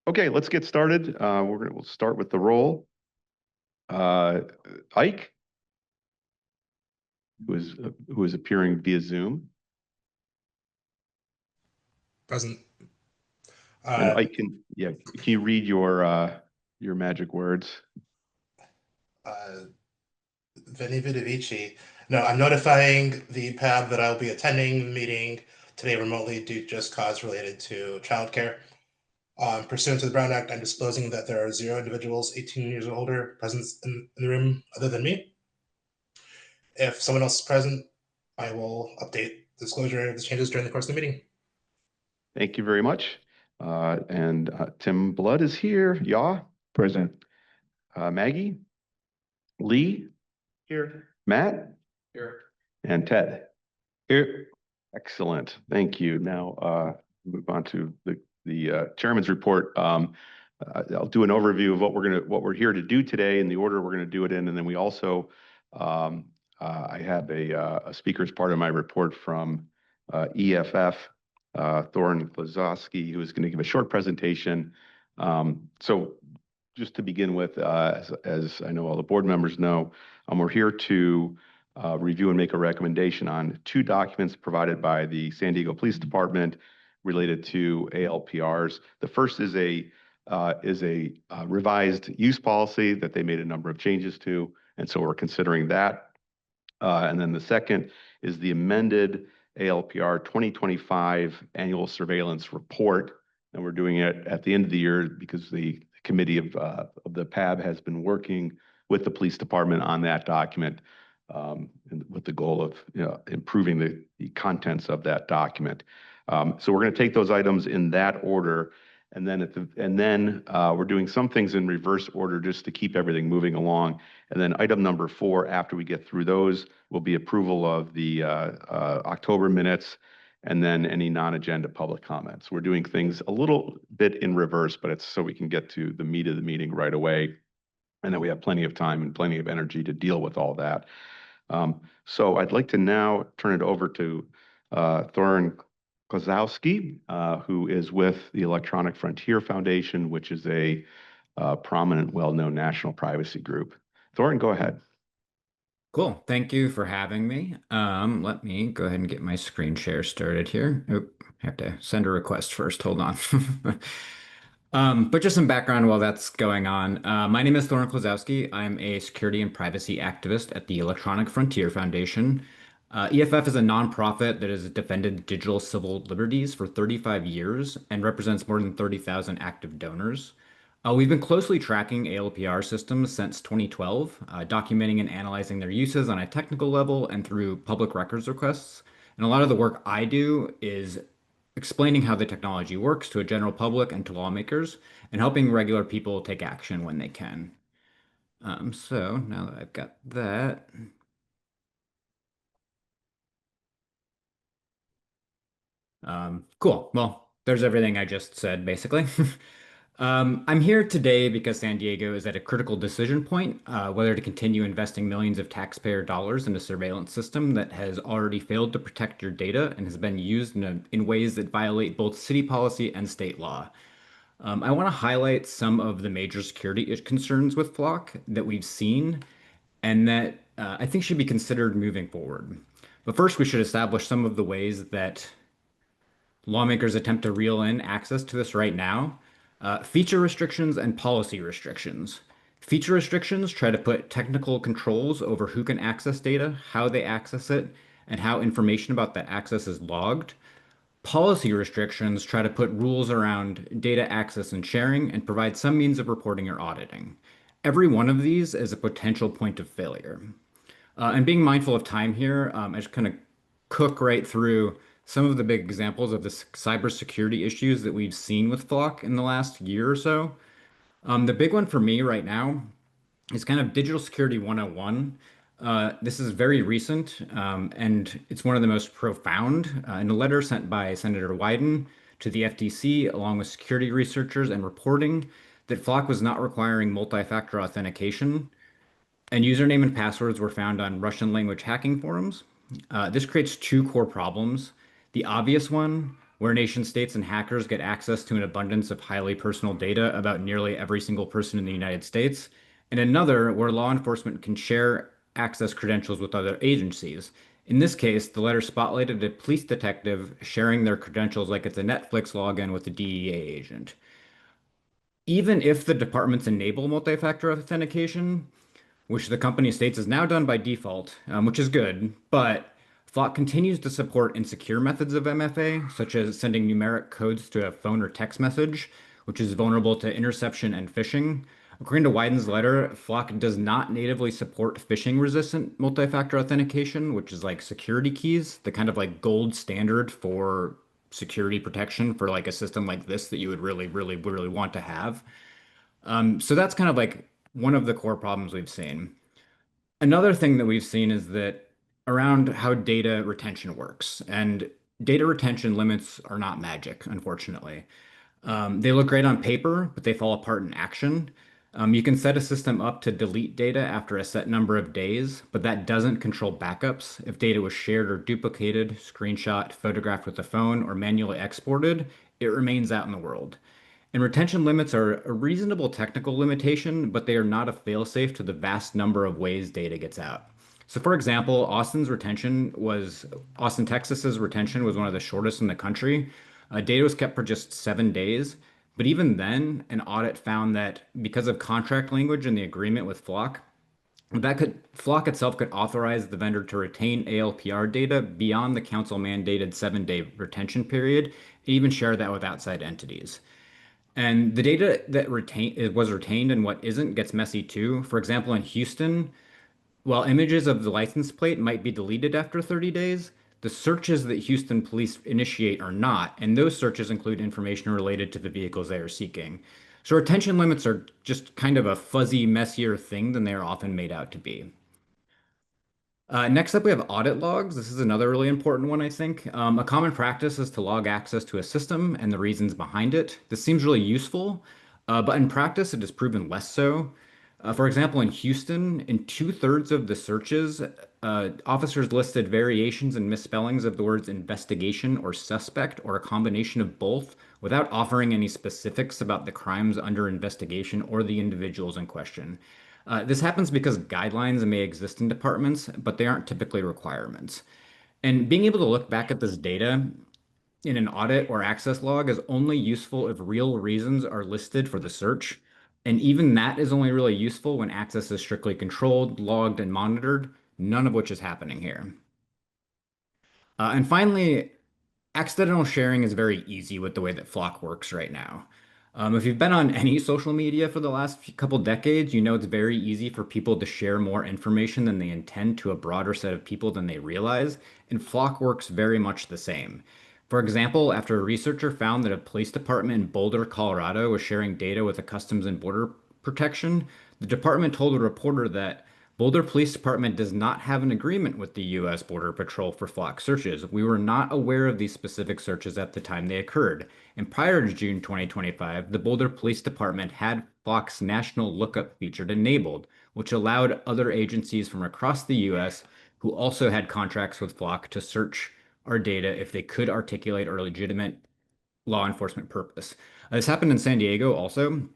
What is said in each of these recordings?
Okay, let's get started. We'll start with the roll. Ike, who is appearing via Zoom, Present. and Uh, Ike can you read your magic words? uh, Vinny Vidivici. No, I'm notifying the PAB that I'll be attending the meeting today remotely due to just cause related to childcare. Pursuant to the Brown Act, I'm disclosing that there are 0 individuals 18 years or older present in the room other than me. If someone else is present, I will update the disclosure of the changes during the course of the meeting. Thank you very much. And Tim Blood is here. Yeah, Present. Maggie, Lee, Here. Matt, Here. and Ted. Here. Excellent. Thank you. Now move on to the chairman's report. I'll do an overview of what we're here to do today and the order we're going to do it in, and then we also I have a speaker as part of my report from EFF, Thorin Klazowski, who is going to give a short presentation. So just to begin with, as I know all the board members know, we're here to review and make a recommendation on 2 documents provided by the San Diego Police Department related to ALPRs. The first is a revised use policy that they made a number of changes to, and so we're considering that. And then the second is the amended ALPR 2025 annual surveillance report, and we're doing it at the end of the year because the committee of the PAB has been working with the police department on that document, with the goal of improving the contents of that document. So we're going to take those items in that order, and then we're doing some things in reverse order just to keep everything moving along. And then item number 4, after we get through those, will be approval of the October minutes, and then any non-agenda public comments. We're doing things a little bit in reverse, but it's so we can get to the meat of the meeting right away, and that we have plenty of time and plenty of energy to deal with all that. So I'd like to now turn it over to Thorin Klazowski, who is with the Electronic Frontier Foundation, which is a prominent, well-known national privacy group. Thorin, go ahead. Cool. Thank you for having me. Let me go ahead and get my screen share started here. Oop, I have to send a request first. Hold on. But just some background while that's going on. My name is Thorin Klazowski. I'm a security and privacy activist at the Electronic Frontier Foundation. EFF is a nonprofit that has defended digital civil liberties for 35 years and represents more than 30,000 active donors. We've been closely tracking ALPR systems since 2012, documenting and analyzing their uses on a technical level and through public records requests. And a lot of the work I do is explaining how the technology works to a general public and to lawmakers, and helping regular people take action when they can. So now that I've got that. Cool. Well, there's everything I just said, basically. I'm here today because San Diego is at a critical decision point, whether to continue investing millions of taxpayer dollars in a surveillance system that has already failed to protect your data and has been used in ways that violate both city policy and state law. I want to highlight some of the major security concerns with Flock that we've seen and that I think should be considered moving forward. But first, we should establish some of the ways that lawmakers attempt to reel in access to this right now. Feature restrictions and policy restrictions. Feature restrictions try to put technical controls over who can access data, how they access it, and how information about that access is logged. Policy restrictions try to put rules around data access and sharing and provide some means of reporting or auditing. Every one of these is a potential point of failure. And being mindful of time here, I just kind of cook right through some of the big examples of the cybersecurity issues that we've seen with Flock in the last year or so. The big one for me right now is kind of Digital Security 101. This is very recent, and it's one of the most profound. In a letter sent by Senator Wyden to the FTC, along with security researchers and reporting, that Flock was not requiring multi-factor authentication, and username and passwords were found on Russian language hacking forums. This creates 2 core problems. The obvious one, where nation states and hackers get access to an abundance of highly personal data about nearly every single person in the United States, and another where law enforcement can share access credentials with other agencies. In this case, the letter spotlighted a police detective sharing their credentials like it's a Netflix login with a DEA agent. Even if the departments enable multi-factor authentication, which the company states is now done by default, which is good, but Flock continues to support insecure methods of MFA, such as sending numeric codes to a phone or text message, which is vulnerable to interception and phishing. According to Wyden's letter, Flock does not natively support phishing-resistant multi-factor authentication, which is like security keys, the kind of like gold standard for security protection for like a system like this that you would really, really, really want to have. So that's kind of like one of the core problems we've seen. Another thing that we've seen is that around how data retention works, and data retention limits are not magic, unfortunately. They look great on paper, but they fall apart in action. You can set a system up to delete data after a set number of days, but that doesn't control backups. If data was shared or duplicated, screenshot, photographed with a phone, or manually exported, it remains out in the world. And retention limits are a reasonable technical limitation, but they are not a failsafe to the vast number of ways data gets out. So for example, Austin, Texas's retention was one of the shortest in the country. Data was kept for just 7 days. But even then, an audit found that because of contract language in the agreement with Flock, Flock itself could authorize the vendor to retain ALPR data beyond the council mandated 7-day retention period, and even share that with outside entities. And the data that was retained and what isn't gets messy too. For example, in Houston, while images of the license plate might be deleted after 30 days, the searches that Houston police initiate are not, and those searches include information related to the vehicles they are seeking. So retention limits are just kind of a fuzzy, messier thing than they are often made out to be. Next up, we have audit logs. This is another really important one, I think. A common practice is to log access to a system and the reasons behind it. This seems really useful, but in practice, it has proven less so. For example, in Houston, in 2/3 of the searches, officers listed variations and misspellings of the words investigation or suspect or a combination of both without offering any specifics about the crimes under investigation or the individuals in question. This happens because guidelines may exist in departments, but they aren't typically requirements. And being able to look back at this data in an audit or access log is only useful if real reasons are listed for the search. And even that is only really useful when access is strictly controlled, logged, and monitored, none of which is happening here. And finally, accidental sharing is very easy with the way that Flock works right now. If you've been on any social media for the last couple decades, you know it's very easy for people to share more information than they intend to a broader set of people than they realize, and Flock works very much the same. For example, after a researcher found that a police department in Boulder, Colorado was sharing data with the Customs and Border Protection, the department told a reporter that Boulder Police Department does not have an agreement with the U.S. Border Patrol for Flock searches. We were not aware of these specific searches at the time they occurred. And prior to June 2025, the Boulder Police Department had Flock's National Lookup feature enabled, which allowed other agencies from across the U.S. who also had contracts with Flock to search our data if they could articulate a legitimate law enforcement purpose. This happened in San Diego also,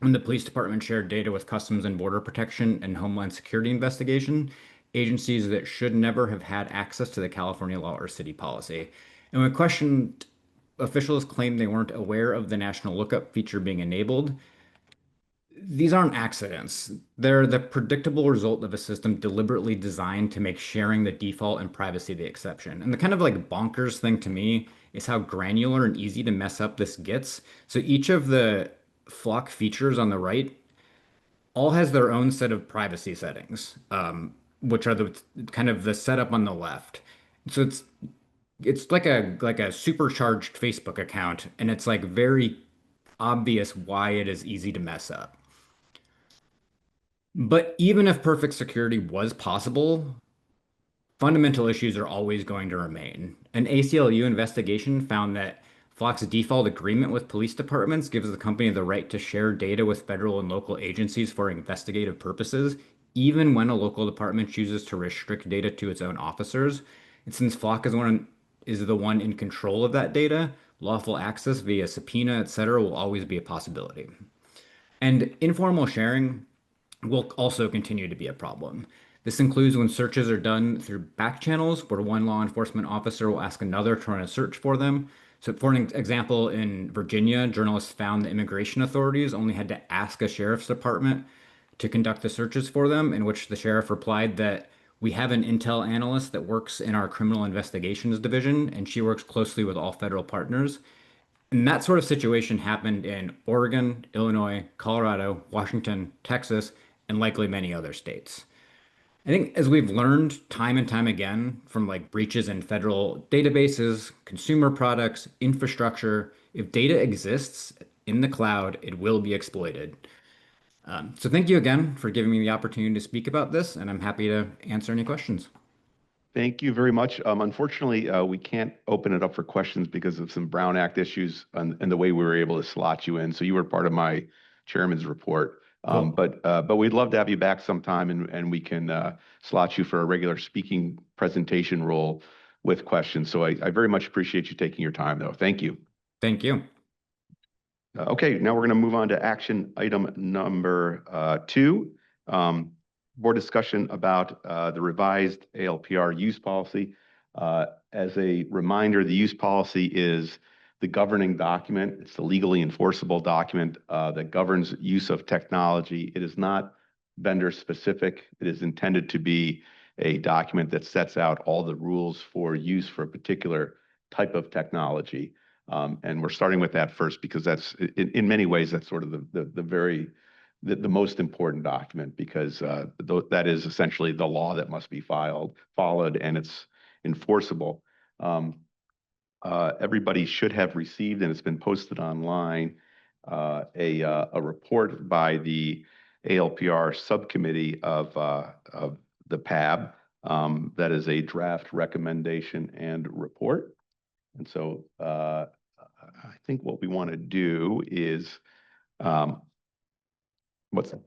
when the police department shared data with Customs and Border Protection and Homeland Security Investigation, agencies that should never have had access to the California law or city policy. And when questioned, officials claimed they weren't aware of the National Lookup feature being enabled. These aren't accidents. They're the predictable result of a system deliberately designed to make sharing the default and privacy the exception. And the kind of like bonkers thing to me is how granular and easy to mess up this gets. So each of the Flock features on the right all has their own set of privacy settings, which are the kind of the setup on the left. So it's like a supercharged Facebook account, and it's like very obvious why it is easy to mess up. But even if perfect security was possible, fundamental issues are always going to remain. An ACLU investigation found that Flock's default agreement with police departments gives the company the right to share data with federal and local agencies for investigative purposes, even when a local department chooses to restrict data to its own officers. And since Flock is the one in control of that data, lawful access via subpoena, etc., will always be a possibility. And informal sharing will also continue to be a problem. This includes when searches are done through back channels where one law enforcement officer will ask another to run a search for them. So, for an example, in Virginia, journalists found the immigration authorities only had to ask a sheriff's department to conduct the searches for them, in which the sheriff replied that we have an intel analyst that works in our criminal investigations division, and she works closely with all federal partners. And that sort of situation happened in Oregon, Illinois, Colorado, Washington, Texas, and likely many other states. I think as we've learned time and time again from like breaches in federal databases, consumer products, infrastructure, if data exists in the cloud, it will be exploited. So thank you again for giving me the opportunity to speak about this, and I'm happy to answer any questions. Thank you very much. Unfortunately, we can't open it up for questions because of some Brown Act issues and the way we were able to slot you in. So you were part of my chairman's report. Cool. But we'd love to have you back sometime, and we can slot you for a regular speaking presentation role with questions. So I very much appreciate you taking your time, though. Thank you. Thank you. Okay, now we're going to move on to action item number 2. Board discussion about the revised ALPR use policy. As a reminder, the use policy is the governing document. It's the legally enforceable document that governs use of technology. It is not vendor specific. It is intended to be a document that sets out all the rules for use for a particular type of technology. And we're starting with that first because that's in many ways that's sort of the most important document, because that is essentially the law that must be followed, and it's enforceable. Everybody should have received, and it's been posted online, a report by the ALPR subcommittee of the PAB. That is a draft recommendation and report. And so I think what we want to do is, what's that?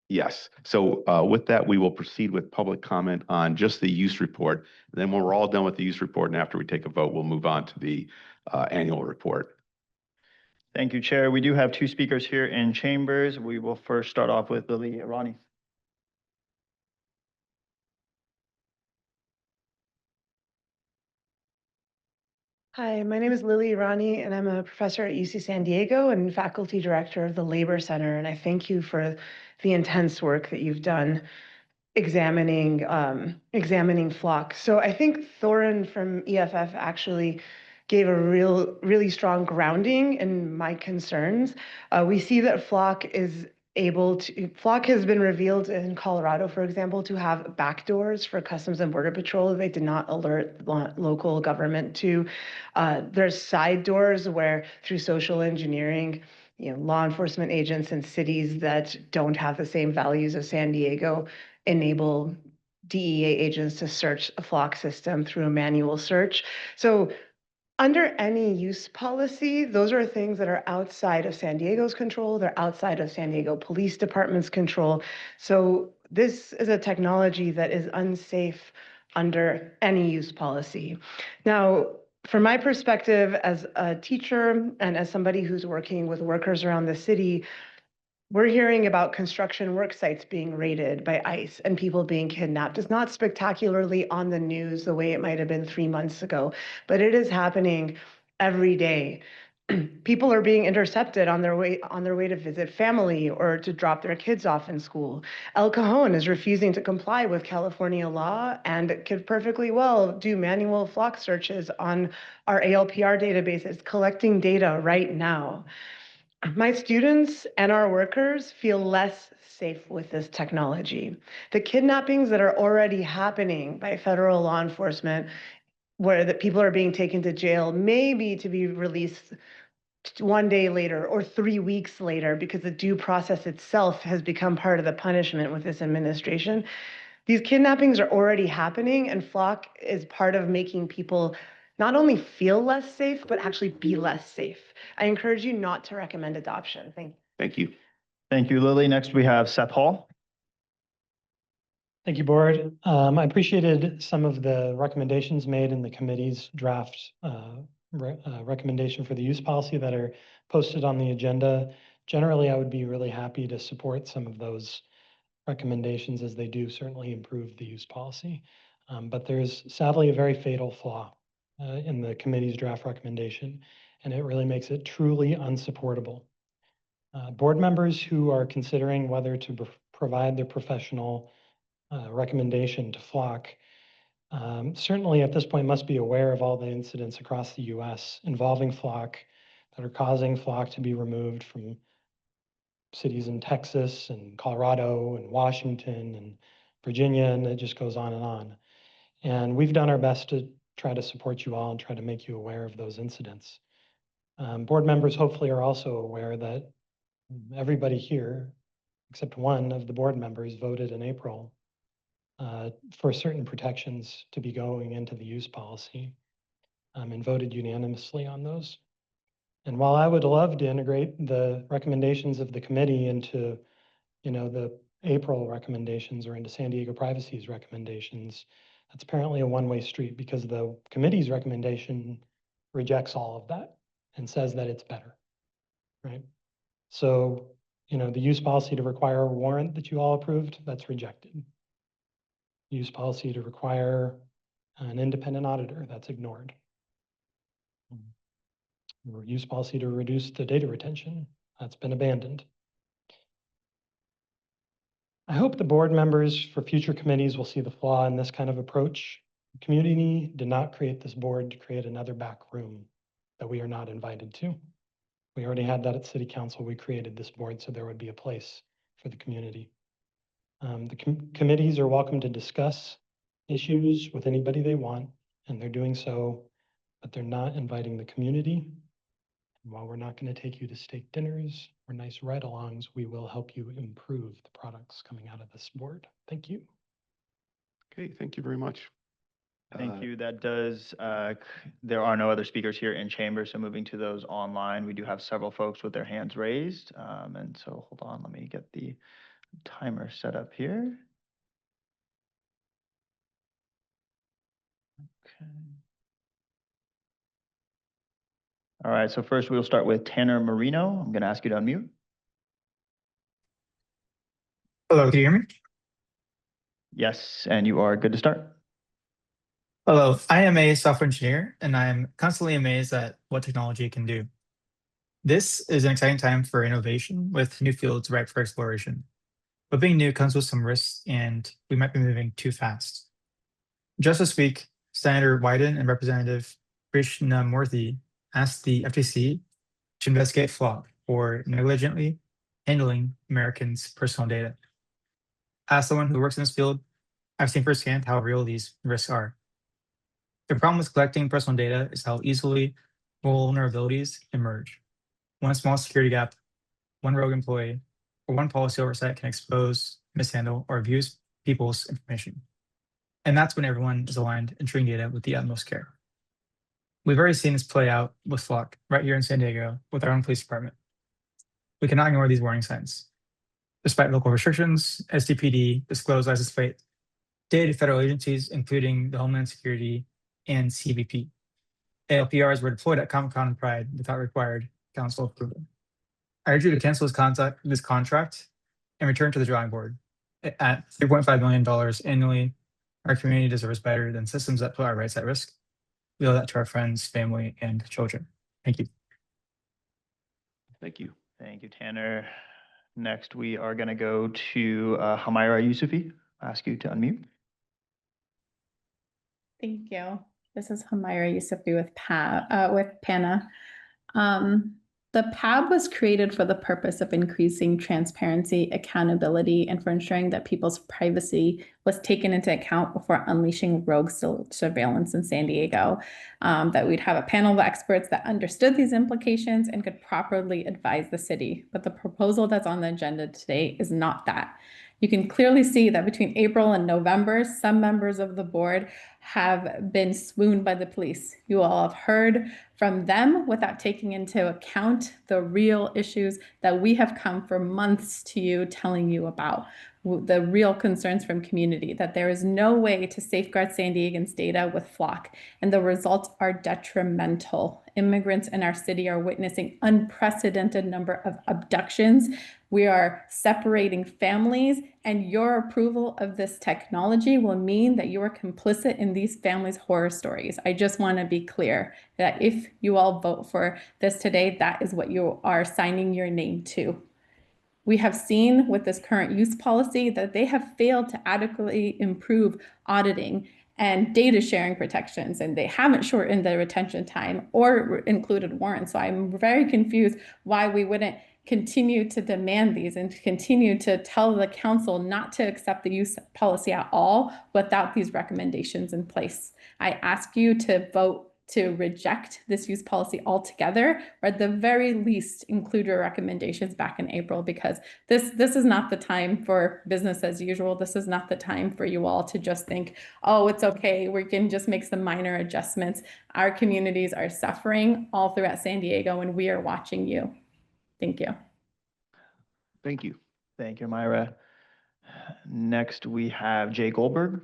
Yes. So with that, we will proceed with public comment on just the use report. And then when we're all done with the use report and after we take a vote, we'll move on to the annual report. Thank you, Chair. We do have 2 speakers here in chambers. We will first start off with Lily Irani. Hi, my name is Lily Irani, and I'm a professor at UC San Diego and faculty director of the Labor Center. And I thank you for the intense work that you've done examining FLoC. So I think Thorin from EFF actually gave a really strong grounding in my concerns. We see that FLoC has been revealed in Colorado, for example, to have backdoors for Customs and Border Patrol that they did not alert local government to. There's side doors where, through social engineering, law enforcement agents in cities that don't have the same values as San Diego enable DEA agents to search a FLoC system through a manual search. So under any use policy, those are things that are outside of San Diego's control. They're outside of San Diego Police Department's control. So this is a technology that is unsafe under any use policy. Now, from my perspective as a teacher and as somebody who's working with workers around the city, we're hearing about construction work sites being raided by ICE and people being kidnapped. It's not spectacularly on the news the way it might have been 3 months ago, but it is happening every day. People are being intercepted on their way to visit family or to drop their kids off in school. El Cajon is refusing to comply with California law and could perfectly well do manual FLoC searches on our ALPR databases, collecting data right now. My students and our workers feel less safe with this technology. The kidnappings that are already happening by federal law enforcement, where the people are being taken to jail, maybe to be released 1 day later or 3 weeks later, because the due process itself has become part of the punishment with this administration. These kidnappings are already happening, and FLoC is part of making people not only feel less safe, but actually be less safe. I encourage you not to recommend adoption. Thank you. Thank you, Lily. Next, we have Seth Hall. Thank you, Board. I appreciated some of the recommendations made in the committee's draft recommendation for the use policy that are posted on the agenda. Generally, I would be really happy to support some of those recommendations as they do certainly improve the use policy. But there's sadly a very fatal flaw in the committee's draft recommendation, and it really makes it truly unsupportable. Board members who are considering whether to provide their professional recommendation to Flock certainly at this point must be aware of all the incidents across the US involving Flock that are causing Flock to be removed from cities in Texas and Colorado and Washington and Virginia, and it just goes on and on. And we've done our best to try to support you all and try to make you aware of those incidents. Board members hopefully are also aware that everybody here, except one of the board members, voted in April for certain protections to be going into the use policy and voted unanimously on those. And while I would love to integrate the recommendations of the committee into, the April recommendations or into San Diego Privacy's recommendations, that's apparently a one-way street because the committee's recommendation rejects all of that and says that it's better, right? So, the use policy to require a warrant that you all approved, that's rejected. Use policy to require an independent auditor, that's ignored. Use policy to reduce the data retention, that's been abandoned. I hope the board members for future committees will see the flaw in this kind of approach. The community did not create this board to create another back room that we are not invited to. We already had that at City Council. We created this board so there would be a place for the community. The committees are welcome to discuss issues with anybody they want, and they're doing so, but they're not inviting the community. And while we're not going to take you to steak dinners or nice ride-alongs, we will help you improve the products coming out of this board. Thank you. Okay, thank you very much. Thank you. That does, there are no other speakers here in chamber, so moving to those online, we do have several folks with their hands raised. And so hold on, let me get the timer set up here. Okay. All right, so first we'll start with Tanner Marino. I'm going to ask you to unmute. Hello, can you hear me? Yes, and you are good to start. Hello, I am a software engineer, and I'm constantly amazed at what technology can do. This is an exciting time for innovation with new fields ripe for exploration. But being new comes with some risks, and we might be moving too fast. Just this week, Senator Wyden and Representative Krishnamurthy asked the FTC to investigate Flock for negligently handling Americans' personal data. As someone who works in this field, I've seen firsthand how real these risks are. The problem with collecting personal data is how easily vulnerabilities emerge. One small security gap, one rogue employee, or one policy oversight can expose, mishandle, or abuse people's information. And that's when everyone is aligned in treating data with the utmost care. We've already seen this play out with Flock right here in San Diego with our own police department. We cannot ignore these warning signs. Despite local restrictions, SDPD disclosed license plate data to federal agencies, including the Homeland Security and CBP. ALPRs were deployed at Comic-Con and Pride without required council approval. I urge you to cancel this contract and return to the drawing board. At $3.5 million annually, our community deserves better than systems that put our rights at risk. We owe that to our friends, family, and children. Thank you. Thank you. Thank you, Tanner. Next, we are going to go to Humaira Yusufi. I'll ask you to unmute. Thank you. This is Humaira Yusufi with PANA. The PAB was created for the purpose of increasing transparency, accountability, and for ensuring that people's privacy was taken into account before unleashing rogue surveillance in San Diego. That we'd have a panel of experts that understood these implications and could properly advise the city. But the proposal that's on the agenda today is not that. You can clearly see that between April and November, some members of the board have been swooned by the police. You all have heard from them without taking into account the real issues that we have come for months to you telling you about, the real concerns from community, that there is no way to safeguard San Diegans' data with Flock, and the results are detrimental. Immigrants in our city are witnessing unprecedented number of abductions. We are separating families, and your approval of this technology will mean that you are complicit in these families' horror stories. I just want to be clear that if you all vote for this today, that is what you are signing your name to. We have seen with this current use policy that they have failed to adequately improve auditing and data sharing protections, and they haven't shortened the retention time or included warrants. So I'm very confused why we wouldn't continue to demand these and to continue to tell the council not to accept the use policy at all without these recommendations in place. I ask you to vote to reject this use policy altogether, or at the very least include your recommendations back in April, because this is not the time for business as usual. This is not the time for you all to just think, oh, it's okay, we can just make some minor adjustments. Our communities are suffering all throughout San Diego, and we are watching you. Thank you. Thank you. Thank you, Myra. Next, we have Jay Goldberg.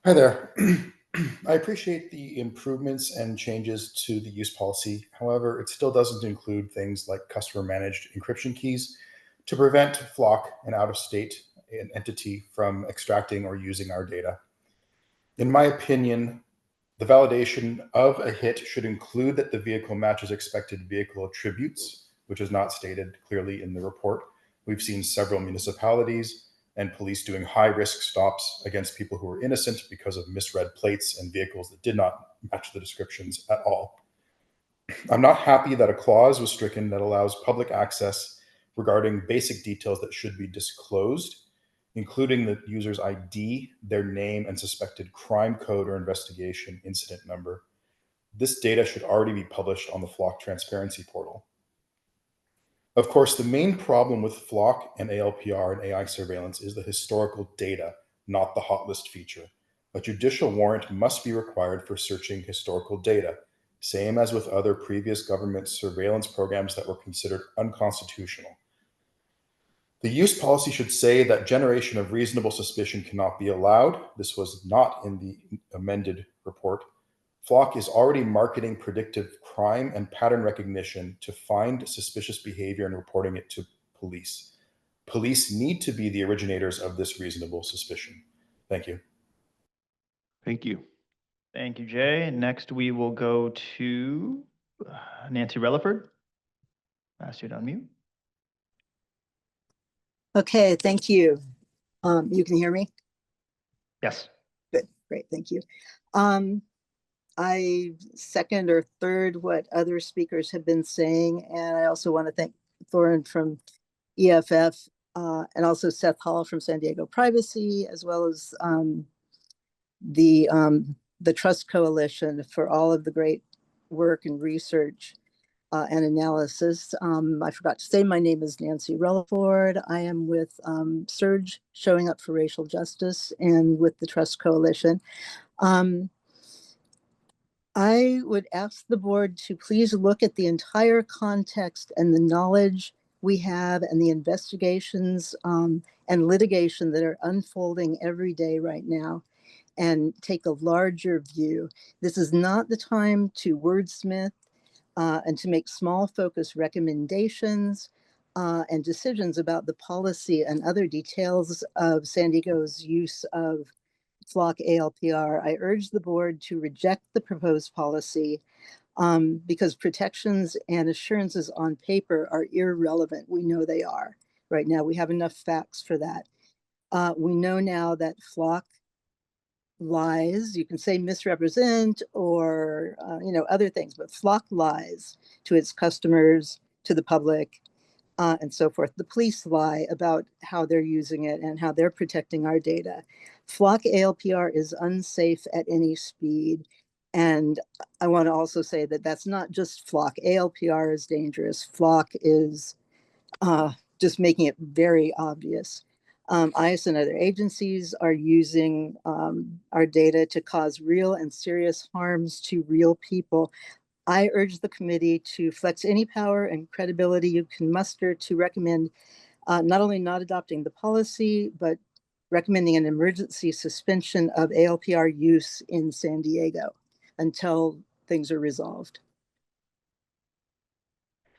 Hi there. I appreciate the improvements and changes to the use policy. However, it still doesn't include things like customer managed encryption keys to prevent Flock, an out-of-state entity, from extracting or using our data. In my opinion, the validation of a hit should include that the vehicle matches expected vehicle attributes, which is not stated clearly in the report. We've seen several municipalities and police doing high-risk stops against people who were innocent because of misread plates and vehicles that did not match the descriptions at all. I'm not happy that a clause was stricken that allows public access regarding basic details that should be disclosed, including the user's ID, their name, and suspected crime code or investigation incident number. This data should already be published on the Flock transparency portal. Of course, the main problem with Flock and ALPR and AI surveillance is the historical data, not the hot list feature. A judicial warrant must be required for searching historical data, same as with other previous government surveillance programs that were considered unconstitutional. The use policy should say that generation of reasonable suspicion cannot be allowed. This was not in the amended report. Flock is already marketing predictive crime and pattern recognition to find suspicious behavior and reporting it to police. Police need to be the originators of this reasonable suspicion. Thank you. Thank you. Thank you, Jay. Next, we will go to Nancy Relaford. Ask you to unmute. Okay, thank you. You can hear me? Yes. Good, great, thank you. I second or third what other speakers have been saying, and I also want to thank Thorin from EFF and also Seth Hall from San Diego Privacy, as well as the Trust Coalition for all of the great work and research and analysis. I forgot to say my name is Nancy Relaford. I am with Surge, Showing Up for Racial Justice, and with the Trust Coalition. I would ask the board to please look at the entire context and the knowledge we have and the investigations and litigation that are unfolding every day right now, and take a larger view. This is not the time to wordsmith and to make small focus recommendations and decisions about the policy and other details of San Diego's use of Flock ALPR. I urge the board to reject the proposed policy because protections and assurances on paper are irrelevant. We know they are right now. We have enough facts for that. We know now that Flock lies. You can say misrepresent or other things, but Flock lies to its customers, to the public, and so forth. The police lie about how they're using it and how they're protecting our data. Flock ALPR is unsafe at any speed. And I want to also say that that's not just Flock. ALPR is dangerous. Flock is just making it very obvious. ICE and other agencies are using our data to cause real and serious harms to real people. I urge the committee to flex any power and credibility you can muster to recommend not only not adopting the policy, but recommending an emergency suspension of ALPR use in San Diego until things are resolved.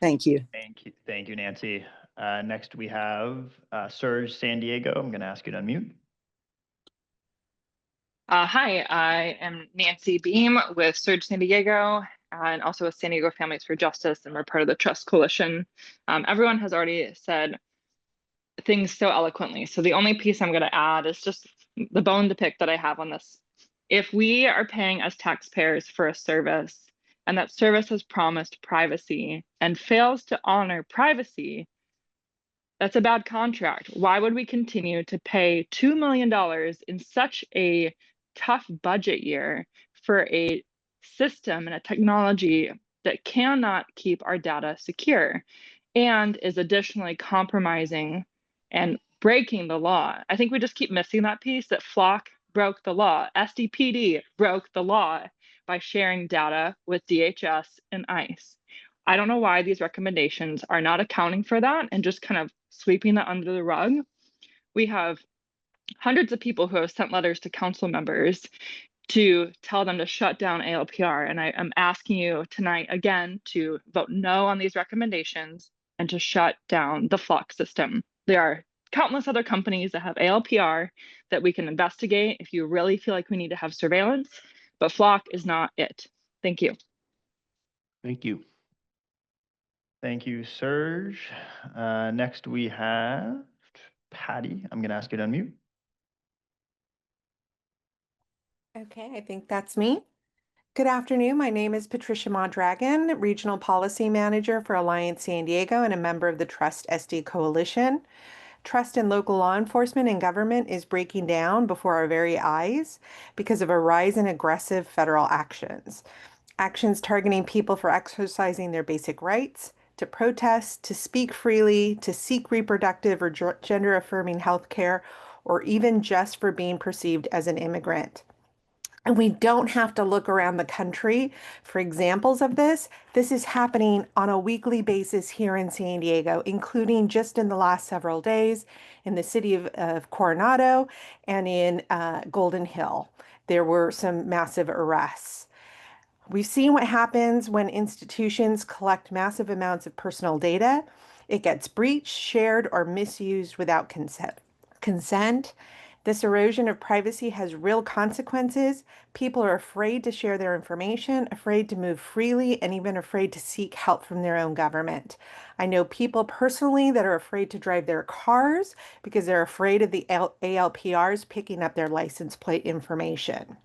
Thank you. Thank you, Nancy. Next we have Serge San Diego. I'm going to ask you to unmute. Hi, I am Nancy Beam with Surge San Diego and also with San Diego Families for Justice, and we're part of the Trust Coalition. Everyone has already said things so eloquently. So the only piece I'm going to add is just the bone to pick that I have on this. If we are paying as taxpayers for a service and that service has promised privacy and fails to honor privacy, that's a bad contract. Why would we continue to pay $2 million in such a tough budget year for a system and a technology that cannot keep our data secure and is additionally compromising and breaking the law? I think we just keep missing that piece, that Flock broke the law. SDPD broke the law by sharing data with DHS and ICE. I don't know why these recommendations are not accounting for that and just kind of sweeping that under the rug. We have hundreds of people who have sent letters to council members to tell them to shut down ALPR. And I am asking you tonight again to vote no on these recommendations and to shut down the Flock system. There are countless other companies that have ALPR that we can investigate if you really feel like we need to have surveillance, but Flock is not it. Thank you. Thank you. Thank you, Serge. Next we have Patty. I'm going to ask you to unmute. Okay, I think that's me. Good afternoon. My name is Patricia Mondragon, Regional Policy Manager for Alliance San Diego and a member of the Trust SD Coalition. Trust in local law enforcement and government is breaking down before our very eyes because of a rise in aggressive federal actions. Actions targeting people for exercising their basic rights, to protest, to speak freely, to seek reproductive or gender-affirming health care, or even just for being perceived as an immigrant. And we don't have to look around the country for examples of this. This is happening on a weekly basis here in San Diego, including just in the last several days in the city of Coronado and in Golden Hill. There were some massive arrests. We've seen what happens when institutions collect massive amounts of personal data. It gets breached, shared, or misused without consent. This erosion of privacy has real consequences. People are afraid to share their information, afraid to move freely, and even afraid to seek help from their own government. I know people personally that are afraid to drive their cars because they're afraid of the ALPRs picking up their license plate information.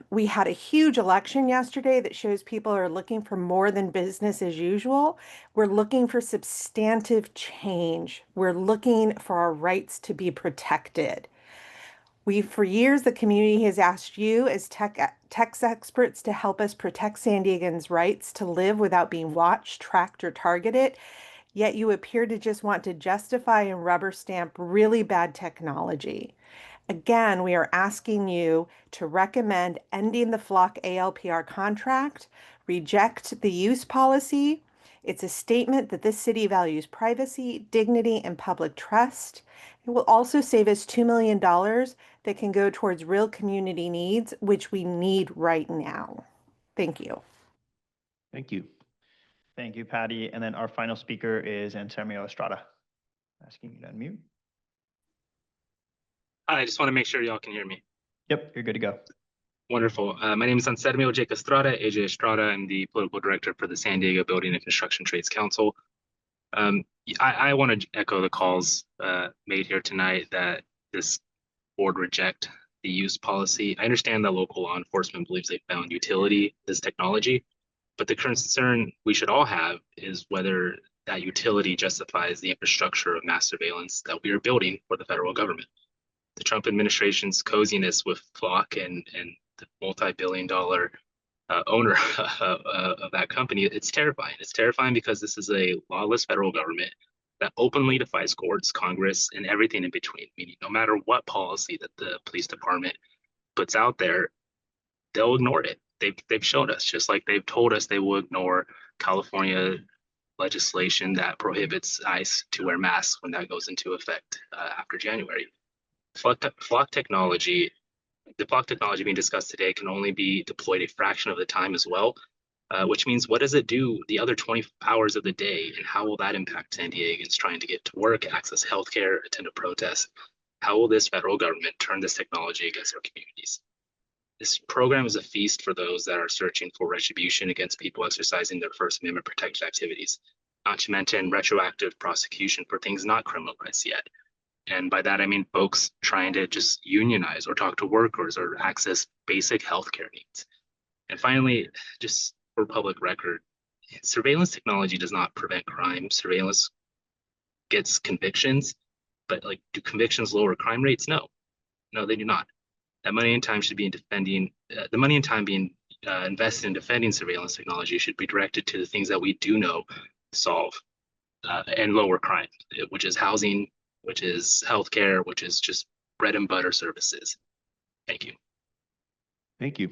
We had a huge election yesterday that shows people are looking for more than business as usual. We're looking for substantive change. We're looking for our rights to be protected. For years, the community has asked you as tech experts to help us protect San Diegans' rights to live without being watched, tracked, or targeted. Yet you appear to just want to justify and rubber stamp really bad technology. Again, we are asking you to recommend ending the Flock ALPR contract, reject the use policy. It's a statement that this city values privacy, dignity, and public trust. It will also save us $2 million that can go towards real community needs, which we need right now. Thank you. Thank you. Thank you, Patty. And then our final speaker is Anselmo Estrada. Asking you to unmute. I just want to make sure y'all can hear me. Yep, you're good to go. Wonderful. My name is Anselmo Jake Estrada, AJ Estrada. I'm the political director for the San Diego Building and Construction Trades Council. I want to echo the calls made here tonight that this board reject the use policy. I understand that local law enforcement believes they found utility this technology, but the concern we should all have is whether that utility justifies the infrastructure of mass surveillance that we are building for the federal government. The Trump administration's coziness with Flock and the multi-billion-dollar owner of that company, it's terrifying. It's terrifying because this is a lawless federal government that openly defies courts, Congress, and everything in between. Meaning, no matter what policy that the police department puts out there, they'll ignore it. they've shown us, just like they've told us they will ignore California legislation that prohibits ICE to wear masks when that goes into effect after January. Flock technology, the flock technology being discussed today can only be deployed a fraction of the time as well, which means what does it do the other 20 hours of the day, and how will that impact San Diegans trying to get to work, access healthcare, attend a protest? How will this federal government turn this technology against our communities? This program is a feast for those that are searching for retribution against people exercising their First Amendment protected activities, not to mention retroactive prosecution for things not criminalized yet. And by that, I mean folks trying to just unionize or talk to workers or access basic healthcare needs. And finally, just for public record, surveillance technology does not prevent crime. Surveillance gets convictions, but like, do convictions lower crime rates? No, they do not. That money and time should be in defending, the money and time being invested in defending surveillance technology should be directed to the things that we do know solve and lower crime, which is housing, which is healthcare, which is just bread and butter services. Thank you. Thank you.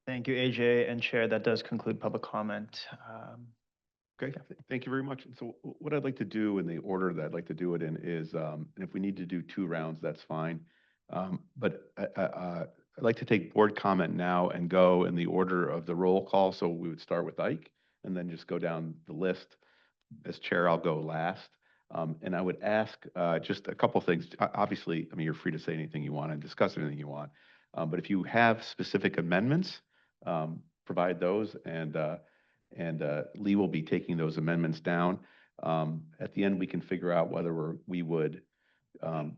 Thank you, AJ and Chair. That does conclude public comment. Great, thank you very much. And so what I'd like to do in the order that I'd like to do it in is, and if we need to do 2 rounds, that's fine. But I'd like to take board comment now and go in the order of the roll call. So we would start with Ike and then just go down the list. As chair, I'll go last. And I would ask just a couple things. Obviously, I mean, you're free to say anything you want and discuss anything you want. But if you have specific amendments, provide those, and Lee will be taking those amendments down. At the end, we can figure out whether we would, I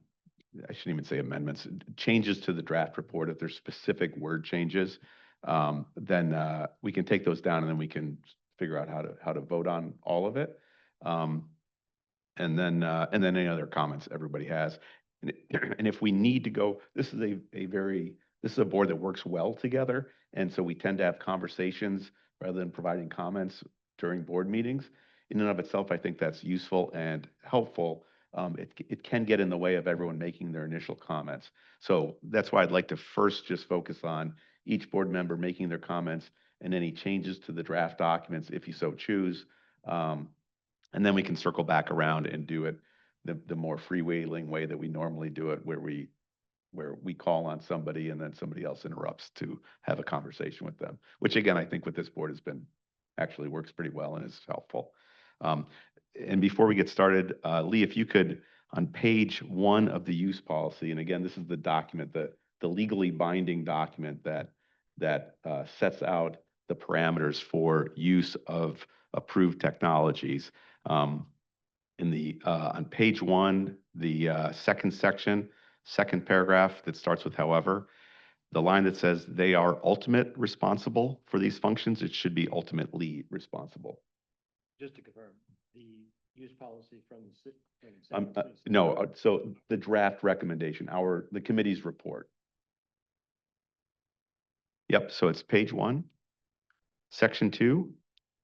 shouldn't even say amendments, changes to the draft report. If there's specific word changes, then we can take those down, and then we can figure out how to vote on all of it. And then any other comments everybody has. And if we need to go, this is this is a board that works well together, and so we tend to have conversations rather than providing comments during board meetings. In and of itself, I think that's useful and helpful. It can get in the way of everyone making their initial comments. So that's why I'd like to first just focus on each board member making their comments and any changes to the draft documents, if you so choose. And then we can circle back around and do it the more freewheeling way that we normally do it, where we call on somebody and then somebody else interrupts to have a conversation with them, which again, I think with this board has been, actually works pretty well and is helpful. And before we get started, Lee, if you could, on page 1 of the use policy, and again, this is the document, the legally binding document that sets out the parameters for use of approved technologies. On page 1, the second section, second paragraph that starts with however, the line that says they are ultimate responsible for these functions, it should be ultimately responsible. Just to confirm, the use policy from no, so the draft recommendation, the committee's report. Yep, so it's page 1, section 2,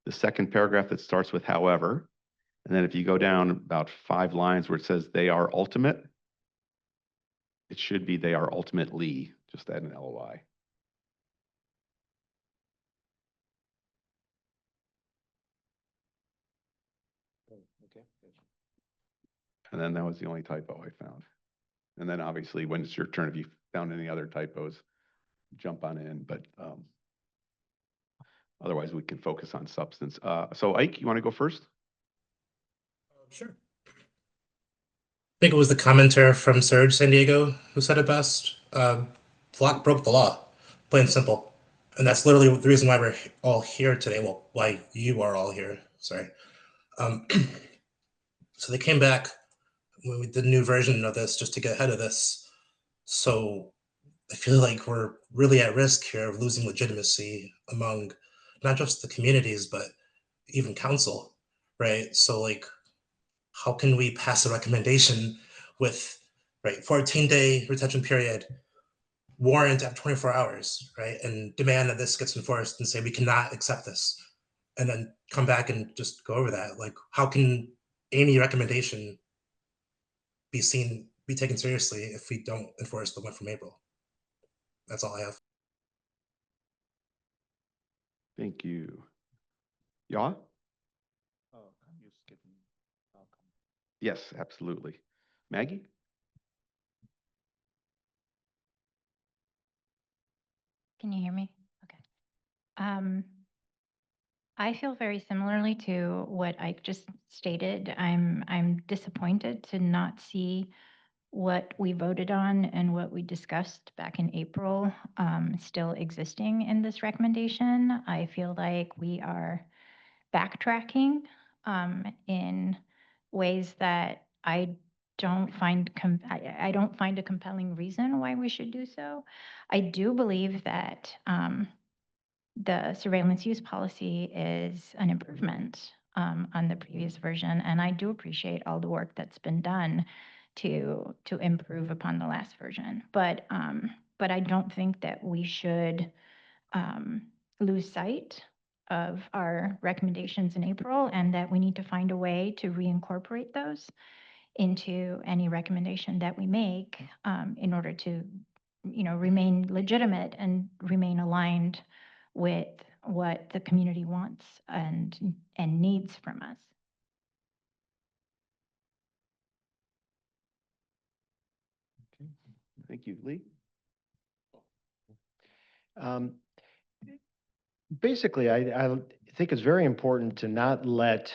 the second paragraph that starts with however, and then if you go down about 5 lines where it says they are ultimate, it should be they are ultimately, just add an LOI. Okay. And then that was the only typo I found. And then obviously when it's your turn, if you found any other typos, jump on in, but otherwise we can focus on substance. So Ike, you want to go first? Sure. I think it was the commenter from Surge San Diego who said it best. Flock broke the law, plain and simple. And that's literally the reason why we're all here today. Well, why you are all here, sorry. So they came back when we did a new version of this just to get ahead of this. So I feel like we're really at risk here of losing legitimacy among not just the communities, but even council, right? So like, how can we pass a recommendation with, right, 14-day retention period, warrant after 24 hours, right? And demand that this gets enforced and say, we cannot accept this. And then come back and just go over that. Like, how can any recommendation be taken seriously if we don't enforce the one from April? That's all I have. Thank you. Yeah? Oh, you skipping Malcolm. Yes, absolutely. Maggie? Can you hear me? Okay. I feel very similarly to what Ike just stated. I'm disappointed to not see what we voted on and what we discussed back in April still existing in this recommendation. I feel like we are backtracking in ways that I I don't find a compelling reason why we should do so. I do believe that the surveillance use policy is an improvement on the previous version, and I do appreciate all the work that's been done to improve upon the last version. But I don't think that we should lose sight of our recommendations in April, and that we need to find a way to reincorporate those into any recommendation that we make in order to, remain legitimate and remain aligned with what the community wants and needs from us. Okay. Thank you. Lee? Basically, I think it's very important to not let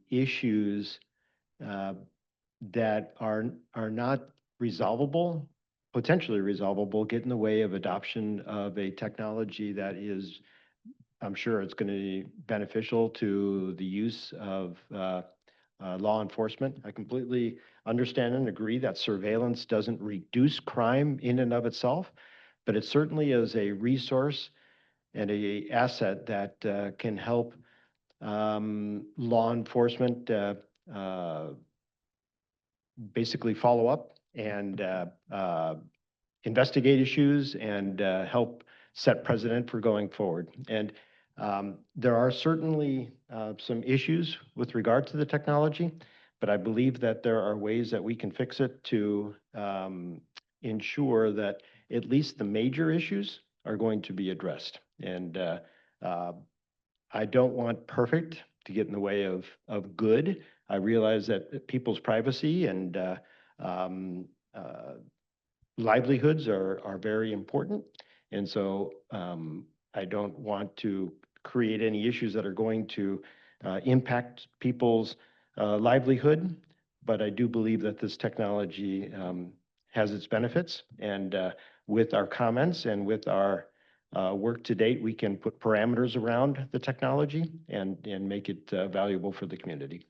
issues that are not resolvable, potentially resolvable, get in the way of adoption of a technology that is, I'm sure it's going to be beneficial to the use of law enforcement. I completely understand and agree that surveillance doesn't reduce crime in and of itself, but it certainly is a resource and a asset that can help law enforcement basically follow up and investigate issues and help set precedent for going forward. And there are certainly some issues with regard to the technology, but I believe that there are ways that we can fix it to ensure that at least the major issues are going to be addressed. And I don't want perfect to get in the way of good. I realize that people's privacy and livelihoods are very important. And so I don't want to create any issues that are going to impact people's livelihood, but I do believe that this technology has its benefits. And with our comments and with our work to date, we can put parameters around the technology and make it valuable for the community.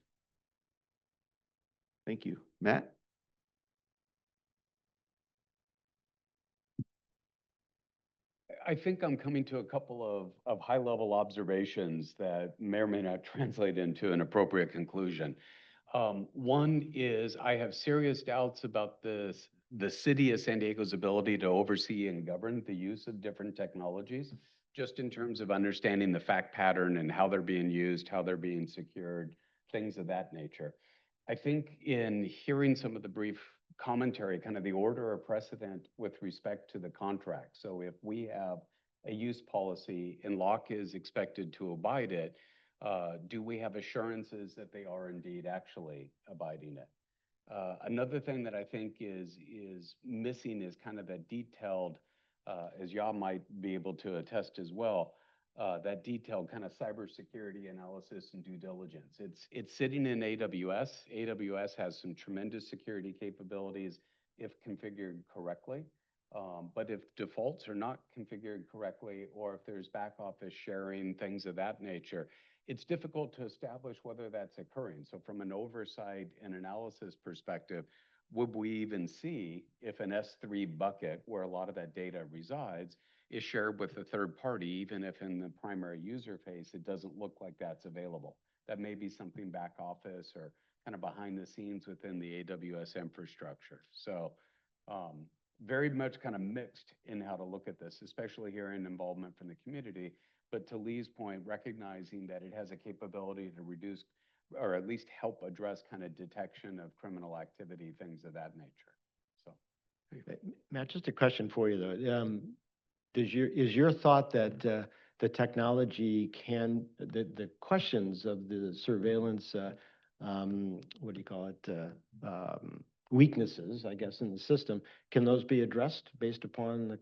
Thank you. Matt? I think I'm coming to a couple of high-level observations that may or may not translate into an appropriate conclusion. One is I have serious doubts about the city of San Diego's ability to oversee and govern the use of different technologies, just in terms of understanding the fact pattern and how they're being used, how they're being secured, things of that nature. I think in hearing some of the brief commentary, kind of the order of precedent with respect to the contract. So if we have a use policy and Locke is expected to abide it, do we have assurances that they are indeed actually abiding it? Another thing that I think is missing is kind of that detailed, as y'all might be able to attest as well, that detailed kind of cybersecurity analysis and due diligence. It's sitting in AWS. AWS has some tremendous security capabilities if configured correctly. But if defaults are not configured correctly, or if there's back office sharing, things of that nature, it's difficult to establish whether that's occurring. So from an oversight and analysis perspective, would we even see if an S3 bucket, where a lot of that data resides, is shared with a third party, even if in the primary user phase, it doesn't look like that's available? That may be something back office or kind of behind the scenes within the AWS infrastructure. So very much kind of mixed in how to look at this, especially hearing involvement from the community. But to Lee's point, recognizing that it has a capability to reduce or at least help address kind of detection of criminal activity, things of that nature. So, Matt, just a question for you though. Is your thought that the technology can, the questions of the surveillance, what do you call it? Weaknesses, I guess, in the system, can those be addressed based upon the?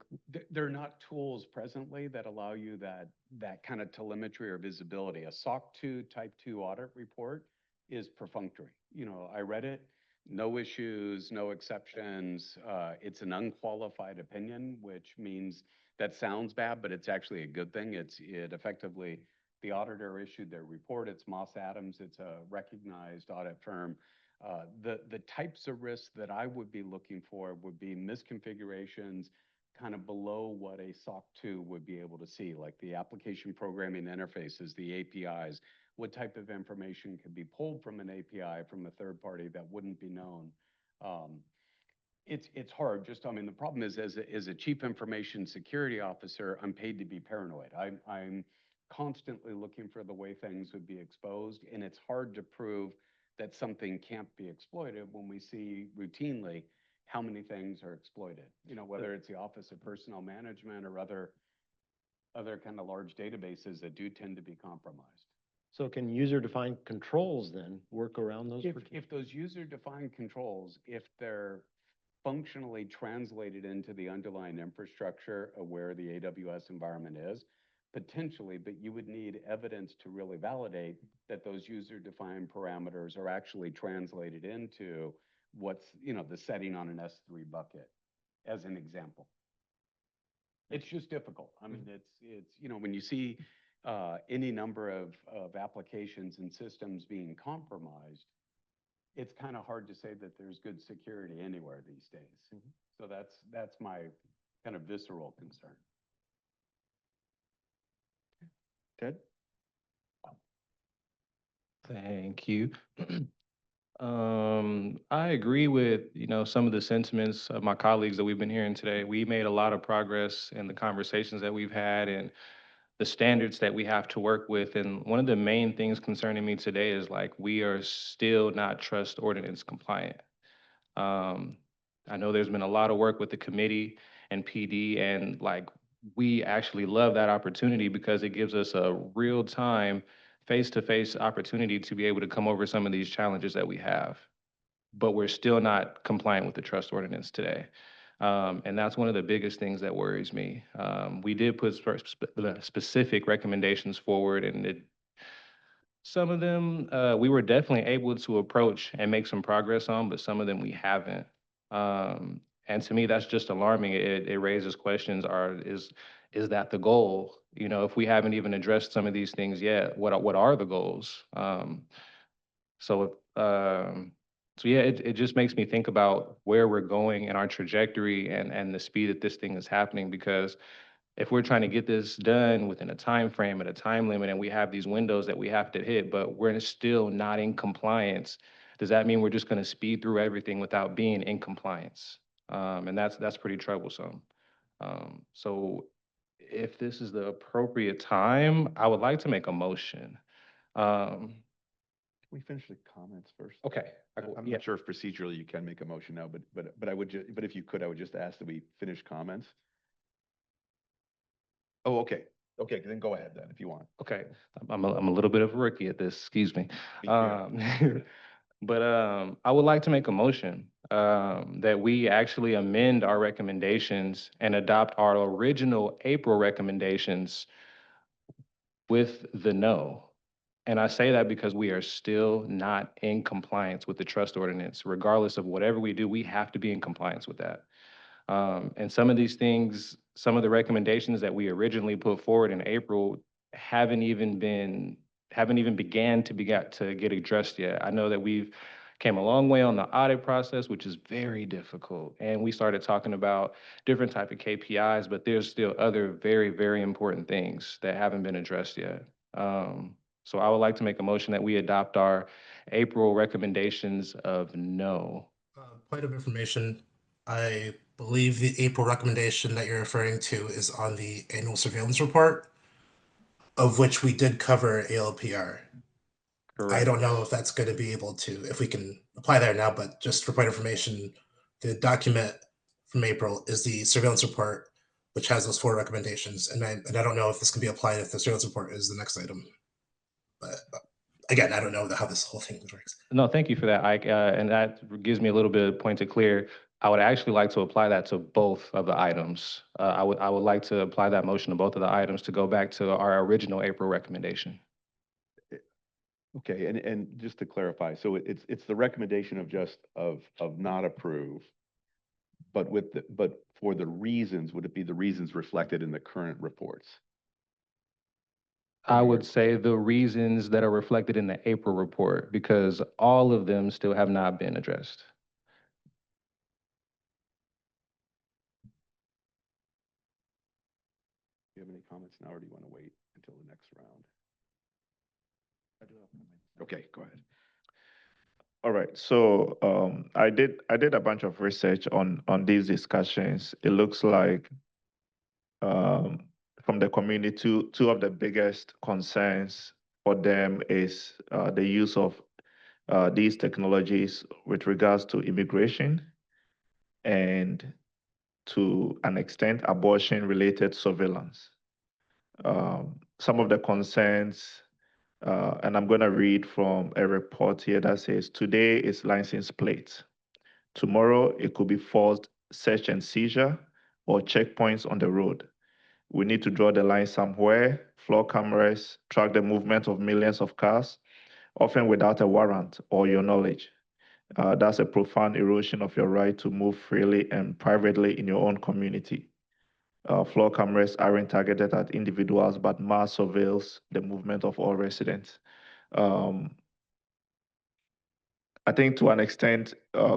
They're not tools presently that allow you that kind of telemetry or visibility. A SOC 2 Type 2 audit report is perfunctory. You know, I read it, no issues, no exceptions. It's an unqualified opinion, which means that sounds bad, but it's actually a good thing. It effectively, the auditor issued their report. It's Moss Adams. It's a recognized audit firm. The types of risks that I would be looking for would be misconfigurations kind of below what a SOC 2 would be able to see, like the application programming interfaces, the APIs. What type of information could be pulled from an API from a third party that wouldn't be known? It's hard. Just, I mean, the problem is, as a chief information security officer, I'm paid to be paranoid. I'm constantly looking for the way things would be exposed, and it's hard to prove that something can't be exploited when we see routinely how many things are exploited. You know, whether it's the Office of Personnel Management or other kind of large databases that do tend to be compromised. So can user-defined controls then work around those? If those user-defined controls, if they're functionally translated into the underlying infrastructure of where the AWS environment is, potentially, but you would need evidence to really validate that those user-defined parameters are actually translated into what's, you know, the setting on an S3 bucket, as an example. It's just difficult. I mean, it's you know, when you see any number of applications and systems being compromised, it's kind of hard to say that there's good security anywhere these days. So that's my kind of visceral concern. Ted? Thank you. I agree with, you know, some of the sentiments of my colleagues that we've been hearing today. We made a lot of progress in the conversations that we've had and the standards that we have to work with. And one of the main things concerning me today is like, we are still not trust ordinance compliant. I know there's been a lot of work with the committee and PD, and like, we actually love that opportunity because it gives us a real-time, face-to-face opportunity to be able to come over some of these challenges that we have. But we're still not compliant with the trust ordinance today. And that's one of the biggest things that worries me. We did put specific recommendations forward, and some of them we were definitely able to approach and make some progress on, but some of them we haven't. And to me, that's just alarming. It raises questions. Is that the goal? You know, if we haven't even addressed some of these things yet, what are the goals? So yeah, it just makes me think about where we're going and our trajectory and the speed that this thing is happening. Because if we're trying to get this done within a time frame and a time limit, and we have these windows that we have to hit, but we're still not in compliance, does that mean we're just going to speed through everything without being in compliance? And that's pretty troublesome. So if this is the appropriate time, I would like to make a motion. We finish the comments first. Okay. I'm not sure if procedurally you can make a motion now, but I would but if you could, I would just ask that we finish comments. Oh, okay. Okay, then go ahead then if you want. Okay. I'm a little bit of a rookie at this, excuse me. But I would like to make a motion that we actually amend our recommendations and adopt our original April recommendations with the no. And I say that because we are still not in compliance with the trust ordinance. Regardless of whatever we do, we have to be in compliance with that. And some of these things, some of the recommendations that we originally put forward in April haven't even began to get addressed yet. I know that we've came a long way on the audit process, which is very difficult. And we started talking about different type of KPIs, but there's still other very, very important things that haven't been addressed yet. So I would like to make a motion that we adopt our April recommendations of no. Point of information, I believe the April recommendation that you're referring to is on the annual surveillance report, of which we did cover ALPR. Correct. I don't know if that's going to be able to, if we can apply there now, but just for point of information, the document from April is the surveillance report which has those 4 recommendations. And I don't know if this can be applied if the surveillance report is the next item. But again, I don't know how this whole thing works. No, thank you for that, Ike. And that gives me a little bit of point to clear. I would actually like to apply that to both of the items. I would like to apply that motion to both of the items to go back to our original April recommendation. Okay, and just to clarify, so it's the recommendation of not approve, but for the reasons, would it be the reasons reflected in the current reports? I would say the reasons that are reflected in the April report, because all of them still have not been addressed. Do you have any comments now, or do you want to wait until the next round? I do have comments. Okay, go ahead. All right, so I did a bunch of research on these discussions. It looks like from the community, two of the biggest concerns for them is the use of these technologies with regards to immigration and to an extent abortion-related surveillance. Some of the concerns, and I'm going to read from a report here that says, today is license plate. Tomorrow, it could be forced search and seizure or checkpoints on the road. We need to draw the line somewhere. Floor cameras track the movement of millions of cars, often without a warrant or your knowledge. That's a profound erosion of your right to move freely and privately in your own community. Floor cameras aren't targeted at individuals, but mass surveils the movement of all residents. I think to an extent,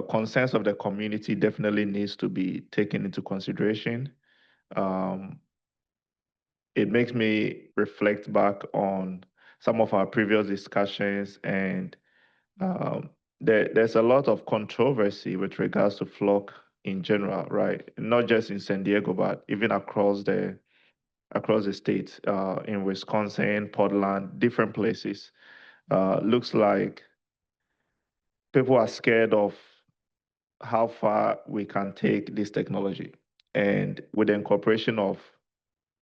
concerns of the community definitely needs to be taken into consideration. It makes me reflect back on some of our previous discussions, and there's a lot of controversy with regards to flock in general, right? Not just in San Diego, but even across the state, in Wisconsin, Portland, different places. Looks like people are scared of how far we can take this technology. And with the incorporation of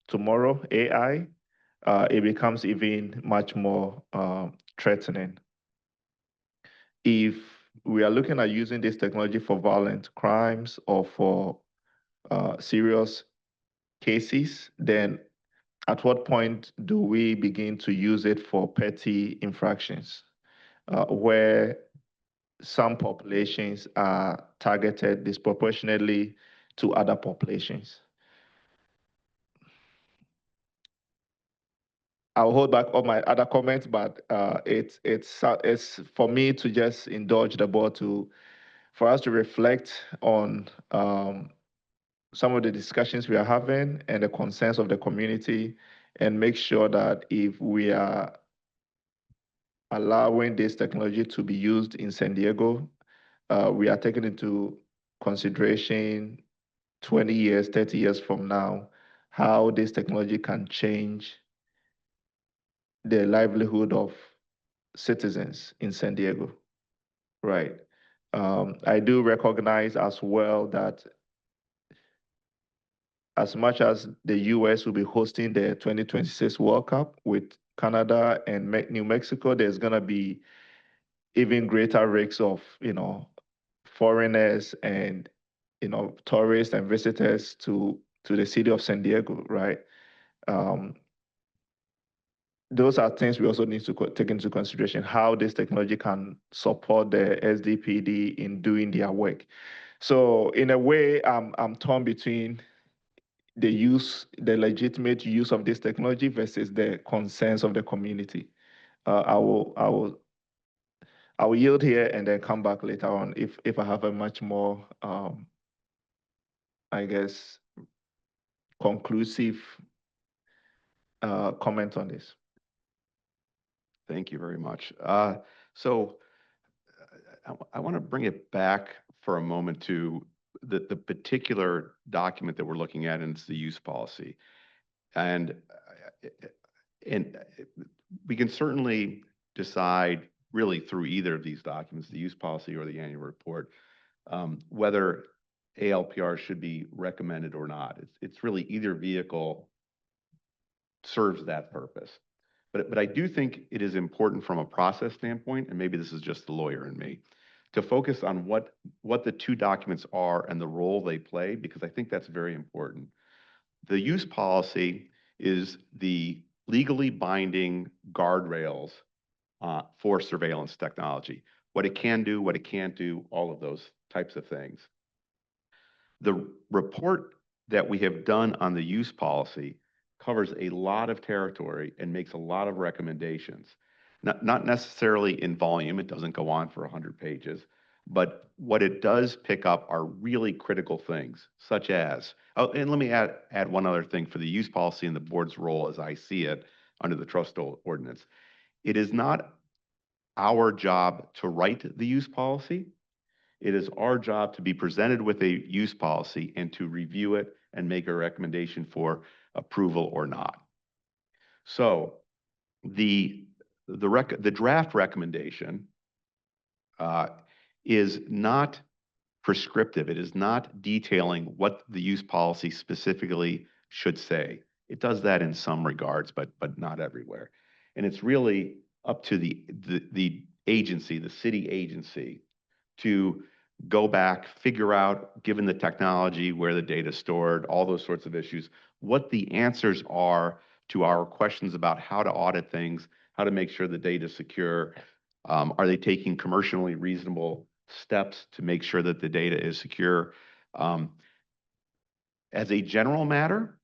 tomorrow AI, it becomes even much more threatening. If we are looking at using this technology for violent crimes or for serious cases, then at what point do we begin to use it for petty infractions, where some populations are targeted disproportionately to other populations? I'll hold back all my other comments, but it's for me to just indulge the board for us to reflect on some of the discussions we are having and the concerns of the community, and make sure that if we are allowing this technology to be used in San Diego, we are taking into consideration 20 years, 30 years from now, how this technology can change the livelihood of citizens in San Diego, right? I do recognize as well that as much as the US will be hosting the 2026 World Cup with Canada and New Mexico, there's going to be even greater risks of, foreigners and, tourists and visitors to the city of San Diego, right? Those are things we also need to take into consideration, how this technology can support the SDPD in doing their work. So in a way, I'm torn between the legitimate use of this technology versus the concerns of the community. I will yield here and then come back later on if I have a much more, I guess, conclusive comment on this. Thank you very much. So I want to bring it back for a moment to the particular document that we're looking at, and it's the use policy. And we can certainly decide really through either of these documents, the use policy or the annual report, whether ALPR should be recommended or not. It's really either vehicle serves that purpose. But I do think it is important from a process standpoint, and maybe this is just the lawyer in me, to focus on what the two documents are and the role they play, because I think that's very important. The use policy is the legally binding guardrails for surveillance technology, what it can do, what it can't do, all of those types of things. The report that we have done on the use policy covers a lot of territory and makes a lot of recommendations. Not necessarily in volume, it doesn't go on for 100 pages, but what it does pick up are really critical things, such as, oh, and let me add one other thing for the use policy and the board's role as I see it under the trust ordinance. It is not our job to write the use policy. It is our job to be presented with a use policy and to review it and make a recommendation for approval or not. So the draft recommendation is not prescriptive. It is not detailing what the use policy specifically should say. It does that in some regards, but not everywhere. And it's really up to the agency, the city agency, to go back, figure out, given the technology, where the data is stored, all those sorts of issues, what the answers are to our questions about how to audit things, how to make sure the data is secure. Are they taking commercially reasonable steps to make sure that the data is secure? As a general matter,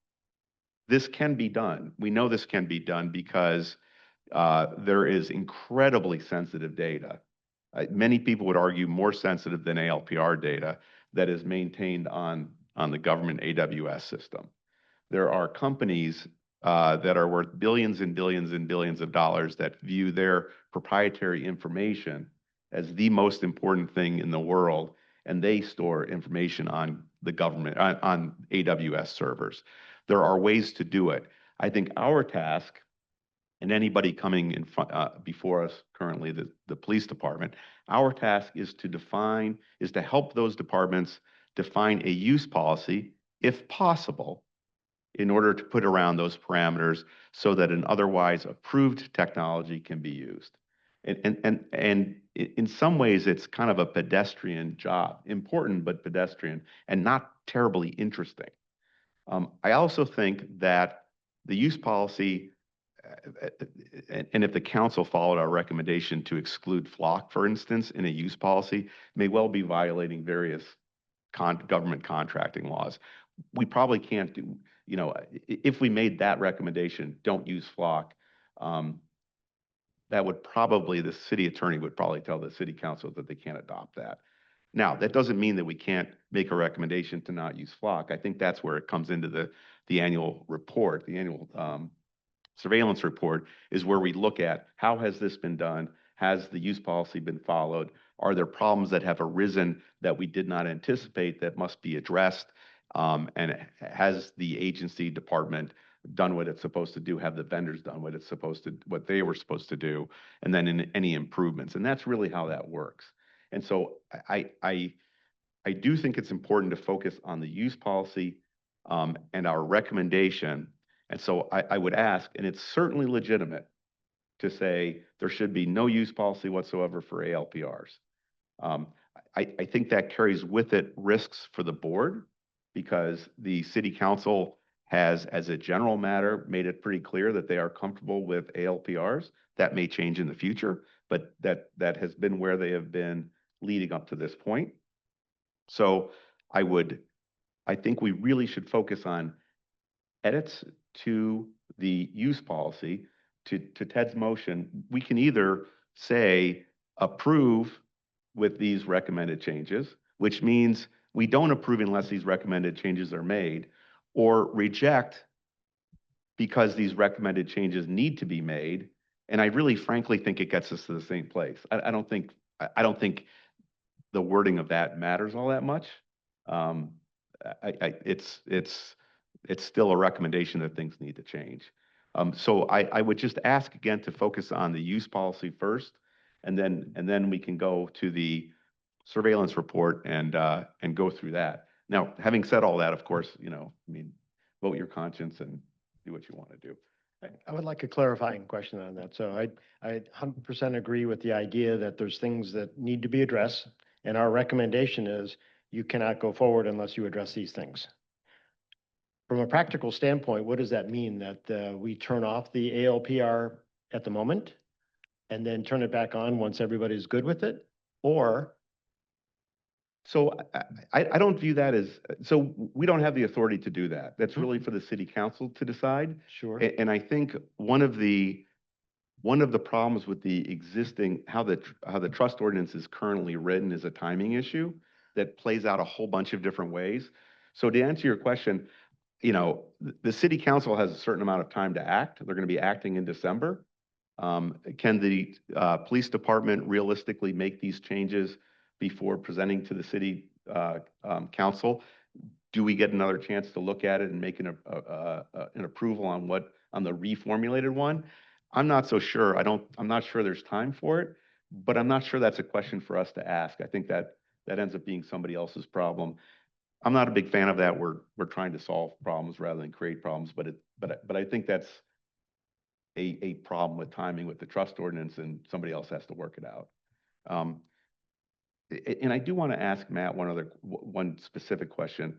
this can be done. We know this can be done because there is incredibly sensitive data. Many people would argue more sensitive than ALPR data that is maintained on the government AWS system. There are companies that are worth billions and billions and billions of dollars that view their proprietary information as the most important thing in the world, and they store information on the government, on AWS servers. There are ways to do it. I think our task, and anybody coming in front before us currently, the police department, our task is to help those departments define a use policy, if possible, in order to put around those parameters so that an otherwise approved technology can be used. And in some ways, it's kind of a pedestrian job, important but pedestrian, and not terribly interesting. I also think that the use policy, and if the council followed our recommendation to exclude FLoC, for instance, in a use policy, may well be violating various government contracting laws. We probably can't do, if we made that recommendation, don't use FLoC, that would probably, the city attorney would probably tell the city council that they can't adopt that. Now, that doesn't mean that we can't make a recommendation to not use FLoC. I think that's where it comes into the annual report, the annual surveillance report, is where we look at how has this been done? Has the use policy been followed? Are there problems that have arisen that we did not anticipate that must be addressed? And has the agency department done what it's supposed to do? Have the vendors done what they were supposed to do? And then any improvements. And that's really how that works. And so I do think it's important to focus on the use policy and our recommendation. And so I would ask, and it's certainly legitimate to say there should be no use policy whatsoever for ALPRs. I think that carries with it risks for the board, because the city council has, as a general matter, made it pretty clear that they are comfortable with ALPRs. That may change in the future, but that has been where they have been leading up to this point. So I think we really should focus on edits to the use policy. To Ted's motion, we can either say approve with these recommended changes, which means we don't approve unless these recommended changes are made, or reject because these recommended changes need to be made. And I really, frankly, think it gets us to the same place. I don't think the wording of that matters all that much. It's still a recommendation that things need to change. So I would just ask again to focus on the use policy first, and then we can go to the surveillance report and go through that. Now, having said all that, of course, I mean, vote your conscience and do what you want to do. I would like a clarifying question on that. So I 100% agree with the idea that there's things that need to be addressed. And our recommendation is you cannot go forward unless you address these things. From a practical standpoint, what does that mean? That we turn off the ALPR at the moment and then turn it back on once everybody's good with it? Or So I don't view that as, so we don't have the authority to do that. That's really for the city council to decide. sure. And I think one of the problems with the existing, how the trust ordinance is currently written is a timing issue that plays out a whole bunch of different ways. So to answer your question, the city council has a certain amount of time to act. They're going to be acting in December. Can the police department realistically make these changes before presenting to the city council? Do we get another chance to look at it and make an approval on the reformulated one? I'm not so sure. I'm not sure there's time for it, but I'm not sure that's a question for us to ask. I think that ends up being somebody else's problem. I'm not a big fan of that. We're trying to solve problems rather than create problems, but I think that's a problem with timing with the trust ordinance, and somebody else has to work it out. And I do want to ask Matt one specific question.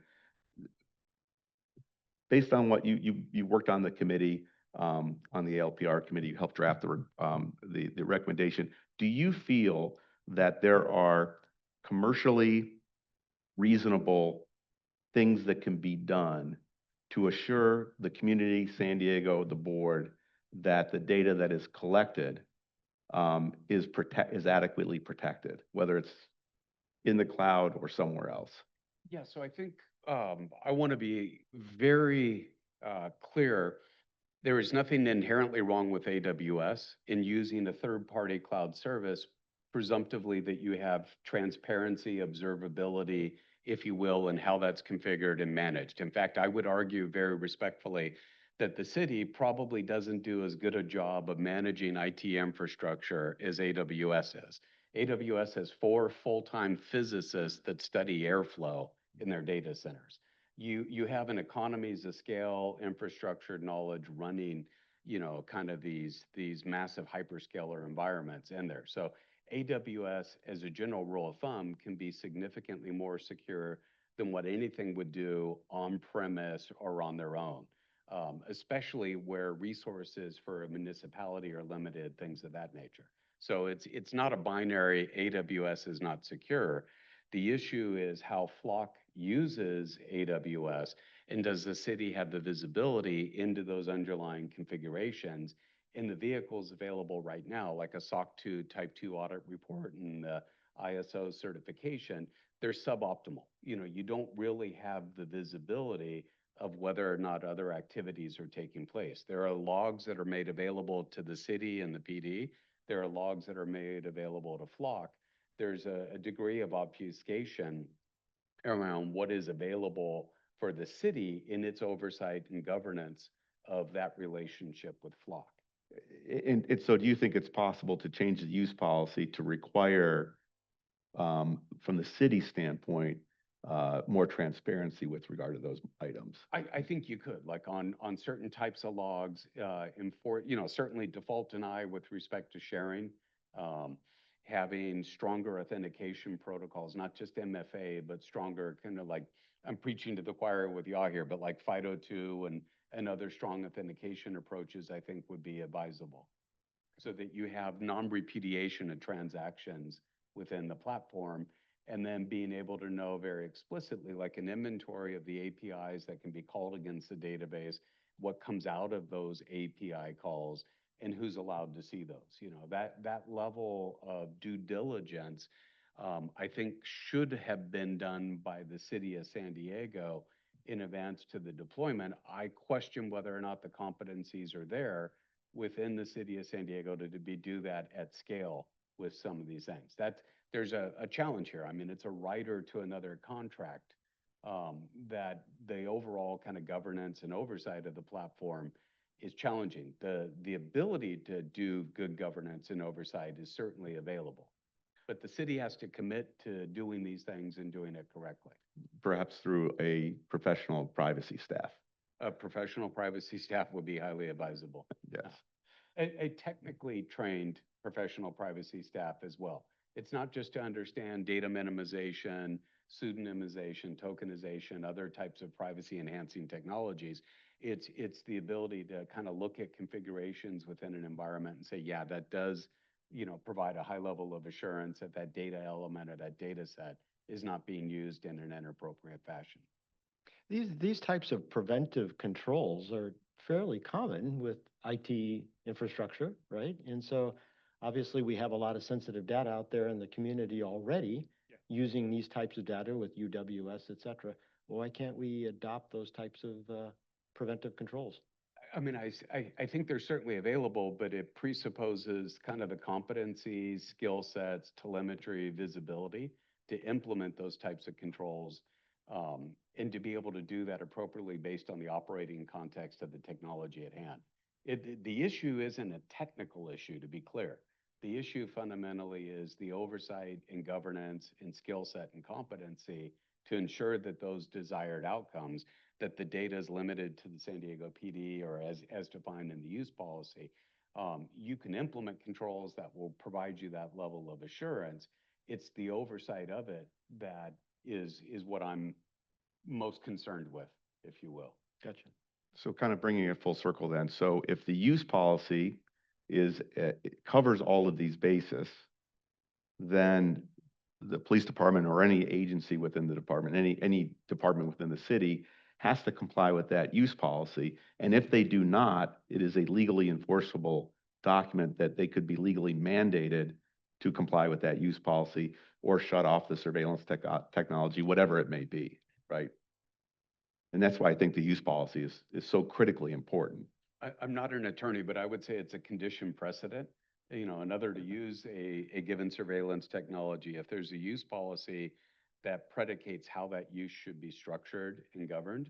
Based on what you worked on the committee, on the ALPR committee, you helped draft the recommendation. Do you feel that there are commercially reasonable things that can be done to assure the community, San Diego, the board, that the data that is collected is adequately protected, whether it's in the cloud or somewhere else? Yeah, so I think I want to be very clear. There is nothing inherently wrong with AWS in using a third-party cloud service, presumptively that you have transparency, observability, if you will, and how that's configured and managed. In fact, I would argue very respectfully that the city probably doesn't do as good a job of managing IT infrastructure as AWS is. AWS has 4 full-time physicists that study airflow in their data centers. You have an economies of scale, infrastructure knowledge running, kind of these massive hyperscaler environments in there. So AWS, as a general rule of thumb, can be significantly more secure than what anything would do on premise or on their own, especially where resources for a municipality are limited, things of that nature. So it's not a binary AWS is not secure. The issue is how Flock uses AWS, and does the city have the visibility into those underlying configurations in the vehicles available right now, like a SOC 2 Type 2 audit report and the ISO certification. They're suboptimal. You don't really have the visibility of whether or not other activities are taking place. There are logs that are made available to the city and the PD. There are logs that are made available to Flock. There's a degree of obfuscation around what is available for the city in its oversight and governance of that relationship with Flock. And so do you think it's possible to change the use policy to require, from the city standpoint, more transparency with regard to those items? I think you could, like on certain types of logs, certainly default deny with respect to sharing, having stronger authentication protocols, not just MFA, but stronger kind of like, I'm preaching to the choir with y'all here, but like FIDO2 and other strong authentication approaches, I think would be advisable, so that you have non-repudiation of transactions within the platform, and then being able to know very explicitly, like an inventory of the APIs that can be called against the database, what comes out of those API calls, and who's allowed to see those. That level of due diligence, I think should have been done by the city of San Diego in advance to the deployment. I question whether or not the competencies are there within the city of San Diego to do that at scale with some of these things. There's a challenge here. I mean, it's a rider to another contract, that the overall kind of governance and oversight of the platform is challenging. The ability to do good governance and oversight is certainly available. But the city has to commit to doing these things and doing it correctly. Perhaps through a professional privacy staff. A professional privacy staff would be highly advisable. Yes. A technically trained professional privacy staff as well. It's not just to understand data minimization, pseudonymization, tokenization, other types of privacy enhancing technologies. It's the ability to kind of look at configurations within an environment and say, yeah, that does, provide a high level of assurance that that data element or that data set is not being used in an inappropriate fashion. These types of preventive controls are fairly common with IT infrastructure, right? And so obviously we have a lot of sensitive data out there in the community already using these types of data with UWS, et cetera. Why can't we adopt those types of preventive controls? I mean, I think they're certainly available, but it presupposes kind of the competencies, skill sets, telemetry, visibility to implement those types of controls, and to be able to do that appropriately based on the operating context of the technology at hand. The issue isn't a technical issue, to be clear. The issue fundamentally is the oversight and governance and skill set and competency to ensure that those desired outcomes, that the data is limited to the San Diego PD or as defined in the use policy. You can implement controls that will provide you that level of assurance. It's the oversight of it that is what I'm most concerned with, if you will. Gotcha. So kind of bringing it full circle then. So if the use policy it covers all of these bases, then the police department or any agency within the department, any department within the city has to comply with that use policy. And if they do not, it is a legally enforceable document that they could be legally mandated to comply with that use policy or shut off the surveillance technology, whatever it may be, right? And that's why I think the use policy is so critically important. I'm not an attorney, but I would say it's a condition precedent. In order to use a given surveillance technology, if there's a use policy that predicates how that use should be structured and governed,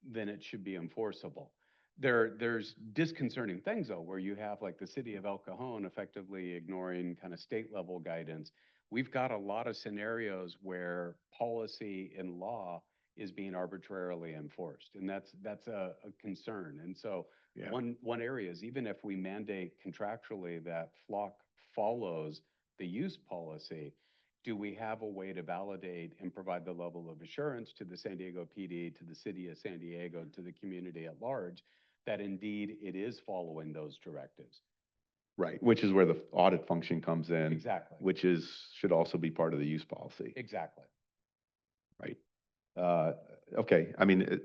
then it should be enforceable. There's disconcerting things though, where you have like the city of El Cajon effectively ignoring kind of state level guidance. We've got a lot of scenarios where policy and law is being arbitrarily enforced, and that's a concern. And so one area is, even if we mandate contractually that Flock follows the use policy, do we have a way to validate and provide the level of assurance to the San Diego PD, to the city of San Diego, to the community at large, that indeed it is following those directives? Right, which is where the audit function comes in. Exactly. Which should also be part of the use policy. Exactly. Right. Okay. I mean,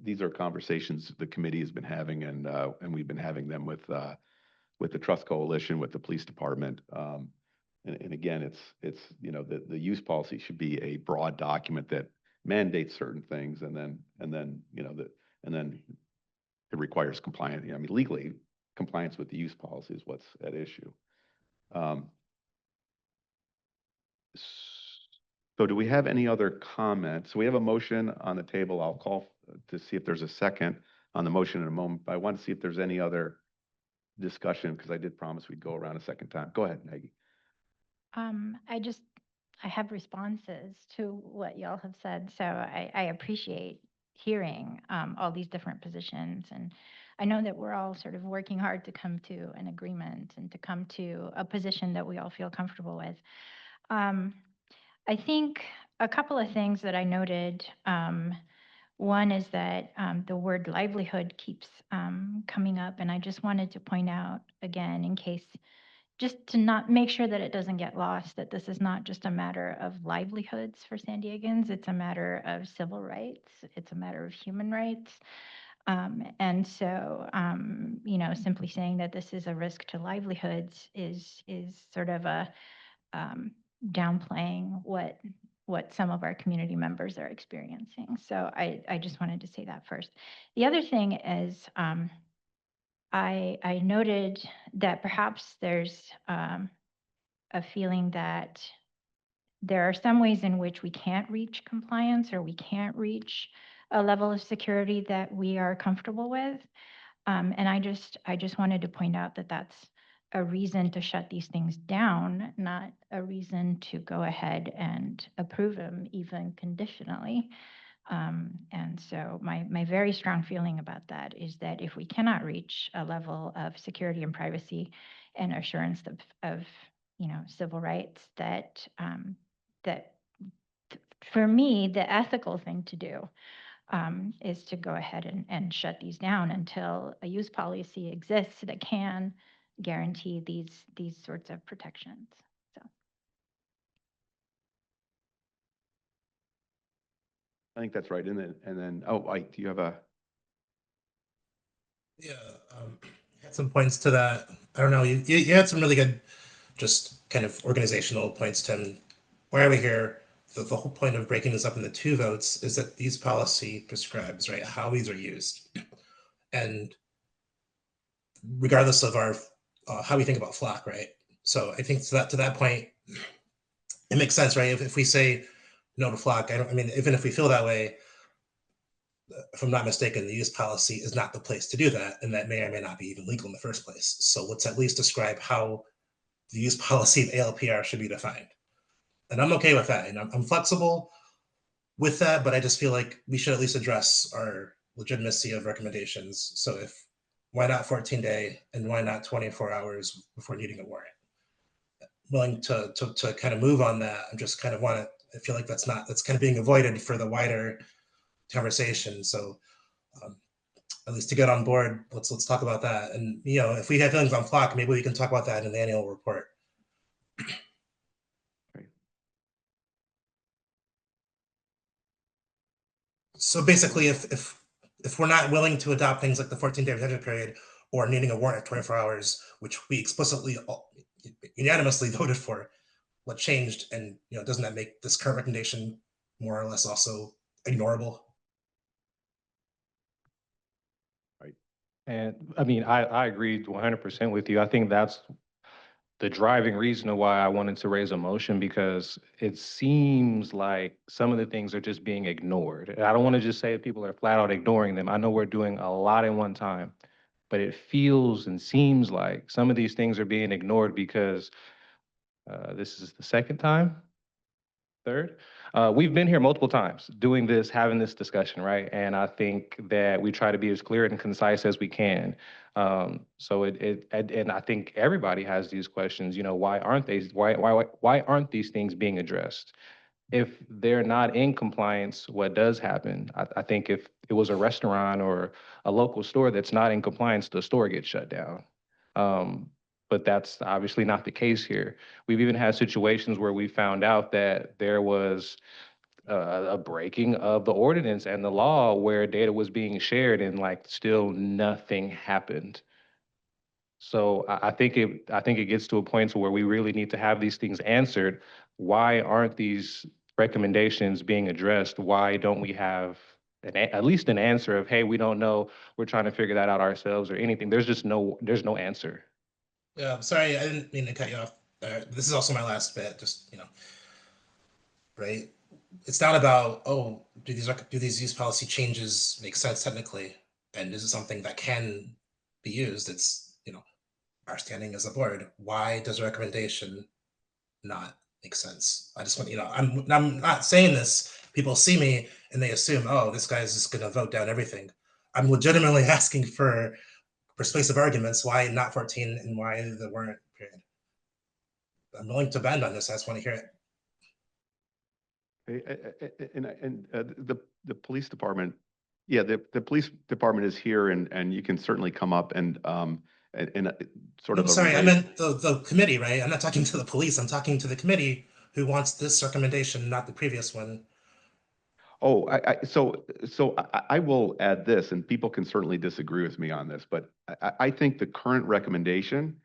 these are conversations the committee has been having, and we've been having them with the Trust Coalition, with the police department. And again, it's the use policy should be a broad document that mandates certain things, and then it requires compliance. I mean, legally, compliance with the use policy is what's at issue. So do we have any other comments? So we have a motion on the table. I'll call to see if there's a second on the motion in a moment, but I want to see if there's any other discussion, because I did promise we'd go around a second time. Go ahead, Maggie. I have responses to what y'all have said, so I appreciate hearing all these different positions. And I know that we're all sort of working hard to come to an agreement and to come to a position that we all feel comfortable with. I think a couple of things that I noted. One is that the word livelihood keeps coming up, and I just wanted to point out again, in case, just to not make sure that it doesn't get lost, that this is not just a matter of livelihoods for San Diegans. It's a matter of civil rights. It's a matter of human rights. And so, simply saying that this is a risk to livelihoods is sort of a downplaying what some of our community members are experiencing. So I just wanted to say that first. The other thing is, I noted that perhaps there's a feeling that there are some ways in which we can't reach compliance, or we can't reach a level of security that we are comfortable with. And I just wanted to point out that that's a reason to shut these things down, not a reason to go ahead and approve them even conditionally. And so my very strong feeling about that is that if we cannot reach a level of security and privacy and assurance of civil rights, that for me, the ethical thing to do is to go ahead and shut these down until a use policy exists that can guarantee these sorts of protections. So I think that's right. And then, oh, Ike, do you have a? Yeah, had some points to that. I don't know. You had some really good, just kind of organizational points, Tim. Why are we here? The whole point of breaking this up into 2 votes is that these policy prescribes, right, how these are used, and regardless of our how we think about Flock, right? So I think to that point, it makes sense, right? If we say no to Flock, I mean, even if we feel that way, if I'm not mistaken, the use policy is not the place to do that, and that may or may not be even legal in the first place. So let's at least describe how the use policy of ALPR should be defined. And I'm okay with that, and I'm flexible with that, but I just feel like we should at least address our legitimacy of recommendations. So why not 14-day and why not 24 hours before needing a warrant? Willing to kind of move on that. I'm just kind of I feel like that's kind of being avoided for the wider conversation. So at least to get on board, let's talk about that. And if we have feelings on Flock, maybe we can talk about that in the annual report. So basically, if we're not willing to adopt things like the 14-day retention period or needing a warrant at 24 hours, which we explicitly unanimously voted for, what changed? And doesn't that make this current recommendation more or less also ignorable? Right. And I mean, I agree 100% with you. I think that's the driving reason of why I wanted to raise a motion, because it seems like some of the things are just being ignored. And I don't want to just say people are flat out ignoring them. I know we're doing a lot in one time, but it feels and seems like some of these things are being ignored because this is the second time, third. We've been here multiple times doing this, having this discussion, right? And I think that we try to be as clear and concise as we can. So and I think everybody has these questions. Why aren't these things being addressed? If they're not in compliance, what does happen? I think if it was a restaurant or a local store that's not in compliance, the store gets shut down. But that's obviously not the case here. We've even had situations where we found out that there was a breaking of the ordinance and the law where data was being shared and still nothing happened. So I think it gets to a point to where we really need to have these things answered. Why aren't these recommendations being addressed? Why don't we have at least an answer of, hey, we don't know, we're trying to figure that out ourselves, or anything? There's no answer. Yeah, sorry, I didn't mean to cut you off. This is also my last bit. Just right? It's not about, oh, do these use policy changes make sense technically, and is it something that can be used? It's our standing as a board. Why does a recommendation not make sense? I just want I'm not saying this. People see me and they assume, oh, this guy's just going to vote down everything. I'm legitimately asking for persuasive arguments. Why not 14 and why the warrant period? I'm willing to bend on this. I just want to hear it. And the police department, yeah, the police department is here, and you can certainly come up and sort of. I'm sorry, I meant the committee, right? I'm not talking to the police. I'm talking to the committee who wants this recommendation, not the previous one. Oh, so I will add this, and people can certainly disagree with me on this, but I think the current recommendation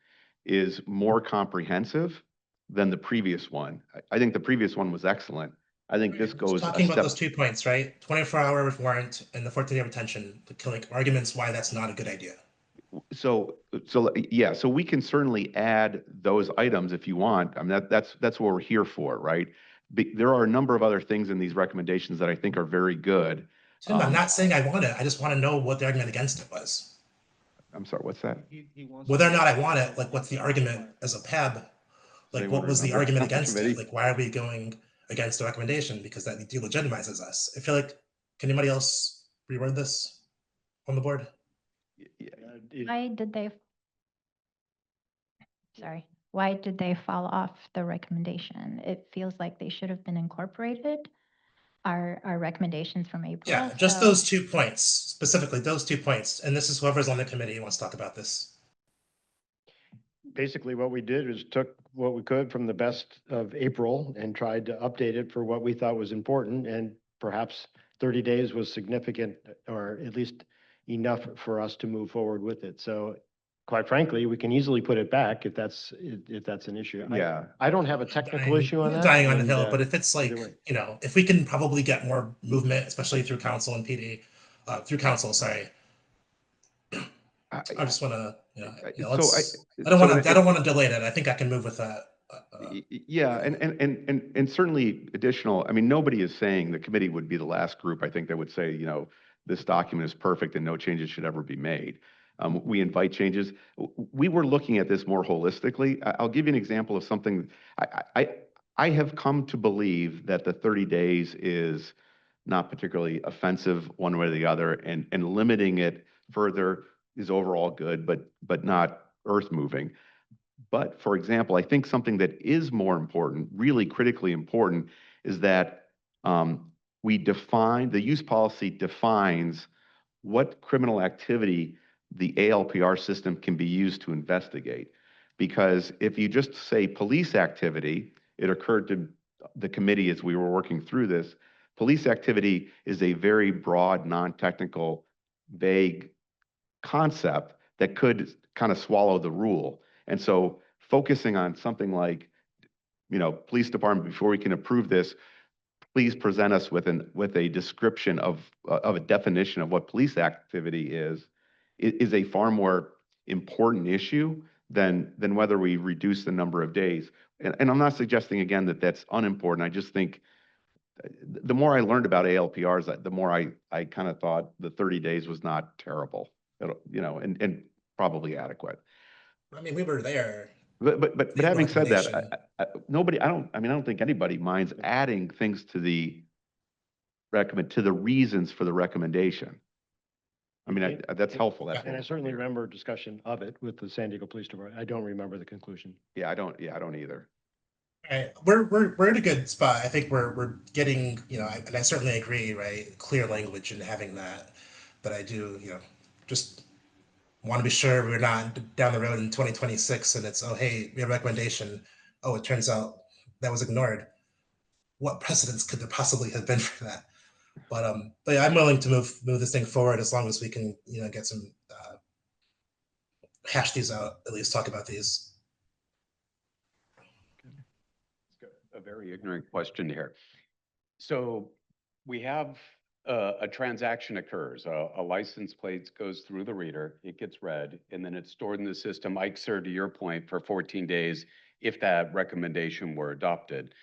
is more comprehensive than the previous one. I think the previous one was excellent. I think this goes talking about those 2 points, right? 24-hour warrant and the 14-day retention, the killing arguments why that's not a good idea. So yeah, so we can certainly add those items if you want. I mean, that's what we're here for, right? There are a number of other things in these recommendations that I think are very good. Tim, I'm not saying I want it. I just want to know what the argument against it was. I'm sorry, what's that? Whether or not I want it, like, what's the argument as a PAB? Does Like, what anyone was the remember argument on the against it? committee? Like, why are we going against the recommendation? Because that delegitimizes us. I feel like, can anybody else reword this on the board? Why did they, sorry, why did they fall off the recommendation? It feels like they should have been incorporated, our recommendations from April. Yeah, just so- those 2 points, specifically those 2 points. And this is whoever's on the committee who wants to talk about this. Basically, what we did is took what we could from the best of April and tried to update it for what we thought was important, and perhaps 30 days was significant, or at least enough for us to move forward with it. So quite frankly, we can easily put it back if that's an issue. Yeah. I don't have a technical issue on that. Dying on the and, hill, but if it's like, either way. you know, if we can probably get more movement, especially through council and PD, through council, sorry. I just want to, I don't want to delay that. I think I can move with that. Yeah, and certainly additional, I mean, nobody is saying the committee would be the last group, I think, that would say, you know, this document is perfect and no changes should ever be made. We invite changes. We were looking at this more holistically. I'll give you an example of something. I have come to believe that the 30 days is not particularly offensive one way or the other, and limiting it further is overall good, but not earth moving. But for example, I think something that is more important, really critically important, is that the use policy defines what criminal activity the ALPR system can be used to investigate. Because if you just say police activity, it occurred to the committee as we were working through this, police activity is a very broad, non-technical, vague concept that could kind of swallow the rule. And so focusing on something like, you know, police department, before we can approve this, please present us with a description of a definition of what police activity is a far more important issue than whether we reduce the number of days. And I'm not suggesting again that that's unimportant. I just think the more I learned about ALPRs, the more I kind of thought the 30 days was not terrible, you know, and probably adequate. I mean, we were there. But having said that, I don't think anybody minds adding things to the reasons for the recommendation. I mean, that's helpful. That's And I certainly remember discussion of it with the San Diego Police Department. I don't remember the conclusion. Yeah, I don't either. All right, we're in a good spot. I think we're getting, you know, and I certainly agree, right? Clear language and having that, but I do, you know, just want to be sure we're not down the road in 2026 and it's, oh, hey, we have a recommendation. Oh, it turns out that was ignored. What precedents could there possibly have been for that? But yeah, I'm willing to move this thing forward as long as we can, you know, get some hash these out, at least talk about these. A very ignorant question here. So we have a transaction occurs, a license plate goes through the reader, it gets read, and then it's stored in the system, Ike, sir, to your point, for 14 days if that recommendation were adopted.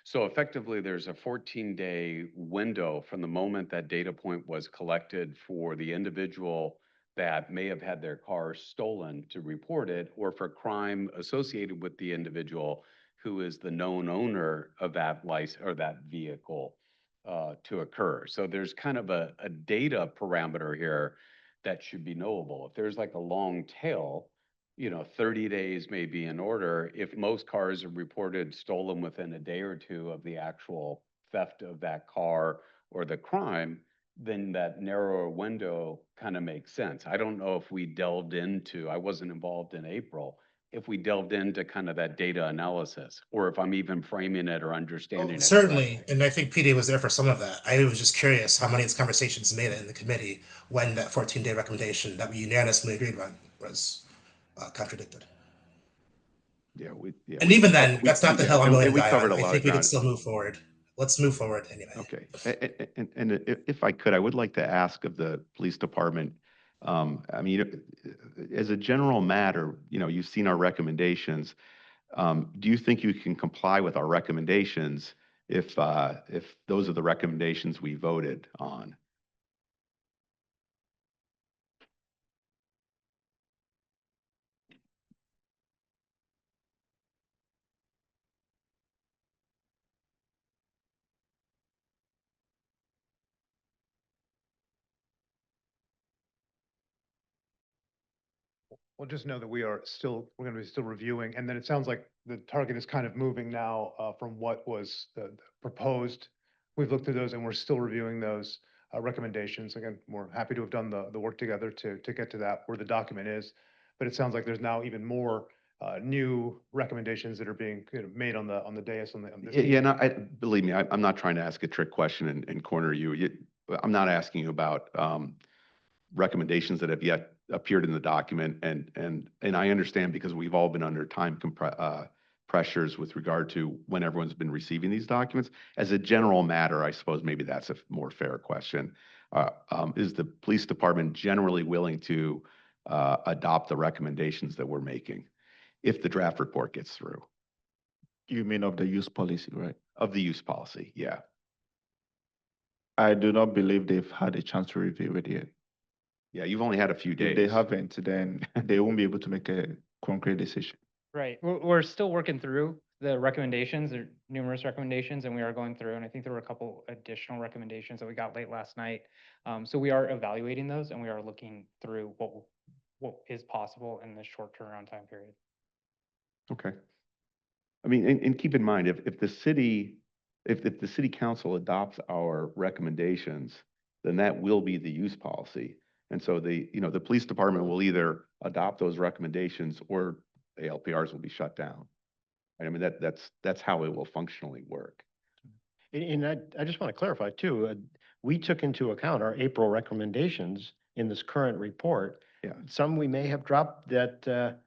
So effectively, there's a 14-day window from the moment that data point was collected for the individual that may have had their car stolen to report it, or for crime associated with the individual who is the known owner of that license or that vehicle to occur. So there's kind of a data parameter here that should be knowable. If there's like a long tail, you know, 30 days may be in order. If most cars are reported stolen within a day or two of the actual theft of that car or the crime, then that narrower window kind of makes sense. I don't know if we delved into, I wasn't involved in April, if we delved into kind of that data analysis, or if I'm even framing it or understanding it. Certainly, and I think PD was there for some of that. I was just curious how many of these conversations made it in the committee when that 14-day recommendation that we unanimously agreed on was contradicted. Yeah, and even then, that's not the hill I'm willing to die on. I think we can can still move forward. Let's move forward anyway. Okay, and if I could, I would like to ask of the police department. I mean, as a general matter, you know, you've seen our recommendations. Do you think you can comply with our recommendations if those are the recommendations we voted on? Well, just know that we're going to be still reviewing, and then it sounds like the target is kind of moving now from what was the proposed. We've looked at those and we're still reviewing those recommendations. Again, we're happy to have done the work together to get to that where the document is, but it sounds like there's now even more new recommendations that are being made on the dais on this. Yeah, no, believe me, I'm not trying to ask a trick question and corner you. I'm not asking you about recommendations that have yet appeared in the document, and I understand because we've all been under time pressures with regard to when everyone's been receiving these documents. As a general matter, I suppose maybe that's a more fair question. Is the police department generally willing to adopt the recommendations that we're making if the draft report gets through? You mean of the use policy, right? Of the use policy, yeah. I do not believe they've had a chance to review it yet. Yeah, you've only had a few days. If they haven't, then they won't be able to make a concrete decision. Right. We're still working through the recommendations. There are numerous recommendations, and we are going through, and I think there were a couple additional recommendations that we got late last night. So we are evaluating those, and we are looking through what is possible in this short turnaround time period. Okay. I mean, and keep in mind, if the city council adopts our recommendations, then that will be the use policy. And so the police department will either adopt those recommendations or ALPRs will be shut down. I mean, that's how it will functionally work. And I just want to clarify too, we took into account our April recommendations in this current report. Yeah. Some we may have dropped that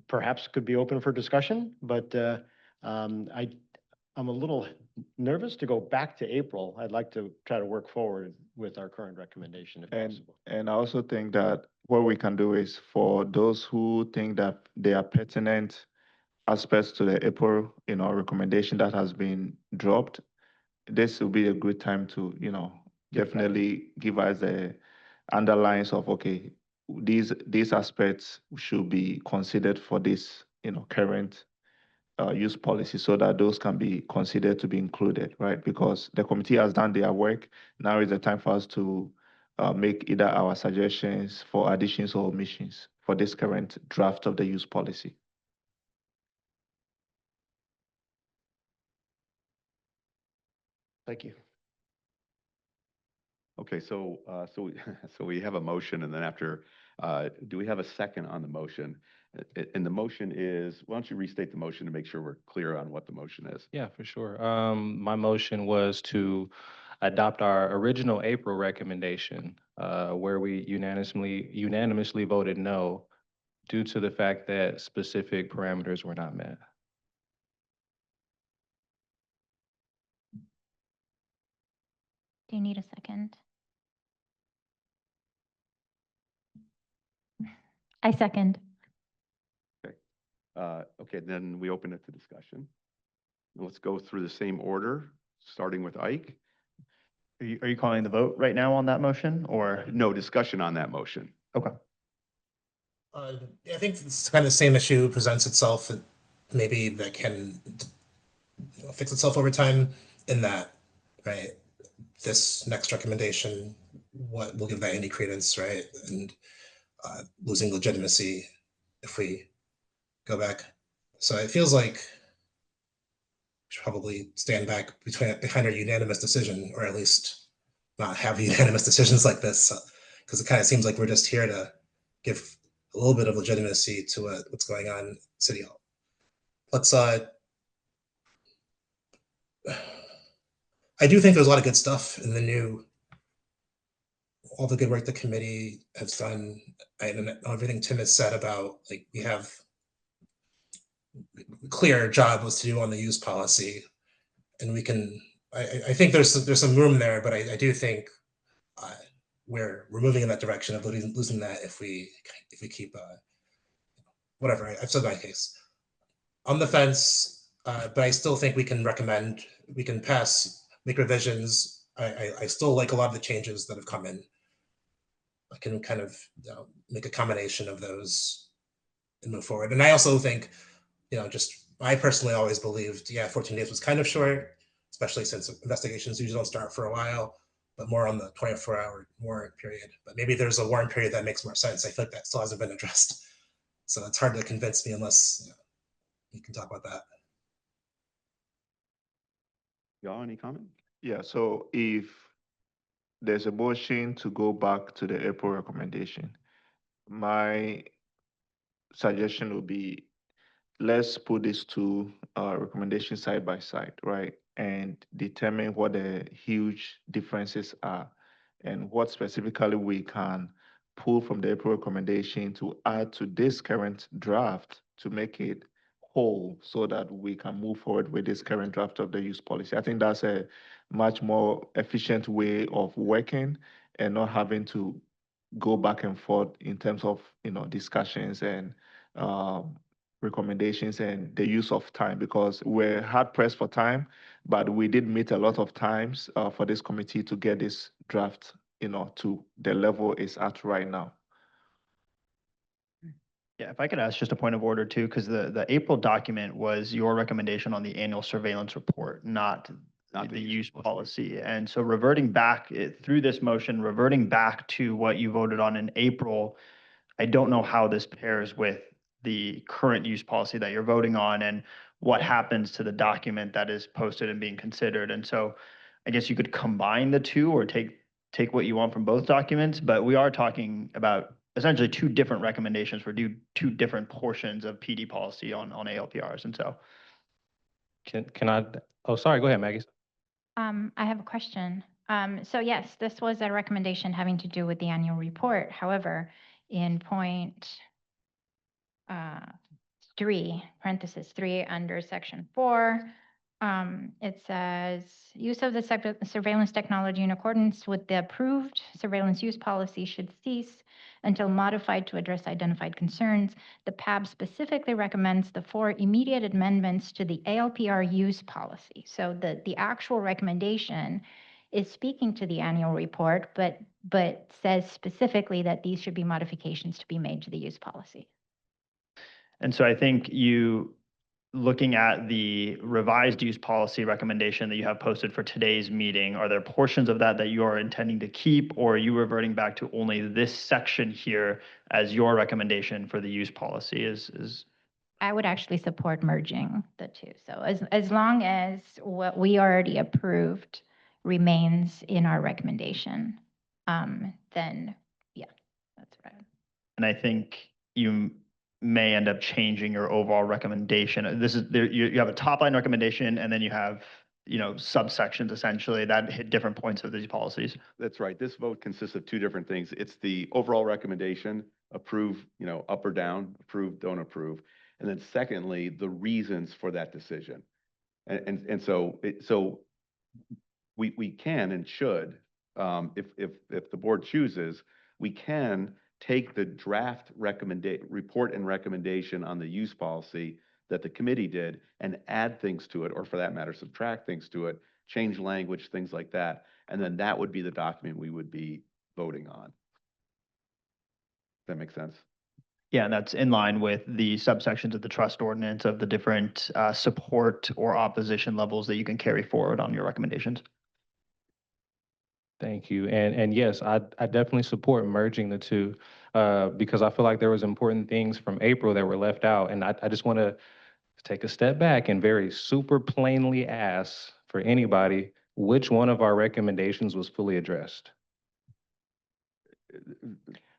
perhaps could be open for discussion, but I'm a little nervous to go back to April. I'd like to try to work forward with our current recommendation if possible. And I also think that what we can do is for those who think that they are pertinent aspects to the April, recommendation that has been dropped, this will be a good time to, definitely give us the underlines of, okay, these aspects should be considered for this, current use policy, so that those can be considered to be included, right? Because the committee has done their work. Now is the time for us to make either our suggestions for additions or omissions for this current draft of the use policy. Thank you. Okay, so we have a motion, and then after, do we have a second on the motion? And the motion is, why don't you restate the motion to make sure we're clear on what the motion is? Yeah, for sure. My motion was to adopt our original April recommendation, where we unanimously voted no due to the fact that specific parameters were not met. Do you need a second? I second. Okay, then we open it to discussion. Let's go through the same order, starting with Ike. Are you calling the vote right now on that motion, or? No discussion on that motion. Okay. I think it's kind of the same issue presents itself. Maybe that can fix itself over time in that, right? This next recommendation, what will give that any credence, right? And losing legitimacy if we go back. So it feels like we should probably stand back behind our unanimous decision, or at least not have unanimous decisions like this, because it kind of seems like we're just here to give a little bit of legitimacy to what's going on in City Hall. Let's I do think there's a lot of good stuff in the new, all the good work the committee has done, and everything Tim has said about, like, we have clear job was to do on the use policy, and we can, I think there's some room there, but I do think we're moving in that direction of losing that if we keep whatever. I've said my case on the fence, but I still think we can recommend, we can pass, make revisions. I still like a lot of the changes that have come in. I can kind of make a combination of those and move forward. And I also think, I personally always believed, 14 days was kind of short, especially since investigations usually don't start for a while, but more on the 24-hour warrant period. But maybe there's a warrant period that makes more sense. I feel like that still hasn't been addressed. So it's hard to convince me unless you can talk about that. Y'all, any comment? Yeah, so if there's a motion to go back to the April recommendation, my suggestion would be, let's put these two recommendations side by side, right? And determine what the huge differences are and what specifically we can pull from the April recommendation to add to this current draft to make it whole so that we can move forward with this current draft of the use policy. I think that's a much more efficient way of working and not having to go back and forth in terms of discussions and recommendations and the use of time, because we're hard pressed for time, but we did meet a lot of times for this committee to get this draft to the level it's at right now. Yeah, if I could ask just a point of order too, because the April document was your recommendation on the annual surveillance report, not the use policy. And so reverting back through this motion, reverting back to what you voted on in April, I don't know how this pairs with the current use policy that you're voting on and what happens to the document that is posted and being considered. And so I guess you could combine the two or take what you want from both documents, but we are talking about essentially two different recommendations for two different portions of PD policy on ALPRs. And so Can I, oh, sorry, go ahead, Maggie. I have a question. So yes, this was a recommendation having to do with the annual report. However, in point 3, parenthesis 3, under section 4, it says use of the surveillance technology in accordance with the approved surveillance use policy should cease until modified to address identified concerns. The PAB specifically recommends the 4 immediate amendments to the ALPR use policy. So the actual recommendation is speaking to the annual report, but says specifically that these should be modifications to be made to the use policy. And so I think looking at the revised use policy recommendation that you have posted for today's meeting, are there portions of that you are intending to keep, or are you reverting back to only this section here as your recommendation for the use policy? I would actually support merging the two. So as long as what we already approved remains in our recommendation, then yeah, that's right. And I think you may end up changing your overall recommendation. You have a top line recommendation, and then you have subsections essentially that hit different points of these policies. That's right. This vote consists of two different things. It's the overall recommendation, approve, up or down, approve, don't approve. And then secondly, the reasons for that decision. And so we can and should, if the board chooses, we can take the draft report and recommendation on the use policy that the committee did and add things to it, or for that matter, subtract things to it, change language, things like that. And then that would be the document we would be voting on. Does that make sense? Yeah, and that's in line with the subsections of the trust ordinance of the different support or opposition levels that you can carry forward on your recommendations. Thank you. And yes, I definitely support merging the two because I feel like there was important things from April that were left out. And I just want to take a step back and very super plainly ask for anybody, which one of our recommendations was fully addressed?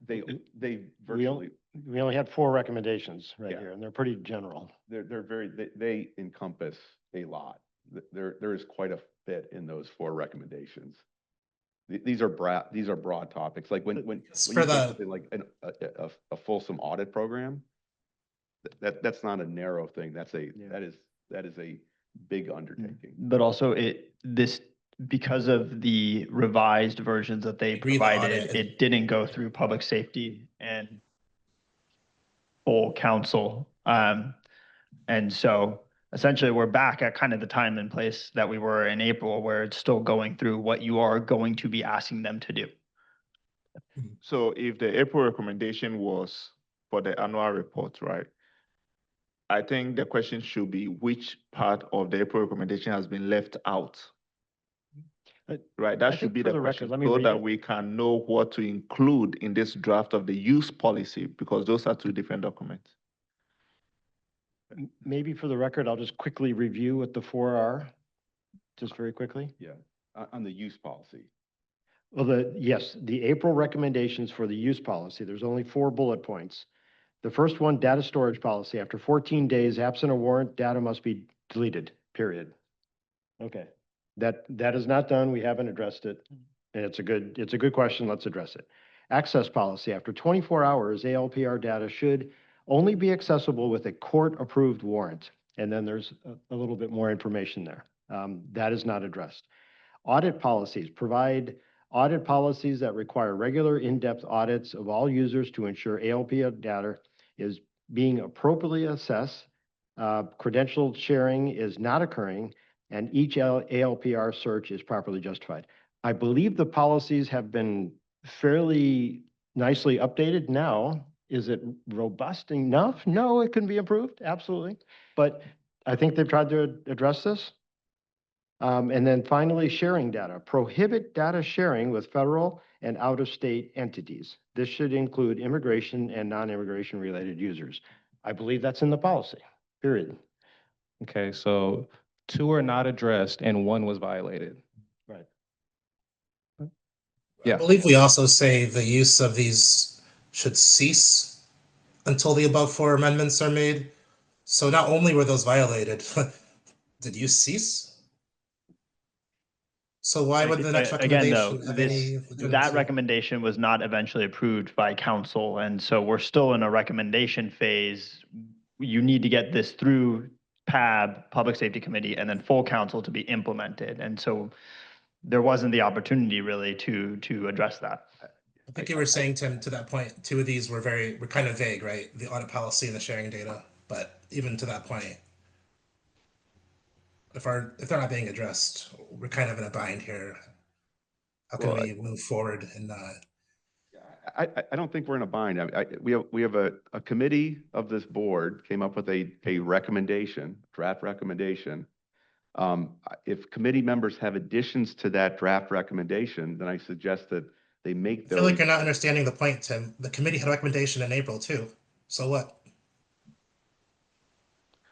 They virtually. We only had 4 recommendations right here, and they're pretty general. They encompass a lot. There is quite a bit in those 4 recommendations. These are broad topics. Like when you say something like a fulsome audit program, that's not a narrow thing. That is a big undertaking. But also because of the revised versions that they provided, it didn't go through public safety and full council. And so essentially we're back at kind of the time and place that we were in April, where it's still going through what you are going to be asking them to do. So if the April recommendation was for the annual report, right? I think the question should be which part of the April recommendation has been left out. Right, that should be the question, so that we can know what to include in this draft of the use policy, because those are 2 different documents. Maybe for the record, I'll just quickly review what the four are, just very quickly. Yeah, on the use policy. Well, yes, the April recommendations for the use policy, there's only 4 bullet points. The first one, data storage policy. After 14 days, absent a warrant, data must be deleted, period. Okay, that is not done. We haven't addressed it. And it's a good question. Let's address it. Access policy. After 24 hours, ALPR data should only be accessible with a court-approved warrant. And then there's a little bit more information there. That is not addressed. Audit policies. Provide audit policies that require regular in-depth audits of all users to ensure ALPR data is being appropriately assessed. Credential sharing is not occurring, and each ALPR search is properly justified. I believe the policies have been fairly nicely updated now. Is it robust enough? No, it can be improved, absolutely. But I think they've tried to address this. And then finally, sharing data. Prohibit data sharing with federal and out-of-state entities. This should include immigration and non-immigration related users. I believe that's in the policy, period. Okay, so 2 are not addressed and 1 was violated. Right. I Yeah. believe we also say the use of these should cease until the above 4 amendments are made. So not only were those violated, did use cease? So why would the next Again, though, recommendation have any that legitimacy? recommendation was not eventually approved by council, and so we're still in a recommendation phase. You need to get this through PAB, Public Safety Committee, and then full council to be implemented, and so there wasn't the opportunity really to address that. I think you were saying, Tim, to that point, 2 of these were kind of vague, right? The audit policy and the sharing data. But even to that point, if they're not being addressed, we're kind of in a bind here. How can we move forward and not? I don't think we're in a bind. We have a committee of this board came up with a recommendation, draft recommendation. If committee members have additions to that draft recommendation, then I suggest that they make I those. feel like you're not understanding the point, Tim. The committee had a recommendation in April too. So what?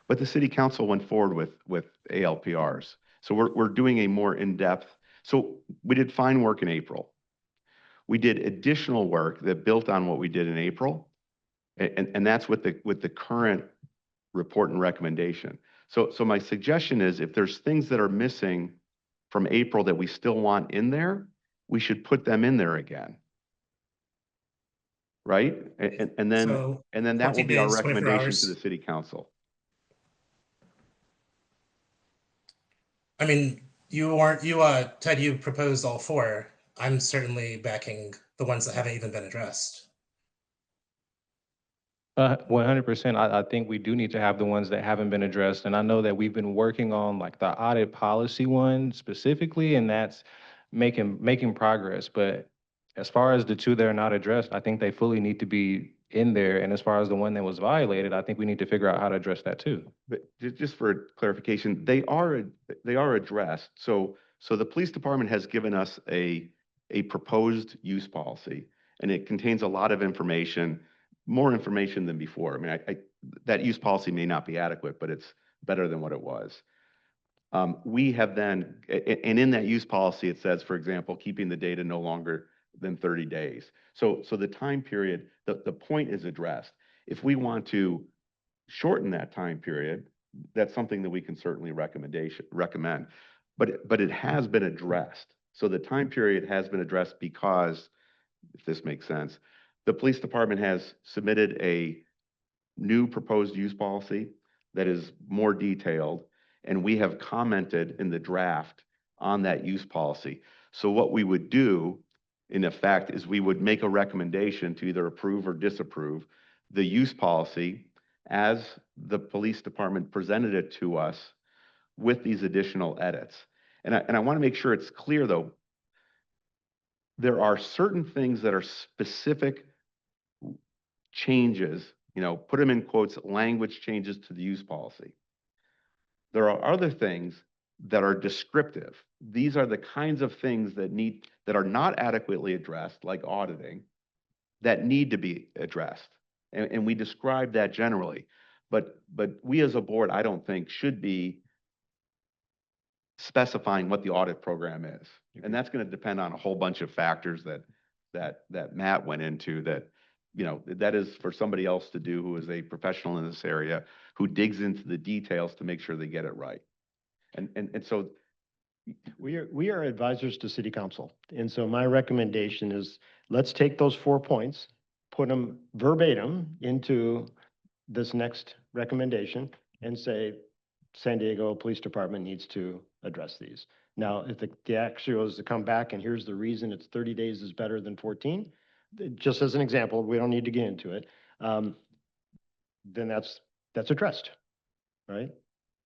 But the city council went forward with ALPRs. So we're doing a more in-depth. So we did fine work in April. We did additional work that built on what we did in April. And that's with the current report and recommendation. So my suggestion is if there's things that are missing from April that we still want in there, we should put them in there again. Right? And then that will 14 be our days, 24 recommendation hours. to the city council. I mean, Ted, you proposed all 4. I'm certainly backing the ones that haven't even been addressed. 100%. I think we do need to have the ones that haven't been addressed. And I know that we've been working on like the audit policy one specifically, and that's making progress. But as far as the 2 that are not addressed, I think they fully need to be in there. And as far as the one that was violated, I think we need to figure out how to address that too. But just for clarification, they are addressed. So the police department has given us a proposed use policy, and it contains a lot of information, more information than before. I mean, that use policy may not be adequate, but it's better than what it was. We have then, and in that use policy, it says, for example, keeping the data no longer than 30 days. So the time period, the point is addressed. If we want to shorten that time period, that's something that we can certainly recommend. But it has been addressed. So the time period has been addressed because, if this makes sense, the police department has submitted a new proposed use policy that is more detailed, and we have commented in the draft on that use policy. So what we would do, in effect, is we would make a recommendation to either approve or disapprove the use policy as the police department presented it to us with these additional edits. And I want to make sure it's clear, though, there are certain things that are specific changes, put them in quotes, language changes to the use policy. There are other things that are descriptive. These are the kinds of things that are not adequately addressed, like auditing, that need to be addressed. And we describe that generally. But we as a board, I don't think should be specifying what the audit program is. And that's going to depend on a whole bunch of factors that Matt went into that, you know, that is for somebody else to do who is a professional in this area, who digs into the details to make sure they get it right. And so We are advisors to city council. And so my recommendation is, let's take those 4 points, put them verbatim into this next recommendation and say, San Diego Police Department needs to address these. Now, if the actual is to come back and here's the reason it's 30 days is better than 14, just as an example, we don't need to get into it. Then that's addressed, right?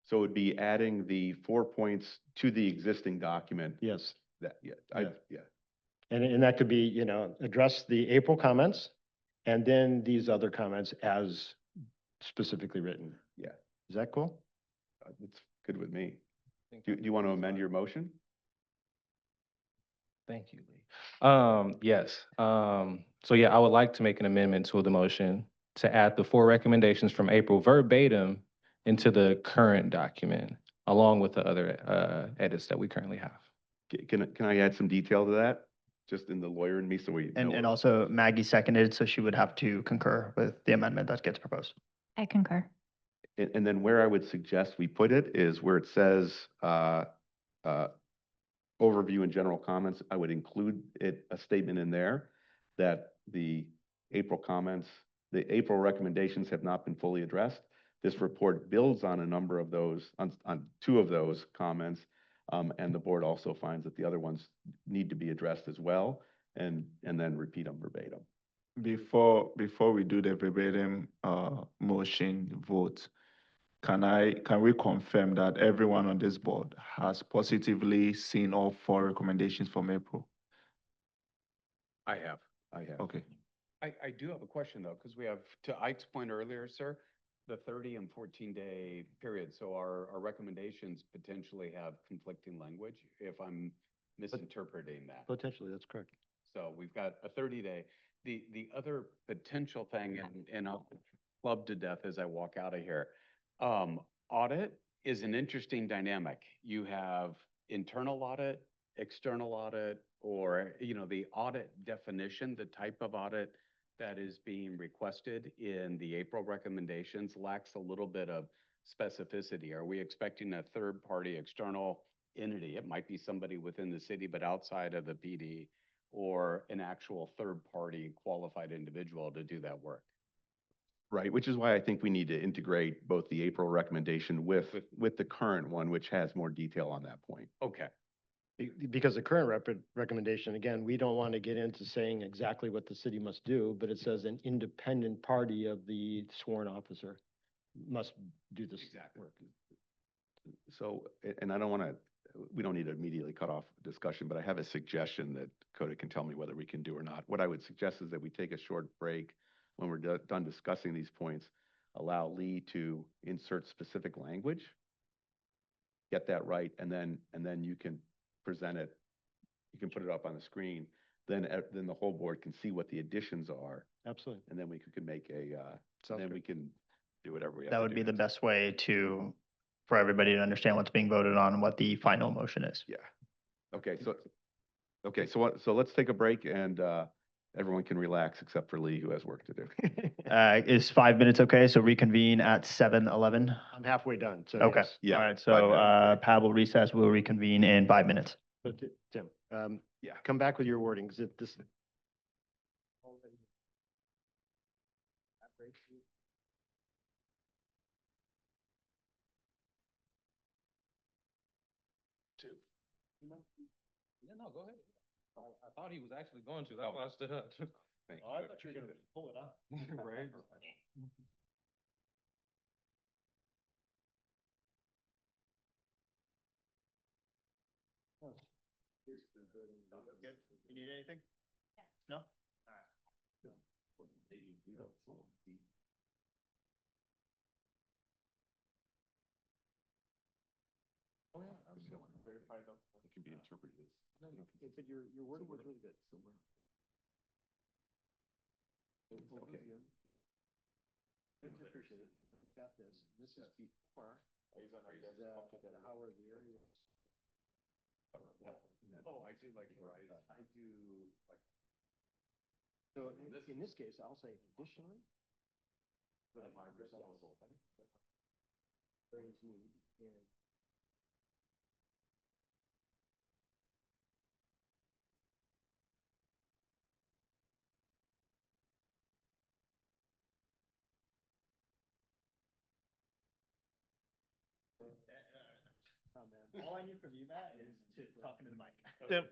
So it would be adding the 4 points to the existing document. Yes. That, yeah, yeah. And that could be, you know, address the April comments and then these other comments as specifically written. Yeah. Is that cool? It's good with me. Do you want to amend your motion? Thank you, Lee. Yes. So yeah, I would like to make an amendment to the motion to add the 4 recommendations from April verbatim into the current document, along with the other edits that we currently have. Can I add some detail to that? Just in the lawyer and me, so we know And also Maggie seconded, so she would have to concur with the amendment that gets proposed. I concur. And then where I would suggest we put it is where it says overview and general comments. I would include a statement in there that the April comments, the April recommendations have not been fully addressed. This report builds on a number of those, on 2 of those comments, and the board also finds that the other ones need to be addressed as well, and then repeat them verbatim. Before we do the verbatim motion vote, can we confirm that everyone on this board has positively seen all 4 recommendations from April? I have. Okay. I do have a question though, because we have, to Ike's point earlier, sir, the 30 and 14-day period. So our recommendations potentially have conflicting language, if I'm misinterpreting that. Potentially, that's correct. So we've got a 30-day. The other potential thing, and I'll club to death as I walk out of here, audit is an interesting dynamic. You have internal audit, external audit, or, you know, the audit definition, the type of audit that is being requested in the April recommendations lacks a little bit of specificity. Are we expecting a third-party external entity? It might be somebody within the city, but outside of the PD, or an actual third-party qualified individual to do that work. Right, which is why I think we need to integrate both the April recommendation with the current one, which has more detail on that point. Okay. Because the current recommendation, again, we don't want to get into saying exactly what the city must do, but it says an independent party of the sworn officer must do this work. So, and I don't want to, we don't need to immediately cut off discussion, but I have a suggestion that Coda can tell me whether we can do or not. What I would suggest is that we take a short break when we're done discussing these points, allow Lee to insert specific language, get that right, and then you can present it. You can put it up on the screen. Then the whole board can see what the additions are. Absolutely. And then we can make we can do whatever we have That to would do be the next. best way for everybody to understand what's being voted on and what the final motion is. Yeah. Okay, so let's take a break and everyone can relax except for Lee, who has work to do. Is 5 minutes okay? So reconvene at 7:11? I'm halfway done. So Okay. yes. Yeah, All right, 5 so minutes. Pat will recess. We'll reconvene in 5 minutes. But Tim, yeah, come back with your wording, because this. Yeah, no, go ahead. I thought he was actually going to. That's why I stood up. Oh, I thought you were gonna pull it up. Right. You need anything? No? All right. Oh, yeah, I was going to verify that it can be interpreted. But your wording was really good. Okay. Appreciate it. got this. This is before. That Howard area. Oh, I do like, I do like. So in this case, I'll say additionally. Brings me in. All I need from you, Matt, is to talk into the mic. Yep.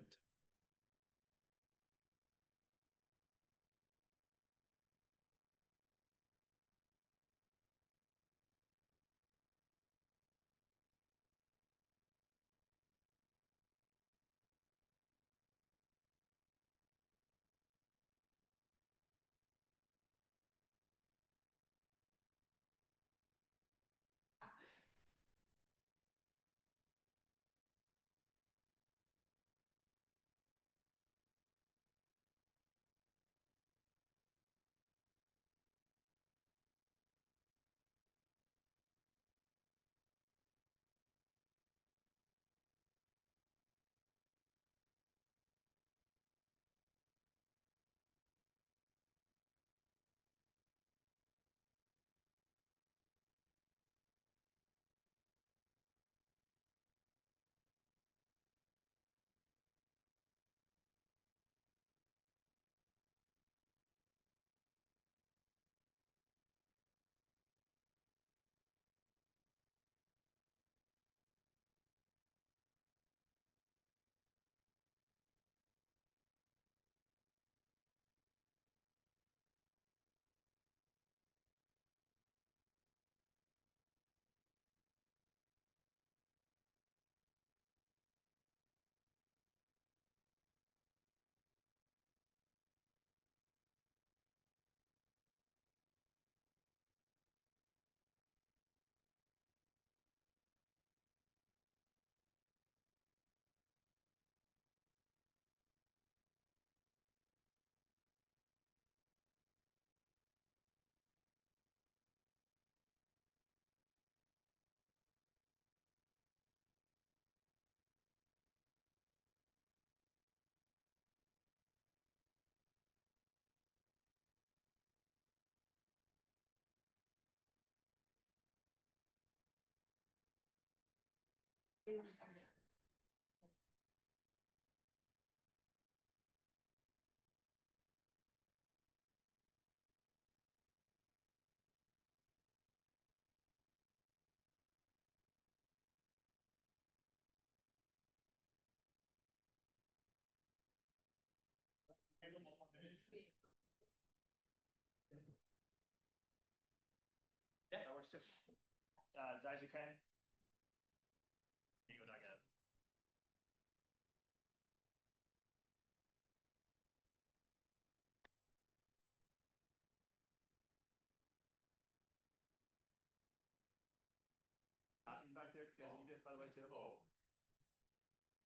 Yeah, that works too. Guys, okay? You go, Doug. Back there, guys, you did, by the way, too. Oh.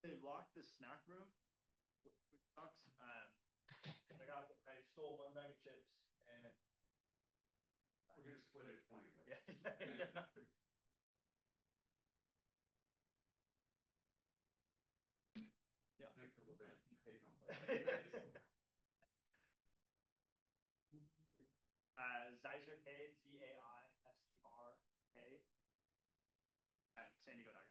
They locked the snack room, which sucks. I stole one bag of chips and. We're gonna split it 20. Yeah. Zeiser K, Zaistrk at San Diego.gov.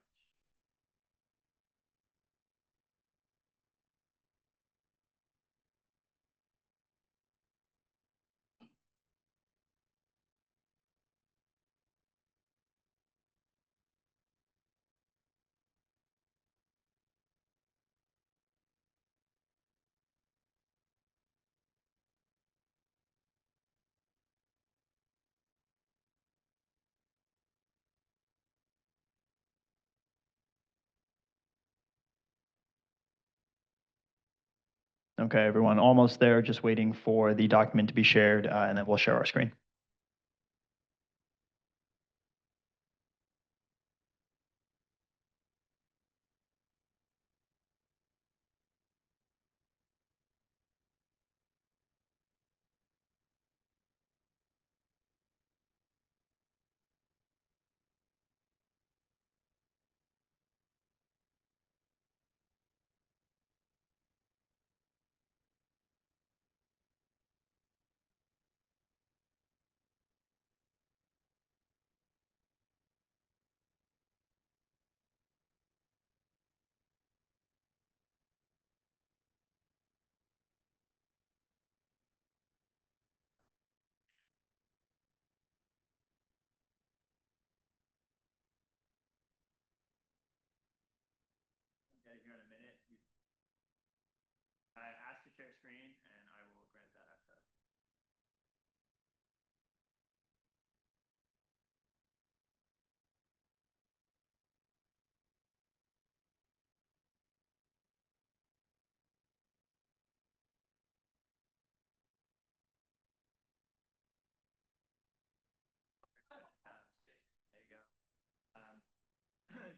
Okay, everyone, almost there, just waiting for the document to be shared, and then we'll share our screen.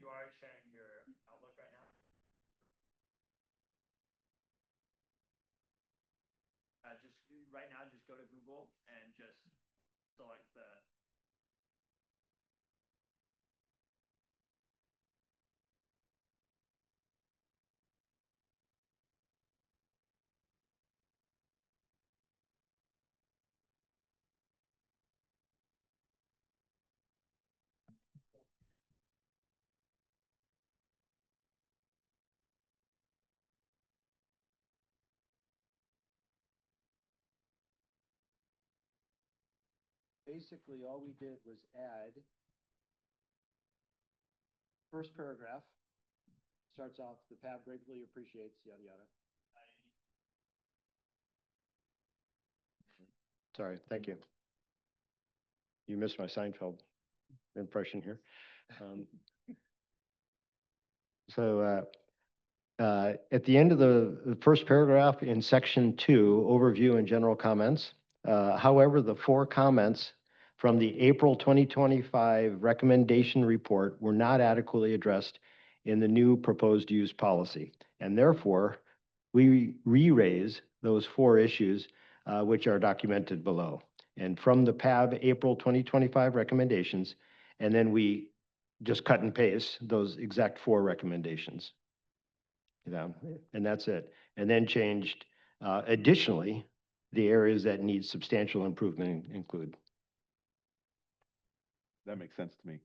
you are sharing your Outlook right now? Just right now, just go to Google and just select the. Basically, all we did was add first paragraph. Starts off, the PAB greatly appreciates, yada, yada. Sorry, thank you. You missed my Seinfeld impression here. At the end of the first paragraph in section 2, overview and general comments. However, the 4 comments from the April 2025 recommendation report were not adequately addressed in the new proposed use policy. And therefore, we re-raise those 4 issues which are documented below. And from the PAB April 2025 recommendations, and then we just cut and paste those exact 4 recommendations. And that's it. And then changed additionally, the areas that need substantial improvement include. That makes sense to me.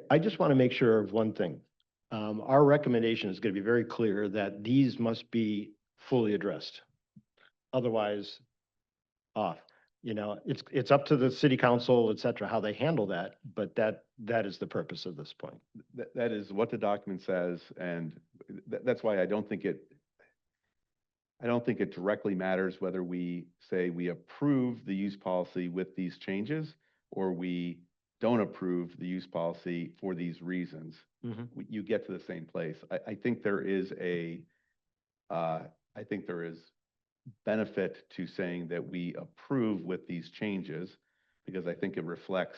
I just want to make sure of one thing. Our recommendation is going to be very clear that these must be fully addressed. Otherwise, off. You know, it's up to the city council, et cetera, how they handle that, but that is the purpose of this point. That is what the document says, and that's why I don't think it directly matters whether we say we approve the use policy with these changes or we don't approve the use policy for these reasons. You get to the same place. I think there is benefit to saying that we approve with these changes because I think it reflects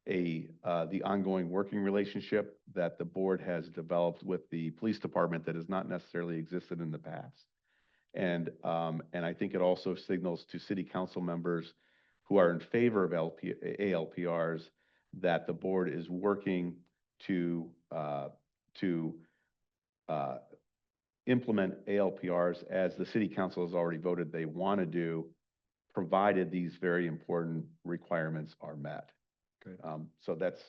the ongoing working relationship that the board has developed with the police department that has not necessarily existed in the past. And I think it also signals to city council members who are in favor of ALPRs that the board is working to implement ALPRs as the city council has already voted they want to do, provided these very important requirements are met. So that's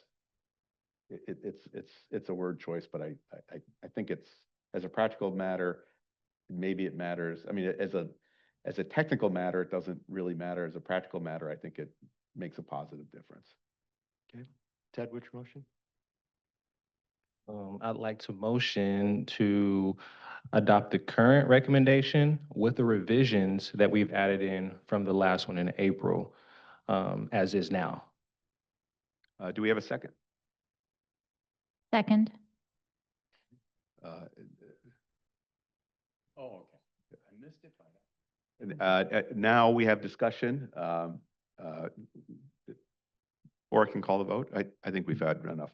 it's a word choice, but I think it's as a practical matter, maybe it matters. I mean, as a technical matter, it doesn't really matter. As a practical matter, I think it makes a positive difference. Okay, Ted, which motion? I'd like to motion to adopt the current recommendation with the revisions that we've added in from the last one in April, as is now. Do we have a second? Second. Oh, okay. I missed it by that. Now we have discussion. Or I can call the vote. I think we've had enough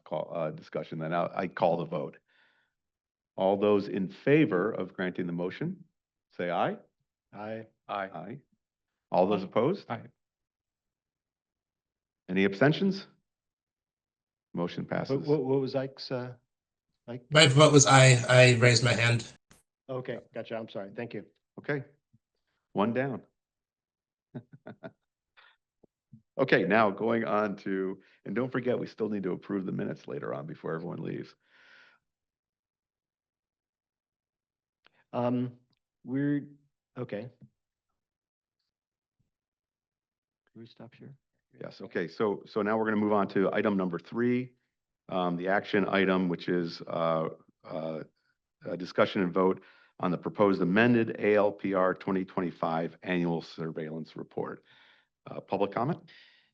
discussion. Then I call the vote. All those in favor of granting the motion, say aye. Aye. Aye. Aye. All those opposed? Aye. Any abstentions? Motion passes. What was Ike's? Ike? My vote was aye. I raised my hand. Okay, gotcha. I'm sorry. Thank you. Okay. 1 down. Okay, now going on to, and don't forget, we still need to approve the minutes later on before everyone leaves. We're, okay. Can we stop here? Yes, okay, so now we're going to move on to item number 3, the action item, which is a discussion and vote on the proposed amended ALPR 2025 annual surveillance report. Public comment?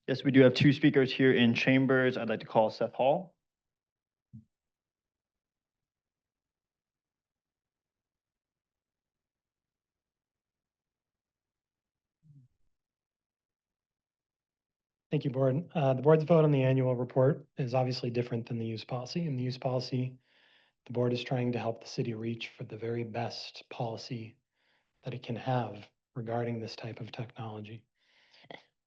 Yes, we do have 2 speakers here in chambers. I'd like to call Seth Hall. Thank you, Board. The Board's vote on the annual report is obviously different than the use policy. In the use policy, the Board is trying to help the city reach for the very best policy that it can have regarding this type of technology.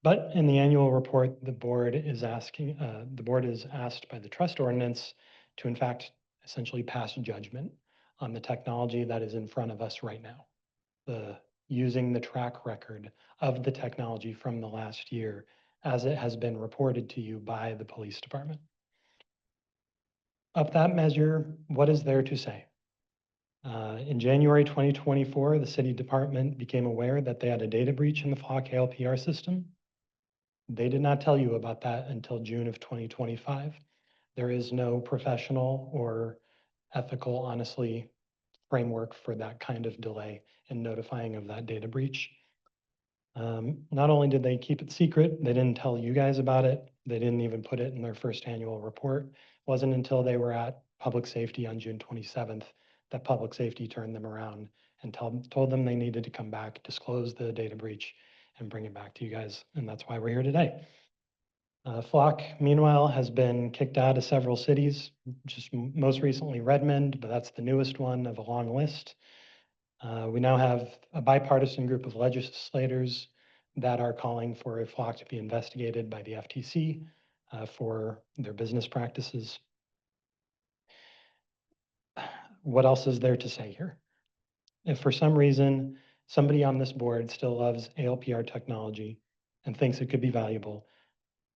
But in the annual report, the Board is asked by the trust ordinance to, in fact, essentially pass judgment on the technology that is in front of us right now. Using the track record of the technology from the last year as it has been reported to you by the police department. Of that measure, what is there to say? In January 2024, the city department became aware that they had a data breach in the Flock ALPR system. They did not tell you about that until June of 2025. There is no professional or ethical, honestly, framework for that kind of delay in notifying of that data breach. Not only did they keep it secret, they didn't tell you guys about it. They didn't even put it in their first annual report. It wasn't until they were at Public Safety on June 27th that Public Safety turned them around and told them they needed to come back, disclose the data breach, and bring it back to you guys. And that's why we're here today. Flock, meanwhile, has been kicked out of several cities, just most recently Redmond, but that's the newest one of a long list. We now have a bipartisan group of legislators that are calling for a Flock to be investigated by the FTC for their business practices. What else is there to say here? If for some reason somebody on this board still loves ALPR technology and thinks it could be valuable,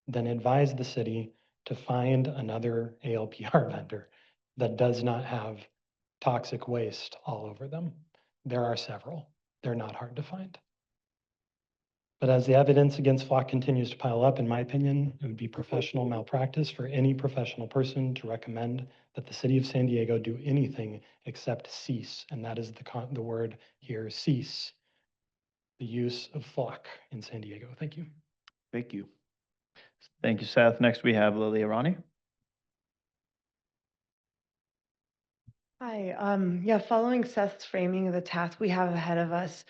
then advise the city to find another ALPR vendor that does not have toxic waste all over them. There are several. They're not hard to find. But as the evidence against Flock continues to pile up, in my opinion, it would be professional malpractice for any professional person to recommend that the city of San Diego do anything except cease, and that is the word here, cease, the use of Flock in San Diego. Thank you. Thank you. Thank you, Seth. Next, we have Lily Arani. Hi, yeah, following Seth's framing of the task we have ahead of us,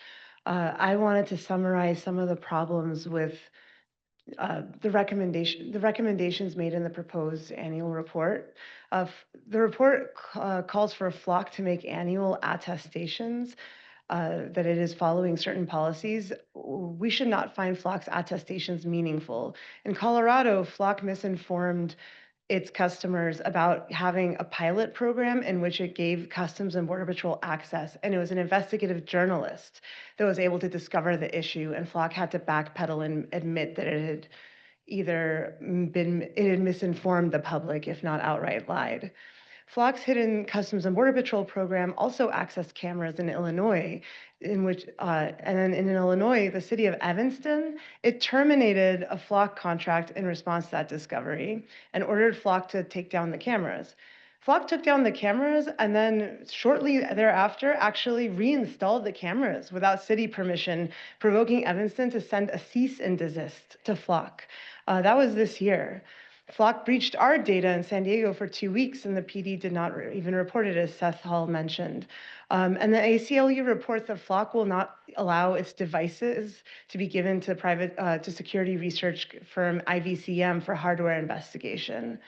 I wanted to summarize some of the problems with the recommendations made in the proposed annual report. The report calls for Flock to make annual attestations that it is following certain policies. We should not find Flock's attestations meaningful. In Colorado, Flock misinformed its customers about having a pilot program in which it gave Customs and Border Patrol access. And it was an investigative journalist that was able to discover the issue, and Flock had to backpedal and admit that it had it had misinformed the public, if not outright lied. Flock's hidden Customs and Border Patrol program also accessed cameras in Illinois, in which, and then in Illinois, the city of Evanston, it terminated a Flock contract in response to that discovery and ordered Flock to take down the cameras. Flock took down the cameras and then shortly thereafter actually reinstalled the cameras without city permission, provoking Evanston to send a cease and desist to Flock. That was this year. Flock breached our data in San Diego for 2 weeks, and the PD did not even report it, as Seth Hall mentioned. And the ACLU reports that Flock will not allow its devices to be given to to security research firm IVCM for hardware investigation.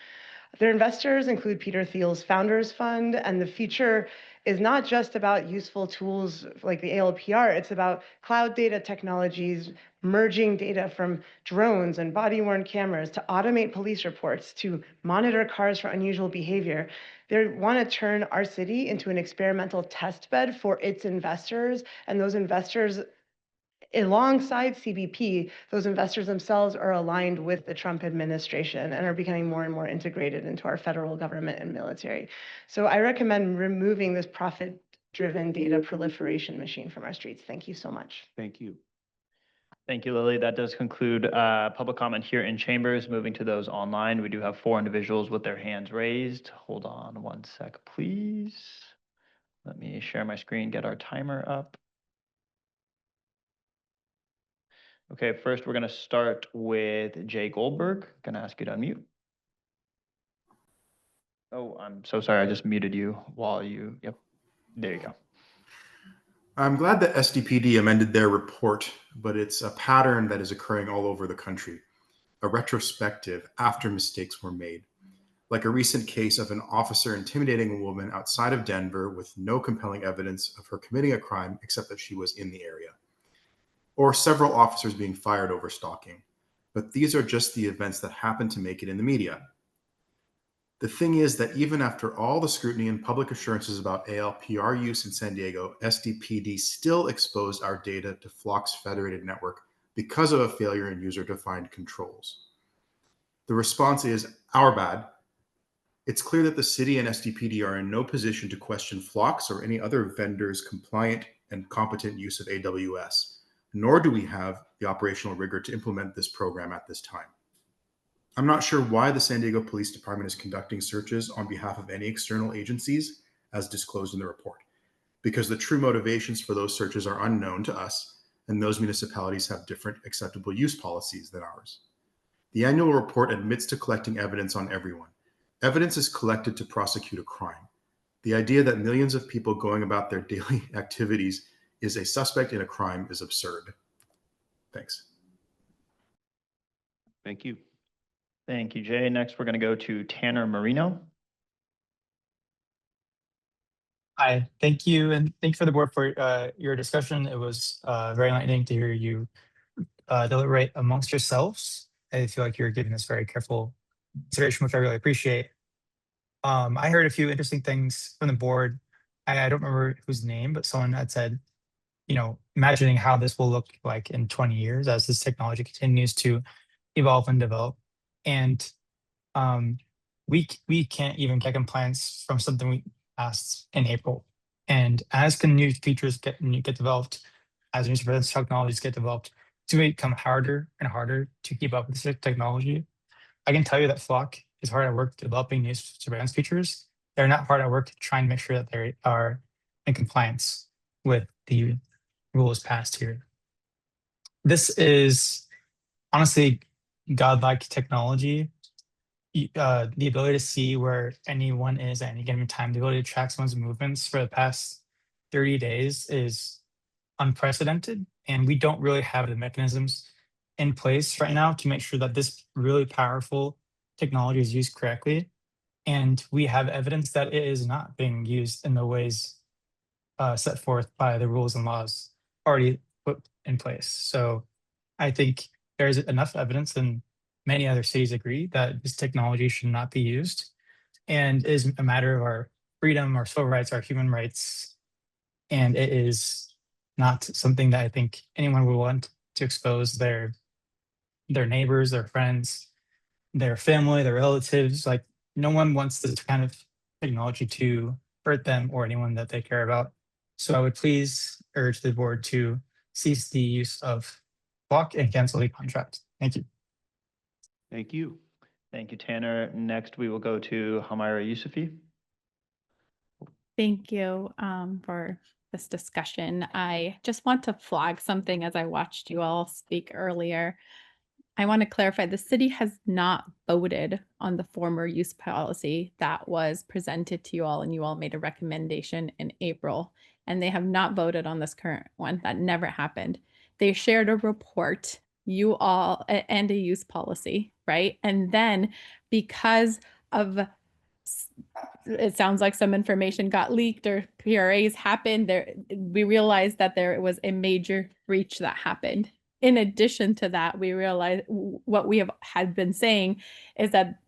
Their investors include Peter Thiel's Founders Fund, and the future is not just about useful tools like the ALPR, it's about cloud data technologies, merging data from drones and body-worn cameras to automate police reports, to monitor cars for unusual behavior. They want to turn our city into an experimental test bed for its investors, and those investors, alongside CBP, those investors themselves are aligned with the Trump administration and are becoming more and more integrated into our federal government and military. So I recommend removing this profit-driven data proliferation machine from our streets. Thank you so much. Thank you. Thank you, Lily. That does conclude public comment here in chambers. Moving to those online, we do have 4 individuals with their hands raised. Hold on one sec, please. Let me share my screen, get our timer up. Okay, first we're going to start with Jay Goldberg. Going to ask you to unmute. Oh, I'm so sorry. I just muted you while you, yep, there you go. I'm glad that SDPD amended their report, but it's a pattern that is occurring all over the country. a retrospective after mistakes were made, like a recent case of an officer intimidating a woman outside of Denver with no compelling evidence of her committing a crime except that she was in the area, or several officers being fired over stalking. But these are just the events that happen to make it in the media. The thing is that even after all the scrutiny and public assurances about ALPR use in San Diego, SDPD still exposed our data to Flock's federated network because of a failure in user-defined controls. The response is our bad. It's clear that the city and SDPD are in no position to question Flock's or any other vendor's compliant and competent use of AWS, nor do we have the operational rigor to implement this program at this time. I'm not sure why the San Diego Police Department is conducting searches on behalf of any external agencies, as disclosed in the report, because the true motivations for those searches are unknown to us, and those municipalities have different acceptable use policies than ours. The annual report admits to collecting evidence on everyone. Evidence is collected to prosecute a crime. The idea that millions of people going about their daily activities is a suspect in a crime is absurd. Thanks. Thank you. Thank you, Jay. Next, we're going to go to Tanner Marino. Hi, thank you, and thank you for the board for your discussion. It was very enlightening to hear you deliberate amongst yourselves. I feel like you're giving this very careful consideration, which I really appreciate. I heard a few interesting things from the board. I don't remember whose name, but someone had said, you know, imagining how this will look like in 20 years as this technology continues to evolve and develop. And we can't even get compliance from something we asked in April. And as new features get developed, as new surveillance technologies get developed, it's going to become harder and harder to keep up with this technology. I can tell you that Flock is hard at work developing new surveillance features. They're not hard at work trying to make sure that they are in compliance with the rules passed here. This is honestly godlike technology. The ability to see where anyone is at any given time, the ability to track someone's movements for the past 30 days is unprecedented. And we don't really have the mechanisms in place right now to make sure that this really powerful technology is used correctly. And we have evidence that it is not being used in the ways set forth by the rules and laws already put in place. So I think there's enough evidence, and many other cities agree, that this technology should not be used and is a matter of our freedom, our civil rights, our human rights. And it is not something that I think anyone would want to expose their neighbors, their friends, their family, their relatives. Like, no one wants this kind of technology to hurt them or anyone that they care about. So I would please urge the board to cease the use of Flock and cancel the contract. Thank you. Thank you. Thank you, Tanner. Next, we will go to Humaira Yusufi. Thank you for this discussion. I just want to flag something as I watched you all speak earlier. I want to clarify, the city has not voted on the former use policy that was presented to you all, and you all made a recommendation in April, and they have not voted on this current one. That never happened. They shared a report, you all, and a use policy, right? And then because of, it sounds like some information got leaked or PRAs happened, we realized that there was a major breach that happened. In addition to that, we realized what we had been saying is that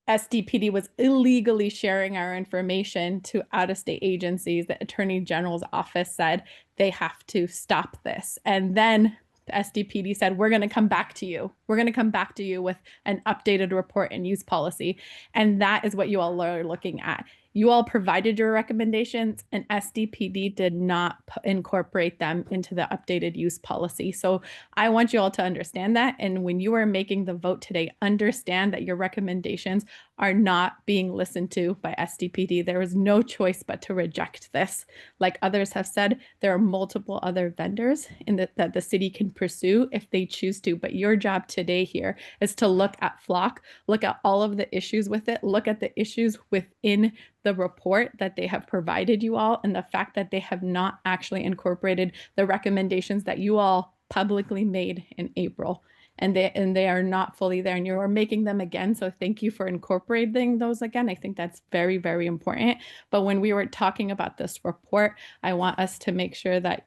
SDPD was illegally sharing our information to out-of-state agencies. The Attorney General's office said they have to stop this. And then the SDPD said, we're going to come back to you. We're going to come back to you with an updated report and use policy. And that is what you all are looking at. You all provided your recommendations, and SDPD did not incorporate them into the updated use policy. So I want you all to understand that. And when you are making the vote today, understand that your recommendations are not being listened to by SDPD. There is no choice but to reject this. Like others have said, there are multiple other vendors that the city can pursue if they choose to. But your job today here is to look at Flock, look at all of the issues with it, look at the issues within the report that they have provided you all, and the fact that they have not actually incorporated the recommendations that you all publicly made in April. and they are not fully there, and you're making them again. So thank you for incorporating those again. I think that's very, very important. But when we were talking about this report, I want us to make sure that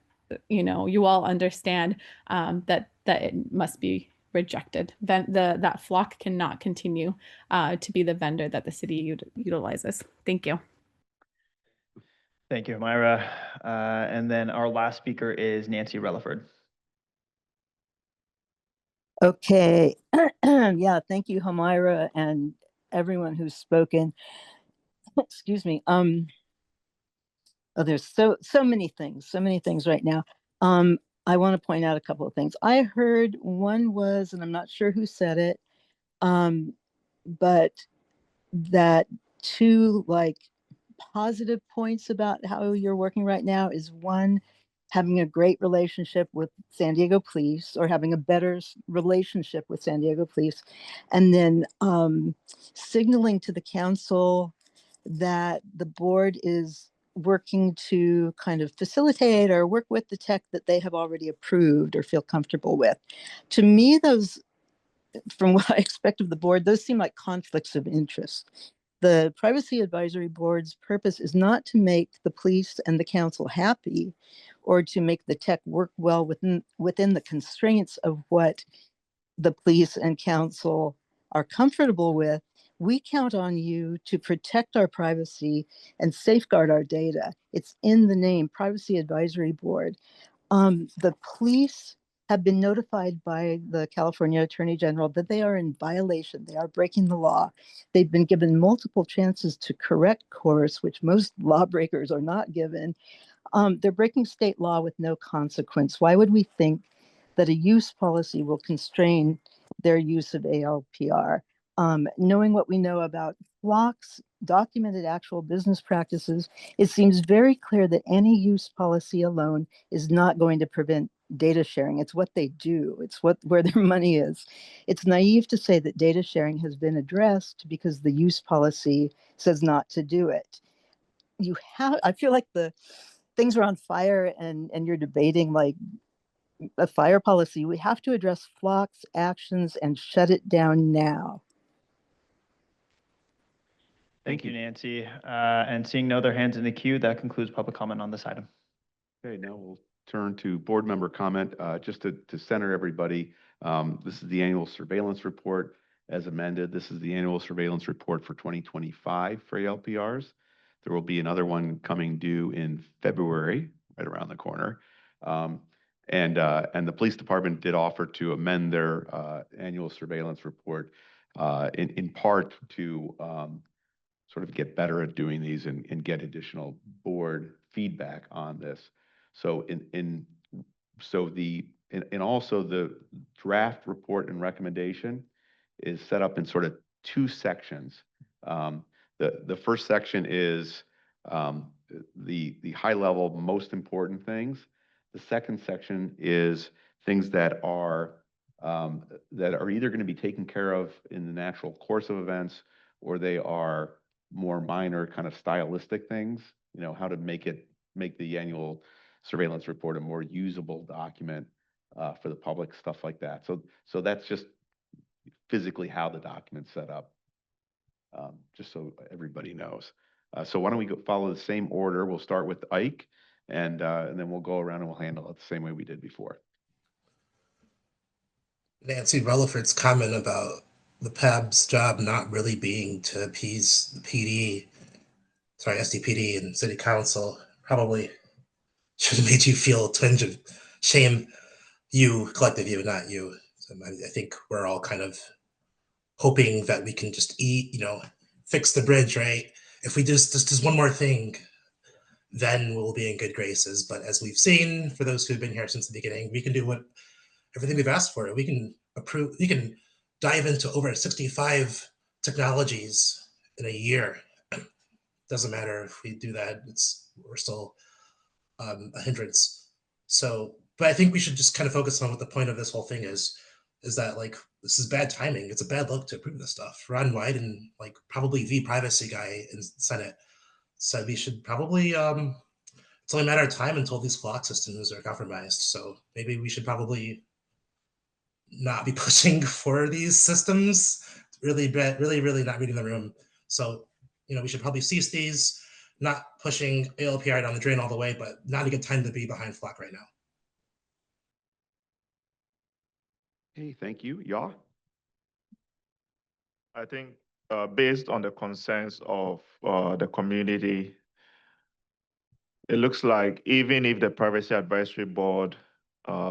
you all understand that it must be rejected. That Flock cannot continue to be the vendor that the city utilizes. Thank you. Thank you, Myra. And then our last speaker is Nancy Relaford. Okay. Yeah, thank you, Hamira, and everyone who's spoken. Excuse me. Oh, there's so many things right now. I want to point out a couple of things. I heard one was, and I'm not sure who said it, but that two positive points about how you're working right now is one, having a great relationship with San Diego Police, or having a better relationship with San Diego Police, and then signaling to the council that the board is working to kind of facilitate or work with the tech that they have already approved or feel comfortable with. To me, those, from what I expect of the board, those seem like conflicts of interest. The Privacy Advisory Board's purpose is not to make the police and the council happy or to make the tech work well within the constraints of what the police and council are comfortable with. We count on you to protect our privacy and safeguard our data. It's in the name, Privacy Advisory Board. The police have been notified by the California Attorney General that they are in violation. They are breaking the law. They've been given multiple chances to correct course, which most lawbreakers are not given. They're breaking state law with no consequence. Why would we think that a use policy will constrain their use of ALPR? Knowing what we know about Flock's documented actual business practices, it seems very clear that any use policy alone is not going to prevent data sharing. It's what they do. It's where their money is. It's naive to say that data sharing has been addressed because the use policy says not to do it. I feel like the things are on fire and you're debating like a fire policy. We have to address Flock's actions and shut it down now. Thank you, Nancy. And seeing no other hands in the queue, that concludes public comment on this item. Okay, now we'll turn to board member comment. Just to center everybody, this is the annual surveillance report as amended. This is the annual surveillance report for 2025 for ALPRs. There will be another one coming due in February, right around the corner. And the police department did offer to amend their annual surveillance report in part to sort of get better at doing these and get additional board feedback on this. So also the draft report and recommendation is set up in sort of two sections. The first section is the high level, most important things. The second section is things that are either going to be taken care of in the natural course of events, or they are more minor kind of stylistic things, how to make the annual surveillance report a more usable document for the public, stuff like that. So that's just physically how the document's set up, just so everybody knows. So why don't we follow the same order? We'll start with Ike, and then we'll go around and we'll handle it the same way we did before. Nancy Relaford's comment about the PAB's job not really being to appease the SDPD and City Council probably should have made you feel a twinge of shame, collective you, not you. So I think we're all kind of hoping that we can just fix the bridge, right? If we just do one more thing, then we'll be in good graces. But as we've seen, for those who've been here since the beginning, we can do everything we've asked for. We can dive into over 65 technologies in a year. Doesn't matter if we do that, we're still a hindrance. So, but I think we should just kind of focus on what the point of this whole thing is that this is bad timing. It's a bad look to approve this stuff. Ron Wyden, probably the privacy guy in the Senate, said we should probably, it's only a matter of time until these Flock systems are compromised. So maybe we should probably not be pushing for these systems. Really not reading the room. So, we should probably cease these, not pushing ALPR down the drain all the way, but not a good time to be behind Flock right now. Okay, thank you. Yaw? I think based on the concerns of the community, it looks like even if the Privacy Advisory Board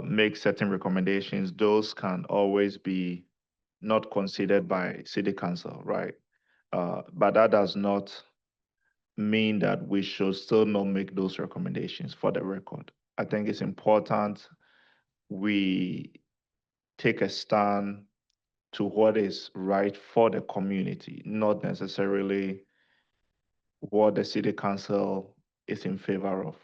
makes certain recommendations, those can always be not considered by City Council, right? But that does not mean that we should still not make those recommendations for the record. I think it's important we take a stand to what is right for the community, not necessarily what the City Council is in favor of.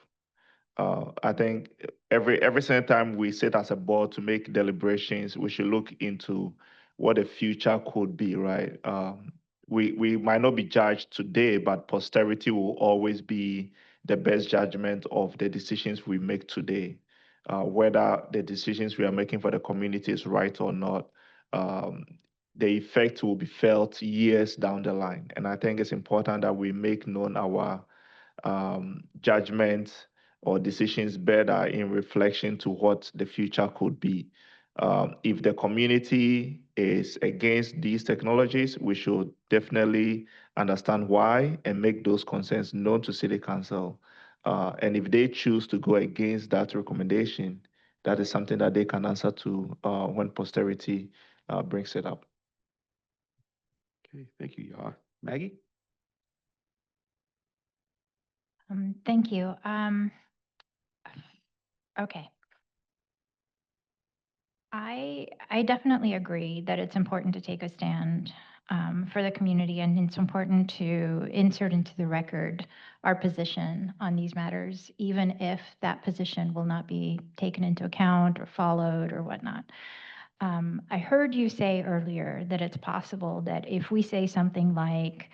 I think every single time we sit as a board to make deliberations, we should look into what the future could be, right? We might not be judged today, but posterity will always be the best judgment of the decisions we make today. Whether the decisions we are making for the community is right or not, the effect will be felt years down the line. And I think it's important that we make known our judgments or decisions better in reflection to what the future could be. If the community is against these technologies, we should definitely understand why and make those concerns known to City Council. And if they choose to go against that recommendation, that is something that they can answer to when posterity brings it up. Okay, thank you, Yaw. Maggie? Thank you. Okay. I definitely agree that it's important to take a stand for the community, and it's important to insert into the record our position on these matters, even if that position will not be taken into account or followed or whatnot. I heard you say earlier that it's possible that if we say something like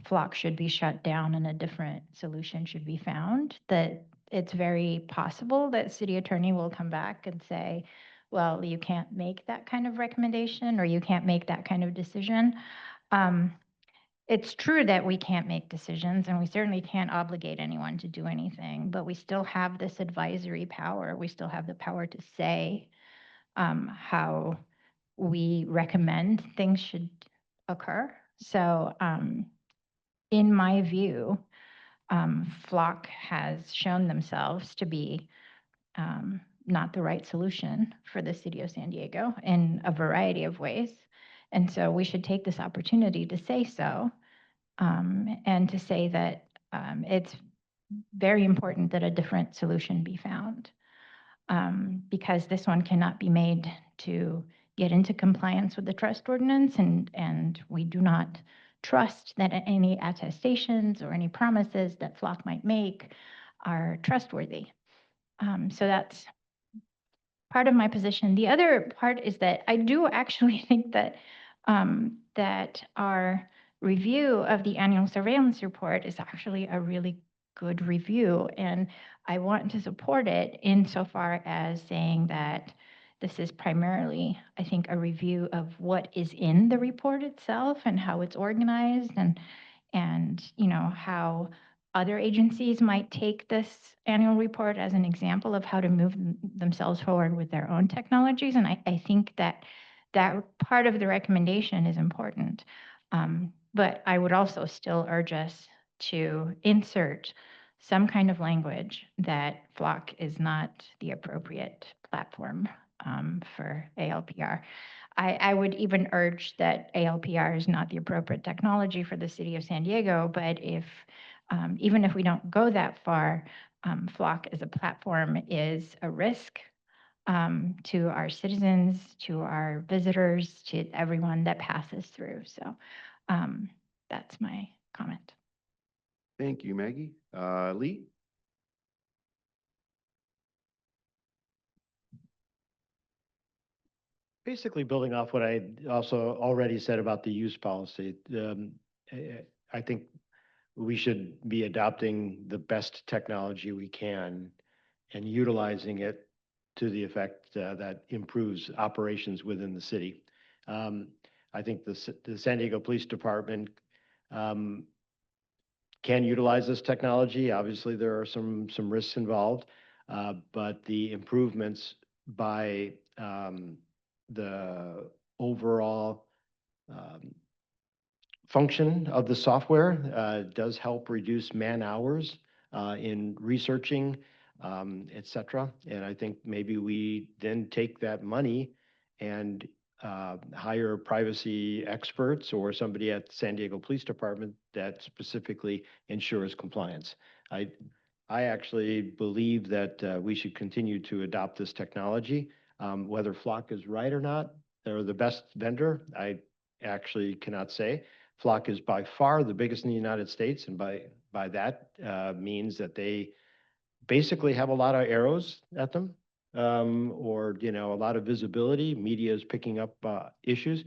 Flock should be shut down and a different solution should be found, that it's very possible that city attorney will come back and say, well, you can't make that kind of recommendation or you can't make that kind of decision. It's true that we can't make decisions and we certainly can't obligate anyone to do anything, but we still have this advisory power. We still have the power to say how we recommend things should occur. So in my view, Flock has shown themselves to be not the right solution for the city of San Diego in a variety of ways. And so we should take this opportunity to say so, and to say that it's very important that a different solution be found, because this one cannot be made to get into compliance with the trust ordinance, and we do not trust that any attestations or any promises that Flock might make are trustworthy. So that's part of my position. The other part is that I do actually think that that our review of the annual surveillance report is actually a really good review, and I want to support it insofar as saying that this is primarily, I think, a review of what is in the report itself and how it's organized, and how other agencies might take this annual report as an example of how to move themselves forward with their own technologies. And I think that that part of the recommendation is important. But I would also still urge us to insert some kind of language that Flock is not the appropriate platform for ALPR. I would even urge that ALPR is not the appropriate technology for the city of San Diego, but if even if we don't go that far, Flock as a platform is a risk to our citizens, to our visitors, to everyone that passes through. So that's my comment. Thank you, Maggie. Lee? Basically building off what I also already said about the use policy, I think we should be adopting the best technology we can and utilizing it to the effect that improves operations within the city. I think the San Diego Police Department can utilize this technology. Obviously, there are some risks involved, but the improvements by the overall function of the software does help reduce man hours in researching, et cetera. And I think maybe we then take that money and hire privacy experts or somebody at San Diego Police Department that specifically ensures compliance. I actually believe that we should continue to adopt this technology. Whether Flock is right or not, they're the best vendor, I actually cannot say. Flock is by far the biggest in the United States, and by that means that they basically have a lot of arrows at them, or a lot of visibility. Media is picking up issues.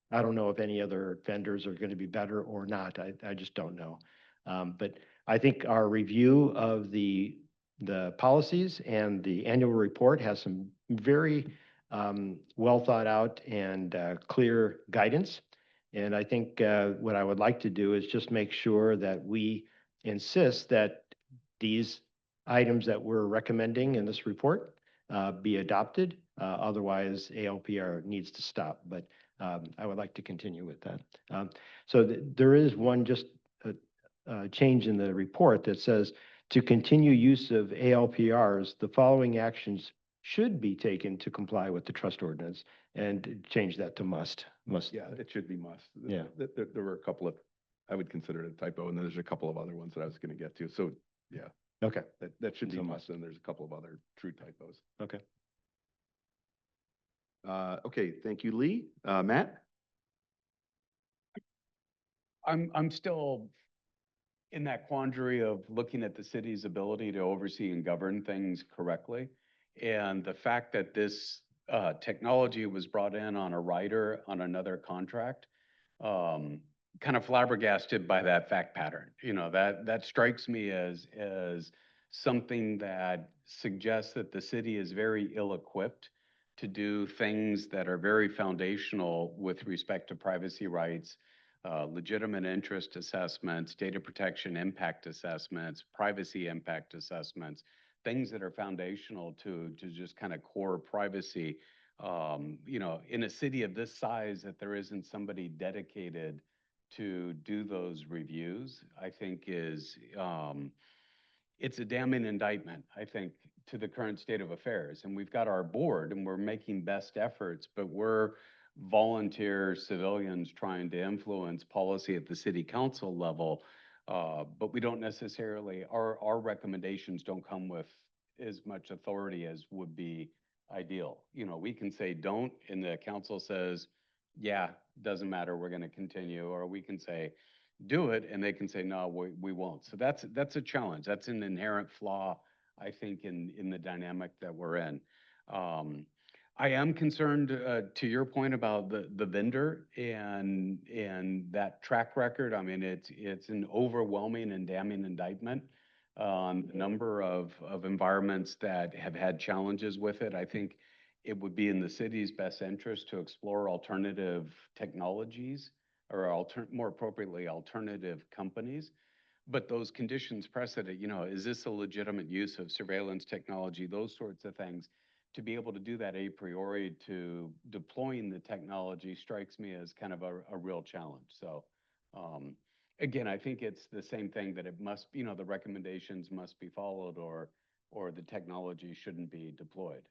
I don't know if any other vendors are going to be better or not. I just don't know. But I think our review of the policies and the annual report has some very well thought out and clear guidance. And I think what I would like to do is just make sure that we insist that these items that we're recommending in this report be adopted. Otherwise, ALPR needs to stop. But I would like to continue with that. So there is one just change in the report that says to continue use of ALPRs, the following actions should be taken to comply with the trust ordinance, and change that to must. Yeah, it should be must. Yeah. There were a couple of, I would consider it a typo, and then there's a couple of other ones that I was going to get to. So, yeah. Okay. That should be So must, and there's a couple of other true typos. Okay. Okay, thank you, Lee. Matt? I'm still in that quandary of looking at the city's ability to oversee and govern things correctly. And the fact that this technology was brought in on a rider on another contract, kind of flabbergasted by that fact pattern. That strikes me as something that suggests that the city is very ill-equipped to do things that are very foundational with respect to privacy rights, legitimate interest assessments, data protection impact assessments, privacy impact assessments, things that are foundational to just kind of core privacy. In a city of this size, that there isn't somebody dedicated to do those reviews, I think is, it's a damning indictment, I think, to the current state of affairs. And we've got our board and we're making best efforts, but we're volunteer civilians trying to influence policy at the city council level. But we don't necessarily, our recommendations don't come with as much authority as would be ideal. We can say don't, and the council says, yeah, doesn't matter, we're going to continue. Or we can say, do it, and they can say, no, we won't. So that's a challenge. That's an inherent flaw, I think, in the dynamic that we're in. I am concerned, to your point about the vendor and that track record. I mean, it's an overwhelming and damning indictment on the number of environments that have had challenges with it. I think it would be in the city's best interest to explore alternative technologies, or more appropriately, alternative companies. But those conditions precedent, is this a legitimate use of surveillance technology, those sorts of things. To be able to do that a priori to deploying the technology strikes me as kind of a real challenge. So again, I think it's the same thing, that it must, the recommendations must be followed, or the technology shouldn't be deployed.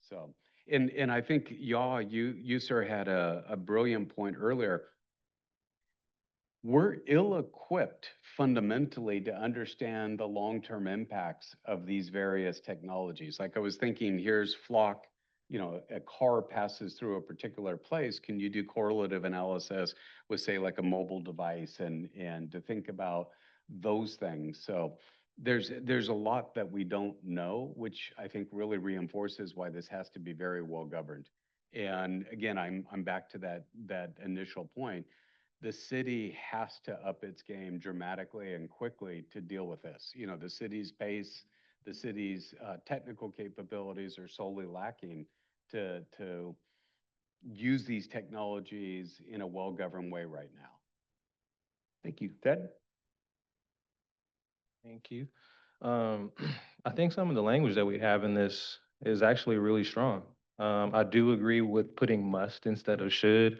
So, and I think you sir had a brilliant point earlier. We're ill-equipped fundamentally to understand the long-term impacts of these various technologies. Like I was thinking, here's Flock, a car passes through a particular place. Can you do correlative analysis with, say, like a mobile device, and to think about those things? So there's a lot that we don't know, which I think really reinforces why this has to be very well governed. And again, I'm back to that initial point. The city has to up its game dramatically and quickly to deal with this. The city's pace, the city's technical capabilities are solely lacking to use these technologies in a well-governed way right now. Thank you. Ted? Thank you. I think some of the language that we have in this is actually really strong. I do agree with putting must instead of should.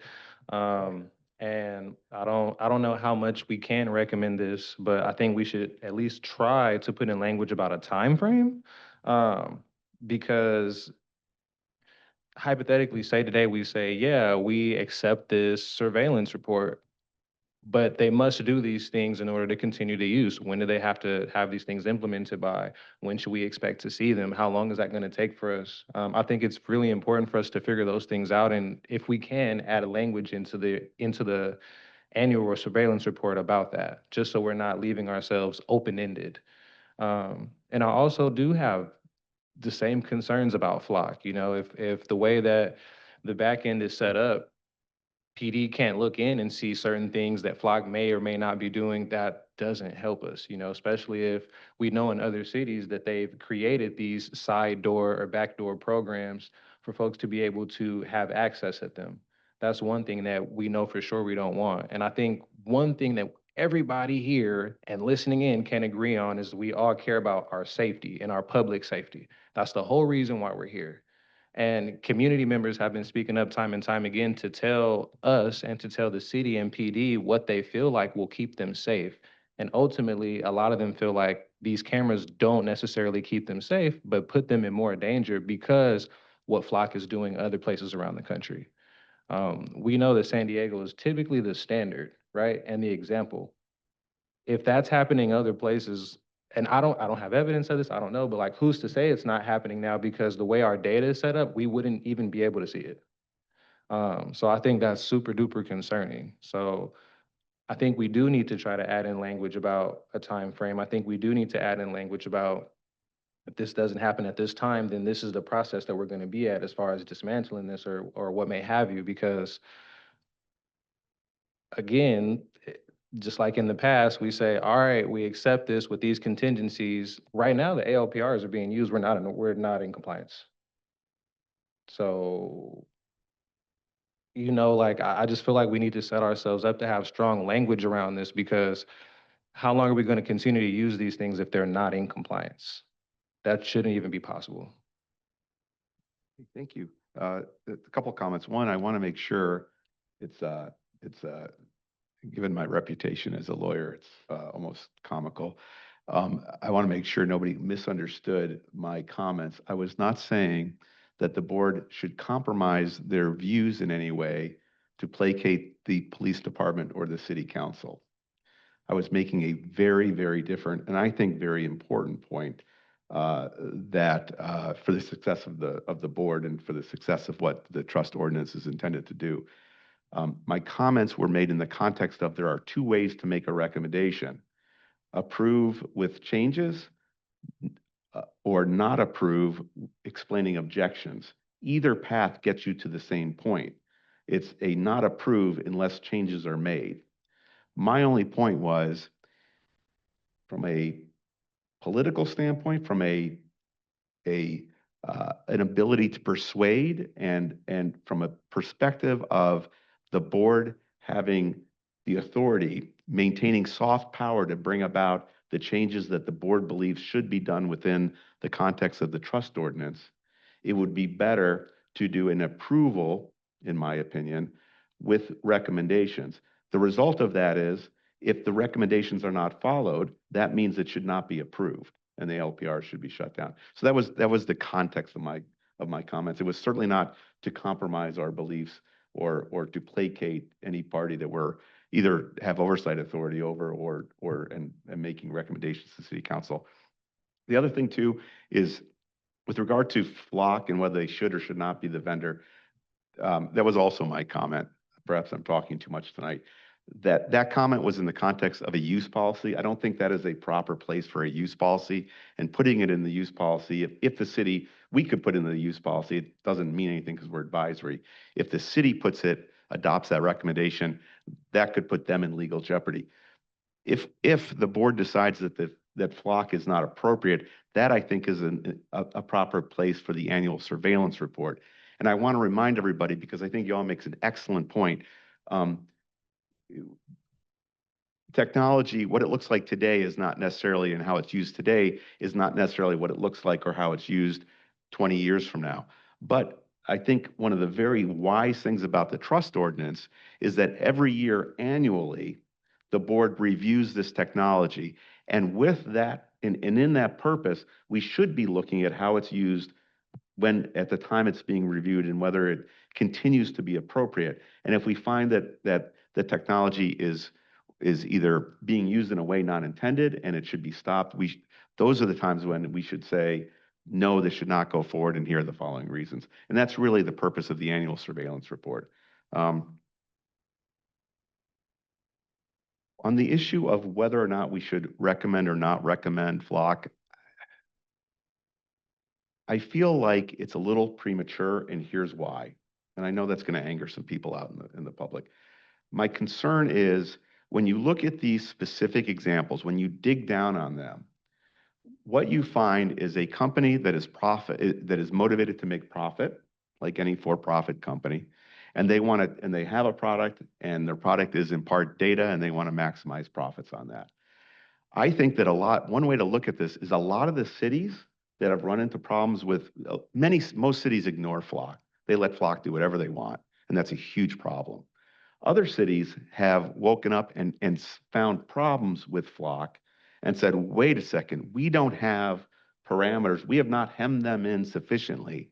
And I don't know how much we can recommend this, but I think we should at least try to put in language about a time frame. Because hypothetically, say today we say, yeah, we accept this surveillance report, but they must do these things in order to continue to use. When do they have to have these things implemented by? When should we expect to see them? How long is that going to take for us? I think it's really important for us to figure those things out. And if we can add a language into the annual or surveillance report about that, just so we're not leaving ourselves open-ended. And I also do have the same concerns about Flock. You know, if the way that the back end is set up, PD can't look in and see certain things that Flock may or may not be doing, that doesn't help us, you know, especially if we know in other cities that they've created these side door or backdoor programs for folks to be able to have access at them. That's one thing that we know for sure we don't want. And I think one thing that everybody here and listening in can agree on is we all care about our safety and our public safety. That's the whole reason why we're here. And community members have been speaking up time and time again to tell us and to tell the city and PD what they feel like will keep them safe. And ultimately, a lot of them feel like these cameras don't necessarily keep them safe, but put them in more danger because what Flock is doing other places around the country. We know that San Diego is typically the standard, right? And the example. If that's happening other places, and I don't have evidence of this, I don't know, but like who's to say it's not happening now, because the way our data is set up, we wouldn't even be able to see it. So I think that's super duper concerning. So I think we do need to try to add in language about a time frame. I think we do need to add in language about if this doesn't happen at this time, then this is the process that we're going to be at as far as dismantling this or what may have you, because again, just like in the past, we say, all right, we accept this with these contingencies. Right now, the ALPRs are being used. We're not in compliance. So, you know, like I just feel like we need to set ourselves up to have strong language around this, because how long are we going to continue to use these things if they're not in compliance? That shouldn't even be possible. Thank you. A couple of comments. One, I want to make sure it's given my reputation as a lawyer, it's almost comical. I want to make sure nobody misunderstood my comments. I was not saying that the board should compromise their views in any way to placate the police department or the city council. I was making a very, very different, and I think very important point that for the success of the board and for the success of what the trust ordinance is intended to do. My comments were made in the context of there are two ways to make a recommendation: approve with changes or not approve, explaining objections. Either path gets you to the same point. It's a not approve unless changes are made. My only point was, from a political standpoint, from an ability to persuade, and from a perspective of the board having the authority, maintaining soft power to bring about the changes that the board believes should be done within the context of the trust ordinance, it would be better to do an approval, in my opinion, with recommendations. The result of that is, if the recommendations are not followed, that means it should not be approved and the LPR should be shut down. So that was the context of my comments. It was certainly not to compromise our beliefs or to placate any party that we're either have oversight authority over or making recommendations to city council. The other thing too is with regard to Flock and whether they should or should not be the vendor, that was also my comment. Perhaps I'm talking too much tonight. That comment was in the context of a use policy. I don't think that is a proper place for a use policy, and putting it in the use policy, if the city, we could put in the use policy, it doesn't mean anything because we're advisory. If the city puts it, adopts that recommendation, that could put them in legal jeopardy. If the board decides that that flock is not appropriate, that I think is a proper place for the annual surveillance report. And I want to remind everybody, because I think y'all makes an excellent point. Technology, what it looks like today is not necessarily, and how it's used today is not necessarily what it looks like or how it's used 20 years from now. But I think one of the very wise things about the trust ordinance is that every year annually, the board reviews this technology. And with that, and in that purpose, we should be looking at how it's used when, at the time it's being reviewed, and whether it continues to be appropriate. And if we find that the technology is either being used in a way not intended and it should be stopped, those are the times when we should say, no, this should not go forward, and here are the following reasons. And that's really the purpose of the annual surveillance report. On the issue of whether or not we should recommend or not recommend flock, I feel like it's a little premature, and here's why. And I know that's going to anger some people out in the public. My concern is when you look at these specific examples, when you dig down on them, what you find is a company that is motivated to make profit, like any for-profit company, and they have a product, and their product is in part data, and they want to maximize profits on that. I think that one way to look at this is a lot of the cities that have run into problems with most cities ignore flock. They let flock do whatever they want, and that's a huge problem. Other cities have woken up and found problems with flock and said, wait a second, we don't have parameters. We have not hemmed them in sufficiently,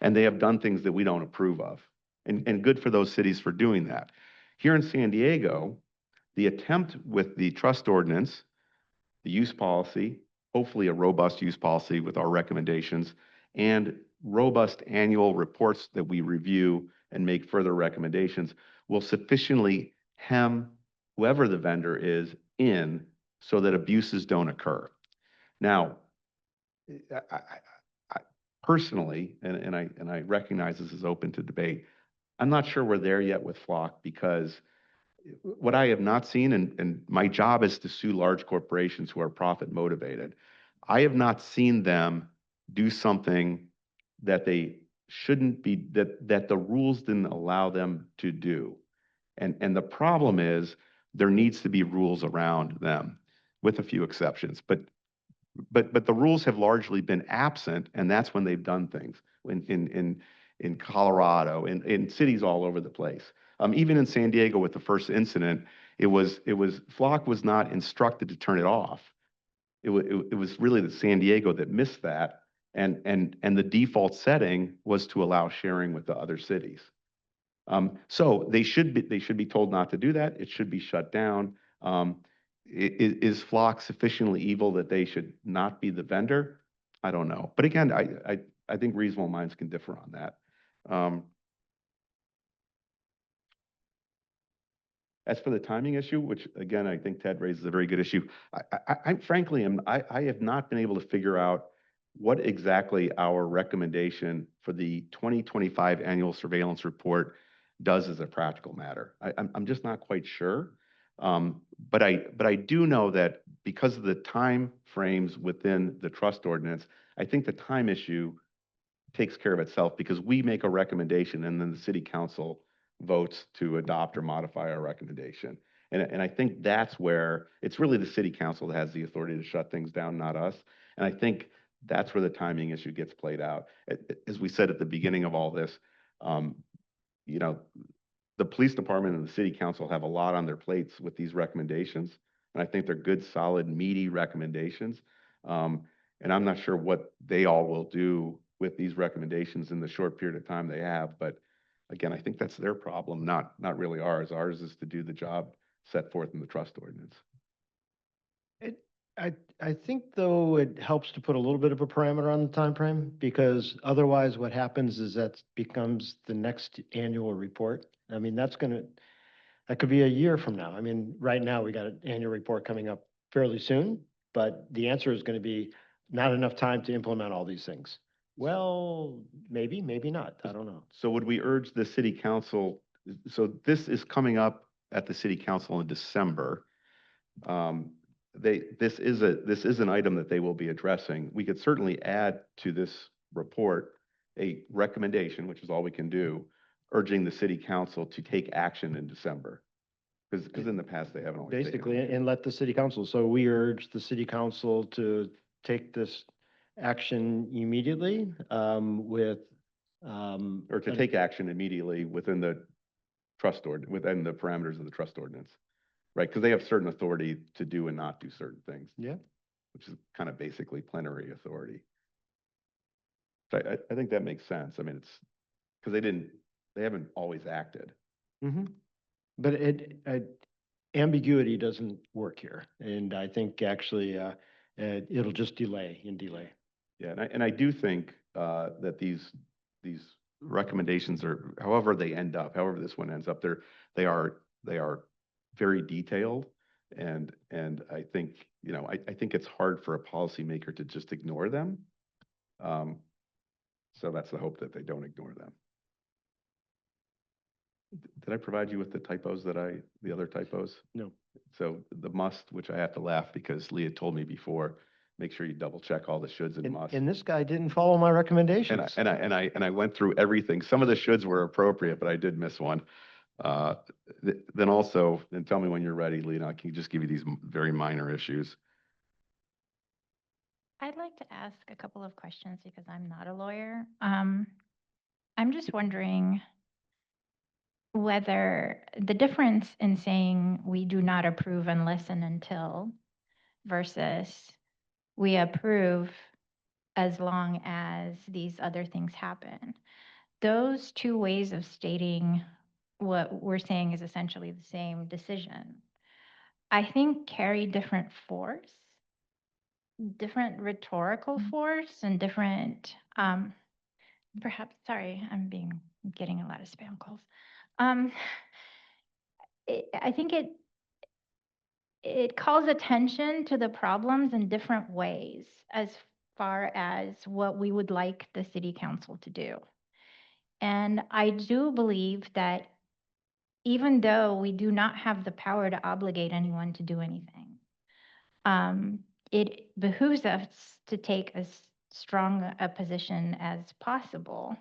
and they have done things that we don't approve of. And good for those cities for doing that. Here in San Diego, the attempt with the trust ordinance, the use policy, hopefully a robust use policy with our recommendations, and robust annual reports that we review and make further recommendations, will sufficiently hem whoever the vendor is in so that abuses don't occur. Now, I personally, and I recognize this is open to debate, I'm not sure we're there yet with flock, because what I have not seen, and my job is to sue large corporations who are profit motivated, I have not seen them do something that they shouldn't be, that the rules didn't allow them to do. And the problem is there needs to be rules around them, with a few exceptions. But the rules have largely been absent, and that's when they've done things in Colorado, in cities all over the place. Even in San Diego with the first incident, flock was not instructed to turn it off. It was really the San Diego that missed that, and the default setting was to allow sharing with the other cities. So they should be told not to do that. It should be shut down. Is flock sufficiently evil that they should not be the vendor? I don't know. But again, I think reasonable minds can differ on that. As for the timing issue, which again, I think Ted raises a very good issue, I frankly I have not been able to figure out what exactly our recommendation for the 2025 annual surveillance report does as a practical matter. I'm just not quite sure. But I do know that because of the time frames within the trust ordinance, I think the time issue takes care of itself, because we make a recommendation and then the city council votes to adopt or modify our recommendation. And I think that's where it's really the city council that has the authority to shut things down, not us. And I think that's where the timing issue gets played out. As we said at the beginning of all this, the police department and the city council have a lot on their plates with these recommendations. And I think they're good, solid, meaty recommendations. And I'm not sure what they all will do with these recommendations in the short period of time they have. But again, I think that's their problem, not really ours. Ours is to do the job set forth in the trust ordinance. I think, though, it helps to put a little bit of a parameter on the time frame, because otherwise what happens is that becomes the next annual report. I mean, that could be a year from now. I mean, right now we got an annual report coming up fairly soon, but the answer is going to be not enough time to implement all these things. Well, maybe not. I don't know. So would we urge the city council, so this is coming up at the city council in December. this is an item that they will be addressing. We could certainly add to this report a recommendation, which is all we can do, urging the city council to take action in December. Because in the past, they haven't always taken Basically, action. and let the city council, so we urge the city council to take this action immediately, with, Or to take action immediately within the within the parameters of the trust ordinance, right? Because they have certain authority to do and not do certain things. Yeah. Which is kind of basically plenary authority. So I think that makes sense. I mean, it's, because they haven't always acted. Mm-hmm. But ambiguity doesn't work here, and I think actually, it'll just delay and delay. Yeah, and I do think that these recommendations are, however they end up, however this one ends up, they are very detailed, and I think, you know, I think it's hard for a policymaker to just ignore them. So that's the hope, that they don't ignore them. Did I provide you with the typos the other typos? No. So the must, which I have to laugh because Leah told me before, make sure you double check all the shoulds and musts. And this guy didn't follow my recommendations. And I went through everything. Some of the shoulds were appropriate, but I did miss one. Then also, and tell me when you're ready, Leah, I can just give you these very minor issues. I'd like to ask a couple of questions because I'm not a lawyer. I'm just wondering whether the difference in saying we do not approve unless and until versus we approve as long as these other things happen. Those two ways of stating what we're saying is essentially the same decision, I think carry different force, different rhetorical force, and different, perhaps, sorry, getting a lot of spam calls. I think it calls attention to the problems in different ways as far as what we would like the city council to do. And I do believe that even though we do not have the power to obligate anyone to do anything, it behooves us to take as strong a position as possible,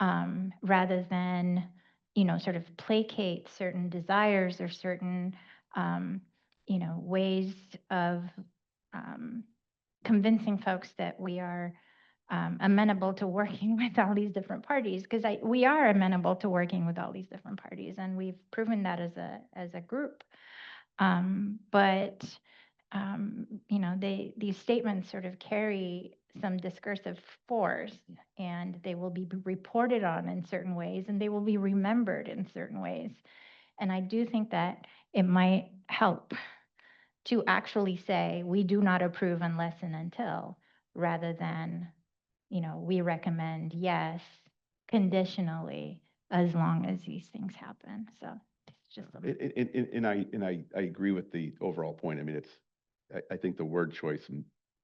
rather than, you know, sort of placate certain desires or certain, you know, ways of convincing folks that we are amenable to working with all these different parties, because we are amenable to working with all these different parties, and we've proven that as a group. But you know, these statements sort of carry some discursive force, and they will be reported on in certain ways, and they will be remembered in certain ways. And I do think that it might help to actually say, we do not approve unless and until, rather than, you know, we recommend yes, conditionally, as long as these things happen. So it's just And I agree with the overall point. I mean, I think the word choice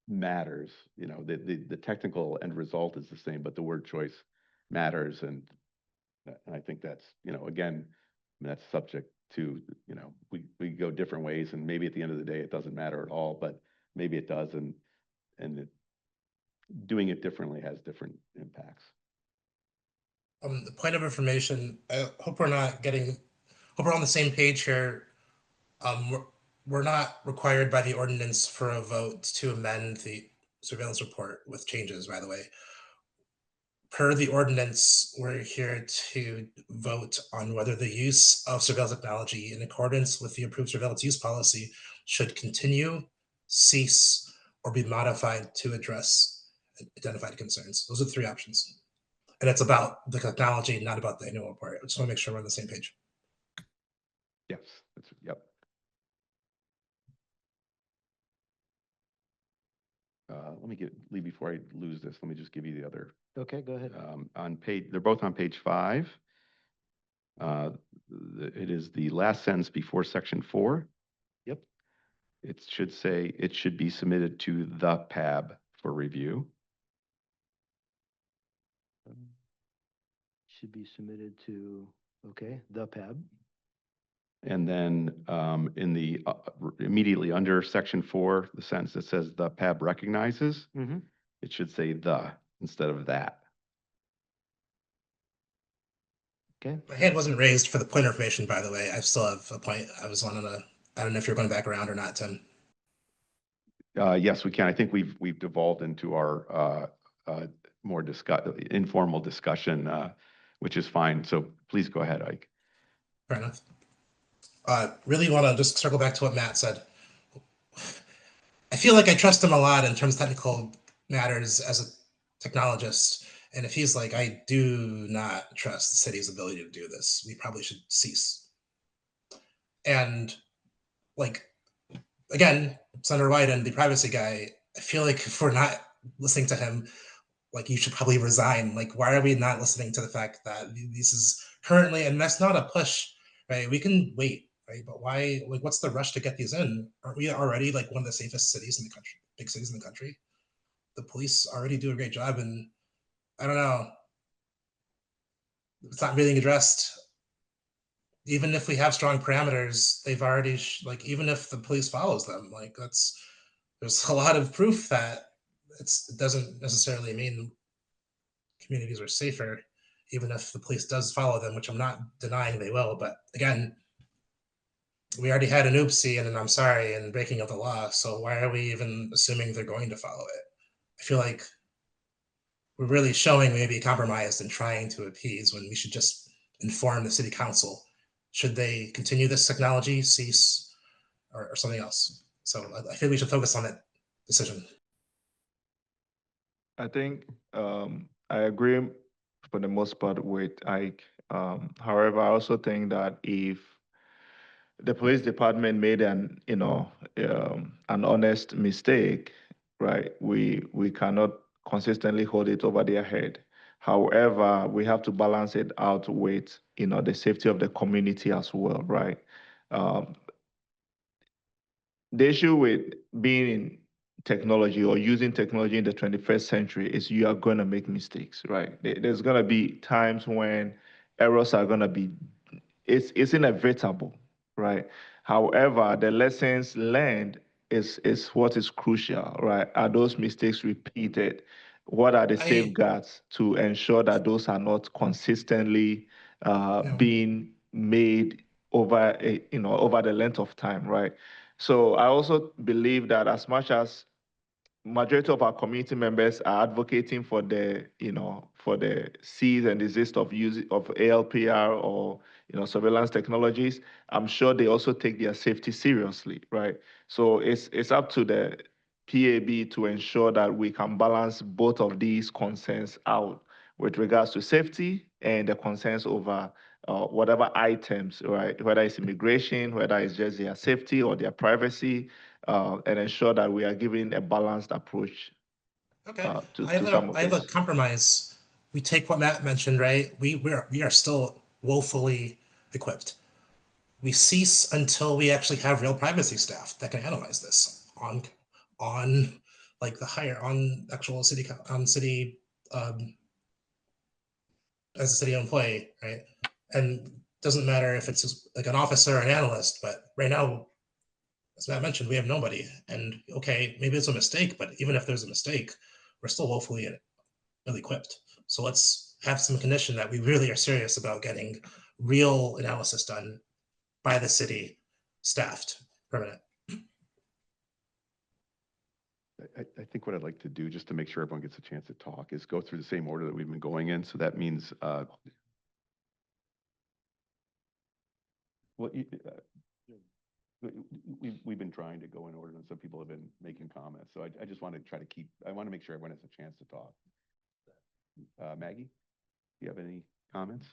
matters. You know, the technical end result is the same, but the word choice matters. And I think that's, you know, again, that's subject to, you know, we go different ways, and maybe at the end of the day, it doesn't matter at all, but maybe it does. And doing it differently has different impacts. The point of information, I hope we're on the same page here. We're not required by the ordinance for a vote to amend the surveillance report with changes, by the way. Per the ordinance, we're here to vote on whether the use of surveillance technology in accordance with the approved surveillance use policy should continue, cease, or be modified to address identified concerns. Those are the three options. And it's about the technology, not about the annual report. I just want to make sure we're on the same page. Yes, yep. Lee, before I lose this, let me just give you the other. Okay, go ahead. They're both on page 5. It is the last sentence before section 4. Yep. It should say, it should be submitted to the PAB for review. Should be submitted to, okay, the PAB. And then in the immediately under section 4, the sentence that says the PAB recognizes, it should say the instead of that. Okay. My hand wasn't raised for the point information, by the way. I still have a point. I was wanting to, I don't know if you're going back around or not, Tim. Yes, we can. I think we've devolved into our more informal discussion, which is fine. So please go ahead, Ike. Fair enough. Really want to just circle back to what Matt said. I feel like I trust him a lot in terms of technical matters as a technologist. And if he's like, I do not trust the city's ability to do this, we probably should cease. And like, again, Senator Wyden, the privacy guy, I feel like if we're not listening to him, like you should probably resign. Like, why are we not listening to the fact that this is currently, and that's not a push, right? We can wait, right? But why, like, what's the rush to get these in? Aren't we already like one of the safest cities in the country, big cities in the country? The police already do a great job, and I don't know, it's not being addressed. Even if we have strong parameters, they've already like, even if the police follows them, like there's a lot of proof that it doesn't necessarily mean communities are safer, even if the police does follow them, which I'm not denying they will. But again, we already had an oopsie and an I'm sorry and breaking of the law. So why are we even assuming they're going to follow it? I feel like we're really showing maybe compromised and trying to appease when we should just inform the city council. Should they continue this technology, cease, or something else? So I feel we should focus on that decision. I think I agree for the most part with Ike. However, I also think that if the police department made an honest mistake, right, we cannot consistently hold it over their head. However, we have to balance it out with the safety of the community as well, right? The issue with being in technology or using technology in the 21st century is you are going to make mistakes, right? There's going to be times when errors are going to be, it's inevitable, right? However, the lessons learned is what is crucial, right? Are those mistakes repeated? What are the safeguards to ensure that those are not consistently being made over over the length of time, right? So I also believe that as much as majority of our community members are advocating for the cease and desist of use of ALPR or surveillance technologies, I'm sure they also take their safety seriously, right? So it's up to the PAB to ensure that we can balance both of these concerns out with regards to safety and the concerns over whatever items, right? Whether it's immigration, whether it's just their safety or their privacy, and ensure that we are giving a balanced approach. Okay, to I have a this. compromise. We take what Matt mentioned, right? We are still woefully equipped. We cease until we actually have real privacy staff that can analyze this on like the higher on actual city as a city employee, right? And doesn't matter if it's just like an officer or an analyst, but right now, as Matt mentioned, we have nobody. And okay, maybe it's a mistake, but even if there's a mistake, we're still woefully ill-equipped. So let's have some condition that we really are serious about getting real analysis done by the city staffed permanent. I think what I'd like to do, just to make sure everyone gets a chance to talk, is go through the same order that we've been going in. So that means, we've been trying to go in order, and some people have been making comments. So I just want to try to I want to make sure everyone has a chance to talk. Maggie, do you have any comments?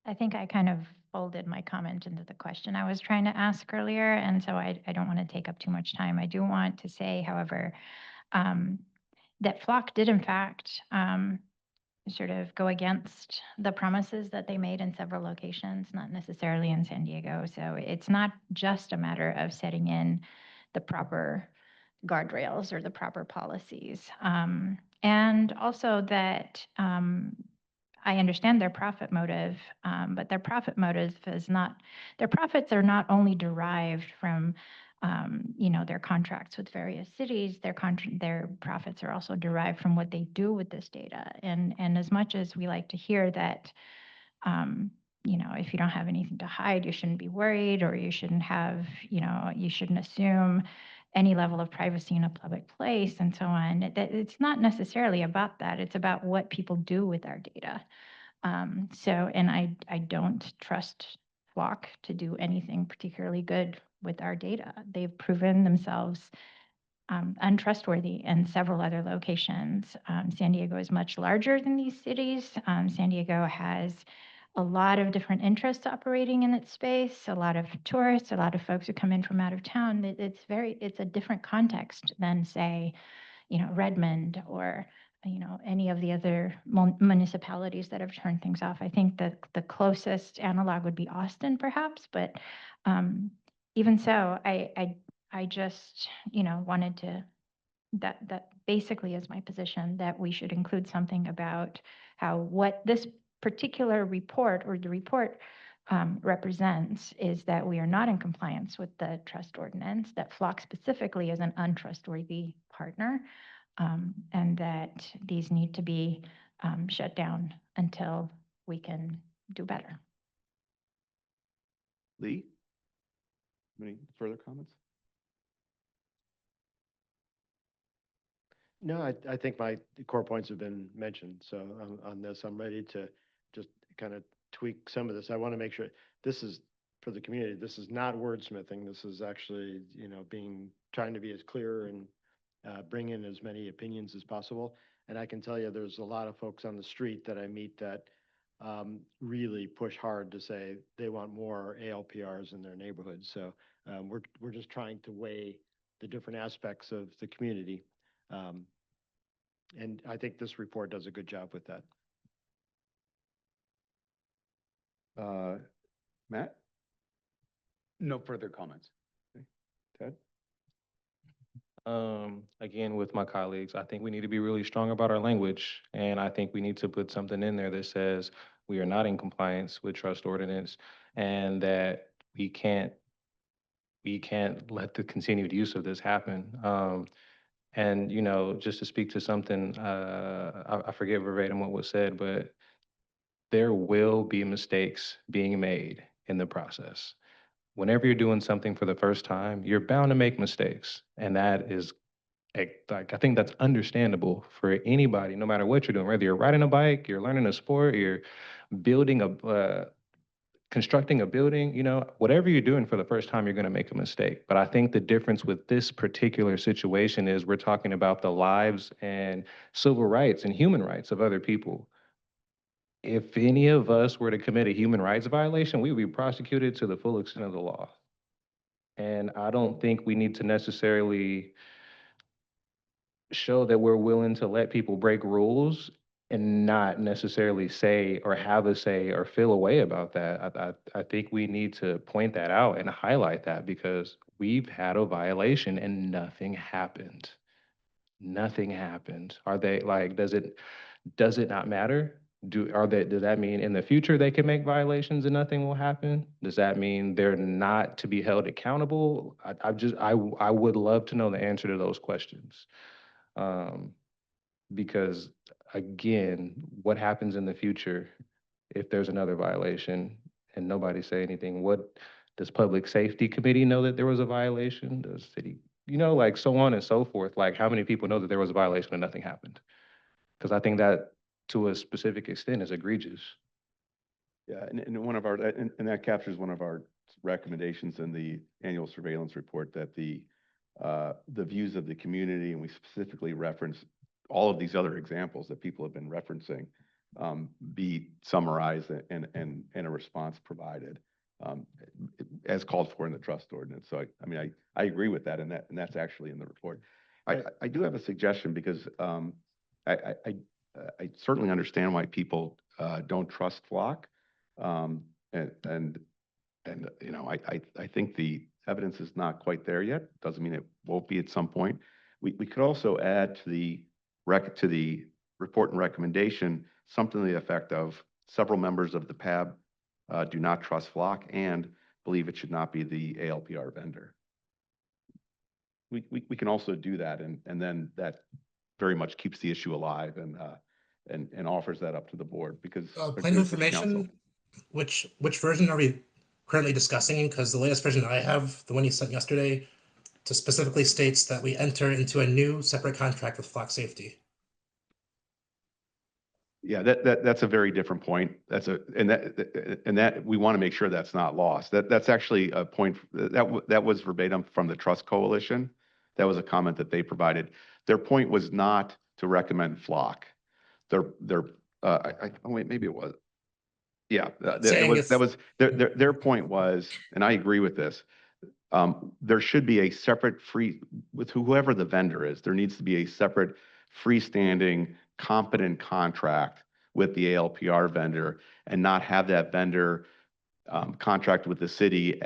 I think I kind of folded my comment into the question I was trying to ask earlier, and so I don't want to take up too much time. I do want to say, however, that Flock did in fact sort of go against the promises that they made in several locations, not necessarily in San Diego. So it's not just a matter of setting in the proper guardrails or the proper policies. And also that I understand their profit motive, but their profit motive is not, their profits are not only derived from, their contracts with various cities, their profits are also derived from what they do with this data. And as much as we like to hear that, if you don't have anything to hide, you shouldn't be worried, or you shouldn't have, you shouldn't assume any level of privacy in a public place and so on. It's not necessarily about that. It's about what people do with our data. And I don't trust Flock to do anything particularly good with our data. They've proven themselves untrustworthy in several other locations. San Diego is much larger than these cities. San Diego has a lot of different interests operating in its space, a lot of tourists, a lot of folks who come in from out of town. It's a different context than, say, Redmond or, any of the other municipalities that have turned things off. I think that the closest analog would be Austin, perhaps, but even so, I just, wanted to, that basically is my position, that we should include something about what this particular report, or the report, represents is that we are not in compliance with the trust ordinance, that Flock specifically is an untrustworthy partner, and that these need to be shut down until we can do better. Lee? Any further comments? No, I think my core points have been mentioned. So on this, I'm ready to just kind of tweak some of this. I want to make sure this is for the community. This is not wordsmithing. This is actually, trying to be as clear and bring in as many opinions as possible. And I can tell you, there's a lot of folks on the street that I meet that really push hard to say they want more ALPRs in their neighborhoods. So we're just trying to weigh the different aspects of the community. And I think this report does a good job with that. Matt? No further comments. Ted? Again, with my colleagues, I think we need to be really strong about our language. And I think we need to put something in there that says we are not in compliance with trust ordinance, and that we can't let the continued use of this happen. And, just to speak to something, I forget verbatim what was said, but there will be mistakes being made in the process. Whenever you're doing something for the first time, you're bound to make mistakes. And that is, I think that's understandable for anybody, no matter what you're doing, whether you're riding a bike, you're learning a sport, you're building constructing a building, whatever you're doing for the first time, you're going to make a mistake. But I think the difference with this particular situation is we're talking about the lives and civil rights and human rights of other people. If any of us were to commit a human rights violation, we would be prosecuted to the full extent of the law. And I don't think we need to necessarily show that we're willing to let people break rules and not necessarily say or have a say or feel a way about that. I think we need to point that out and highlight that, because we've had a violation and nothing happened. Nothing happened. Are they like, does it not matter? Does that mean in the future they can make violations and nothing will happen? Does that mean they're not to be held accountable? I would love to know the answer to those questions. Because again, what happens in the future if there's another violation and nobody say anything? What does Public Safety Committee know that there was a violation? Does city, like so on and so forth? Like, how many people know that there was a violation and nothing happened? Because I think that to a specific extent is egregious. Yeah, and that captures one of our recommendations in the annual surveillance report, that the views of the community, and we specifically reference all of these other examples that people have been referencing, be summarized and a response provided as called for in the trust ordinance. So I agree with that, and that's actually in the report. I do have a suggestion, because I certainly understand why people don't trust Flock, and I think the evidence is not quite there yet. Doesn't mean it won't be at some point. We could also add to the report and recommendation, something to the effect of several members of the PAB do not trust Flock and believe it should not be the ALPR vendor. We can also do that, and then that very much keeps the issue alive and offers that up to the board because Point of information, which version are we currently discussing? Because the latest version I have, the one you sent yesterday, specifically states that we enter into a new separate contract with Flock Safety. Yeah, that's a very different point. And that we want to make sure that's not lost. That's actually a point that was verbatim from the Trust Coalition. That was a comment that they provided. Their point was not to recommend Flock. Wait, maybe it was. Yeah, their point was, and I agree with this. There should be a separate with whoever the vendor is, there needs to be a separate freestanding competent contract with the ALPR vendor and not have that vendor contract with the city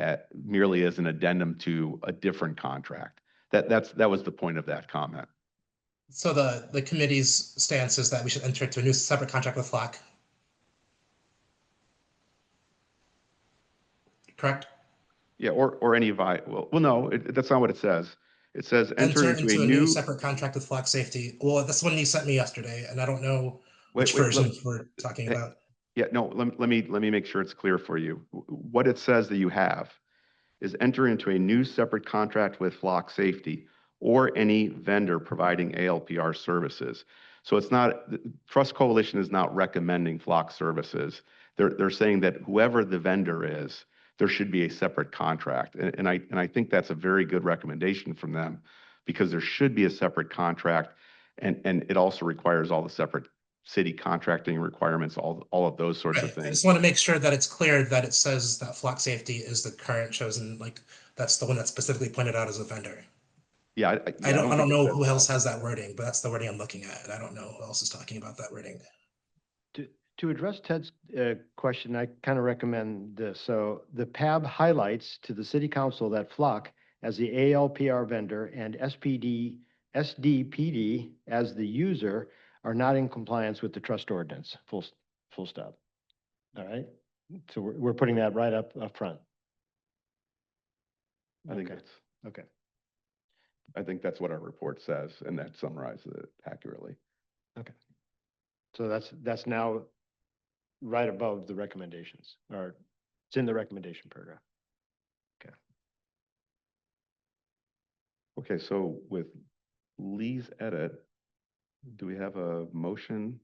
merely as an addendum to a different contract. That was the point of that comment. So the committee's stance is that we should enter into a new separate contract with Flock. Correct? Yeah, or any well, no, that's not what it says. It says enter into a new separate contract with Flock Safety. Well, that's the one you sent me yesterday, and I don't know which version we're talking about. Yeah, no, let me make sure it's clear for you. What it says that you have is enter into a new separate contract with Flock Safety or any vendor providing ALPR services. So it's not, Trust Coalition is not recommending Flock services. They're saying that whoever the vendor is, there should be a separate contract. And I think that's a very good recommendation from them because there should be a separate contract and it also requires all the separate city contracting requirements, all of those sorts of I things. just want to make sure that it's clear that it says that Flock Safety is the current chosen, like that's the one that's specifically pointed out as a vendor. Yeah, I don't know who else has that wording, but that's the wording I'm looking at. And I don't know who else is talking about that wording. To address Ted's question, I kind of recommend this. So the PAB highlights to the city council that Flock as the ALPR vendor and SDPD as the user are not in compliance with the trust ordinance, full stop. All right, so we're putting that right up front. I think that's what our report says, and that summarizes it accurately. Okay. So that's now right above the recommendations, or it's in the recommendation paragraph. Okay. Okay, so with Lee's edit, do we have a motion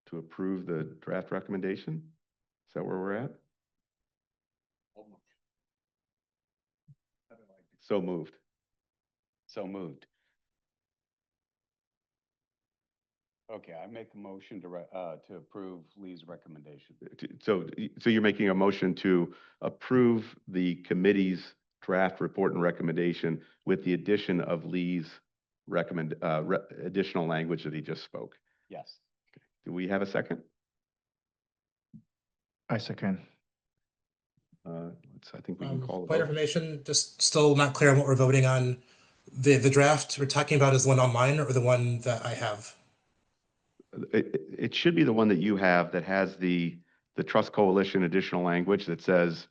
to approve the draft recommendation? Is that where we're at? So moved. So moved. Okay, I make a motion to approve Lee's recommendation. So you're making a motion to approve the committee's draft report and recommendation with the addition of Lee's additional language that he just spoke. Yes. Okay. Do we have a second? I second. I think we can call the Point of vote. information, just still not clear on what we're voting on. The draft we're talking about is the one online or the one that I have? It should be the one that you have that has the Trust Coalition additional language that says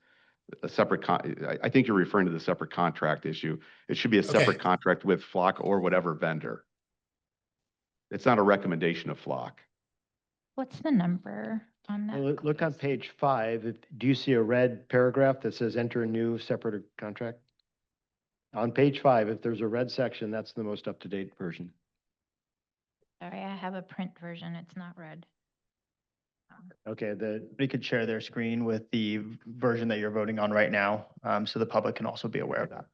a separate I think you're referring to the separate contract issue. It should be a separate contract with Flock or whatever vendor. It's not a recommendation of Flock. What's the number on that? Well, look on page 5. Do you see a red paragraph that says enter a new separate contract? On page 5, if there's a red section, that's the most up-to-date version. Sorry, I have a print version. It's not red. Okay, We could share their screen with the version that you're voting on right now, so the public can also be aware of that.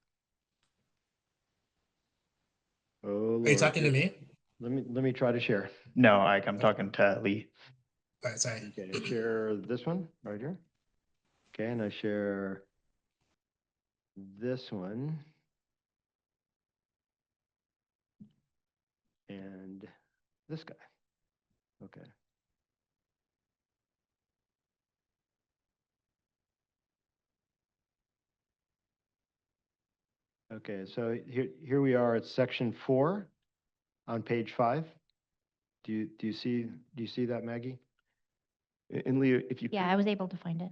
oh, Are you talking to me? Let me try to share. No, I'm talking to Lee. All right, sorry. Okay, I share this one right here. Okay, and I share this one. And this guy. Okay. Okay, so here we are at section 4 on page 5. Do you see that, Maggie? And Leah, if you Yeah, I was able to find it.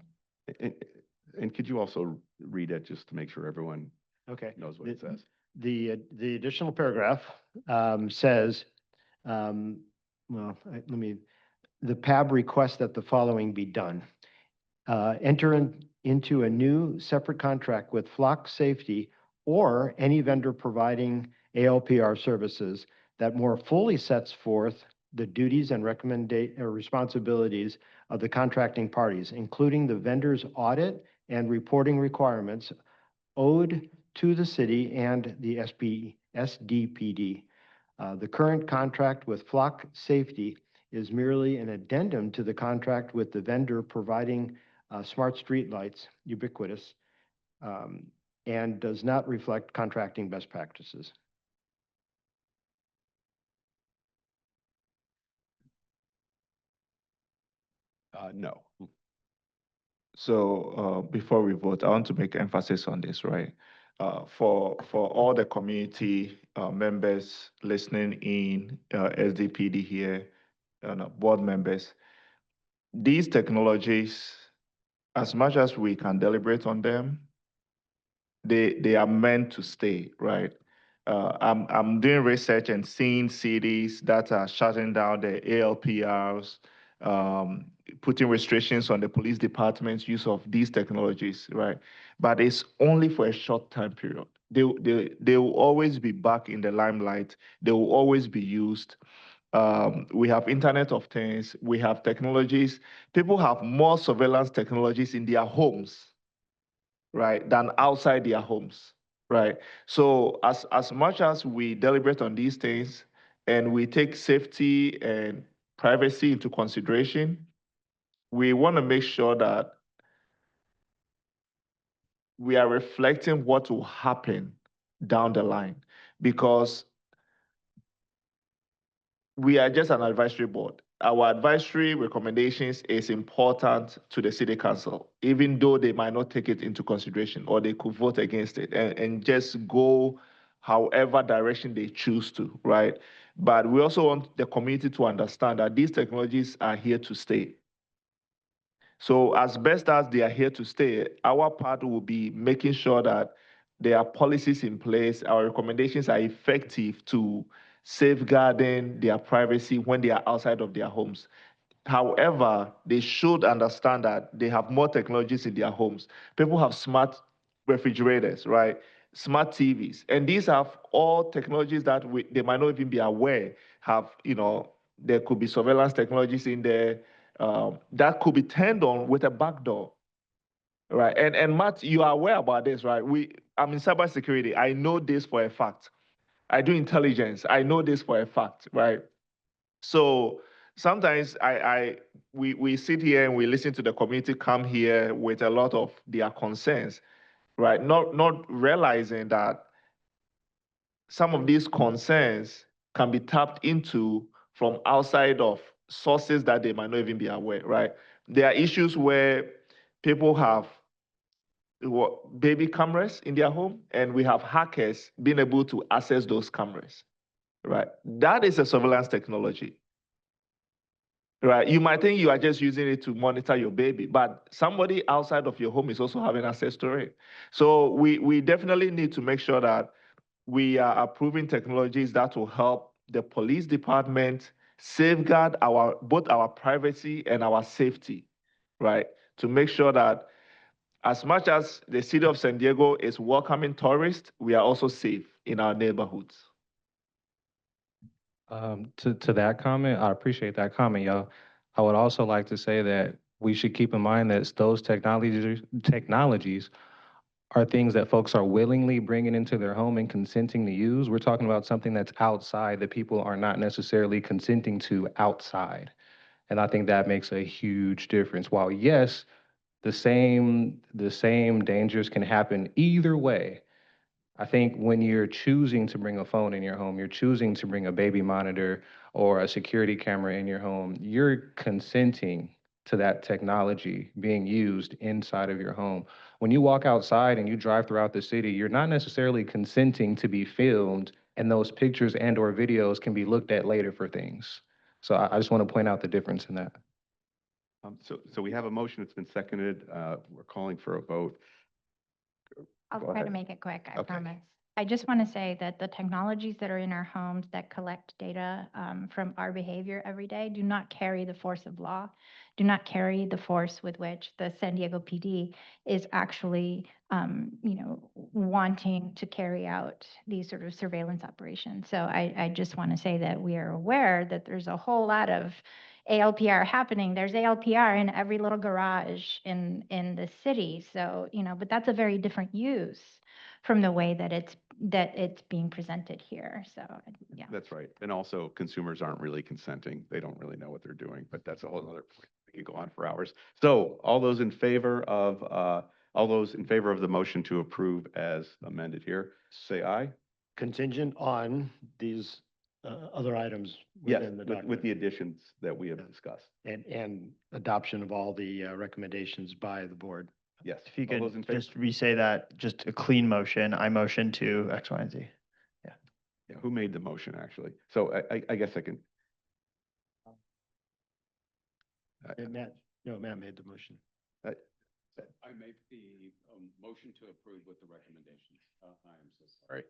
and could you also read it just to make sure everyone Okay. knows what it says? The additional paragraph says, the PAB requests that the following be done. Enter into a new separate contract with Flock Safety or any vendor providing ALPR services that more fully sets forth the duties and responsibilities of the contracting parties, including the vendor's audit and reporting requirements owed to the city and the SDPD. The current contract with Flock Safety is merely an addendum to the contract with the vendor providing smart street lights, Ubiquitous, and does not reflect contracting best practices. No. So before we vote, I want to make emphasis on this, right? For all the community members listening in, SDPD here, board members, these technologies, as much as we can deliberate on them, they are meant to stay, right? I'm doing research and seeing cities that are shutting down their ALPRs, putting restrictions on the police department's use of these technologies, right? But it's only for a short time period. They will always be back in the limelight. They will always be used. We have Internet of Things. We have technologies. People have more surveillance technologies in their homes, right, than outside their homes, right? So as much as we deliberate on these things and we take safety and privacy into consideration, we want to make sure that we are reflecting what will happen down the line, because we are just an advisory board. Our advisory recommendations is important to the city council, even though they might not take it into consideration or they could vote against it and just go however direction they choose to, right? But we also want the community to understand that these technologies are here to stay. So as best as they are here to stay, our part will be making sure that there are policies in place, our recommendations are effective to safeguarding their privacy when they are outside of their homes. However, they should understand that they have more technologies in their homes. People have smart refrigerators, right? Smart TVs. And these have all technologies that they might not even be aware have, there could be surveillance technologies in there that could be turned on with a backdoor. Right. And Matt, you are aware about this, right? I'm in cybersecurity. I know this for a fact. I do intelligence. I know this for a fact, right? So sometimes we sit here and we listen to the community come here with a lot of their concerns, right? Not realizing that some of these concerns can be tapped into from outside of sources that they might not even be aware, right? There are issues where people have baby cameras in their home, and we have hackers being able to access those cameras, right? That is a surveillance technology, right? You might think you are just using it to monitor your baby, but somebody outside of your home is also having access to it. So we definitely need to make sure that we are approving technologies that will help the police department safeguard both our privacy and our safety, right? To make sure that as much as the city of San Diego is welcoming tourists, we are also safe in our neighborhoods. To that comment, I appreciate that comment, y'all. I would also like to say that we should keep in mind that those technologies are things that folks are willingly bringing into their home and consenting to use. We're talking about something that's outside that people are not necessarily consenting to outside. And I think that makes a huge difference. While yes, the same dangers can happen either way, I think when you're choosing to bring a phone in your home, you're choosing to bring a baby monitor or a security camera in your home, you're consenting to that technology being used inside of your home. When you walk outside and you drive throughout the city, you're not necessarily consenting to be filmed, and those pictures and or videos can be looked at later for things. So I just want to point out the difference in that. So we have a motion, it's been seconded. We're calling for a vote. I'll Go try to ahead. make it quick, I Okay. promise. I just want to say that the technologies that are in our homes that collect data from our behavior every day do not carry the force of law, do not carry the force with which the San Diego PD is actually, wanting to carry out these sort of surveillance operations. So I just want to say that we are aware that there's a whole lot of ALPR happening. There's ALPR in every little garage in the city. So, but that's a very different use from the way that it's being presented here. So, yeah. That's right. And also consumers aren't really consenting. They don't really know what they're doing, but that's a whole other point. We could go on for hours. So all those in favor of the motion to approve as amended here, say aye. Contingent on these other items Yes, within the with document. the additions that we have discussed. And adoption of all the recommendations by the board. Yes. If you All those could in favor? just re-say that, just a clean motion, I motion to X, Y, and Z. Yeah, who made the motion, actually? So I guess I can. Matt made the motion. I make the motion to approve with the recommendations. I am so sorry.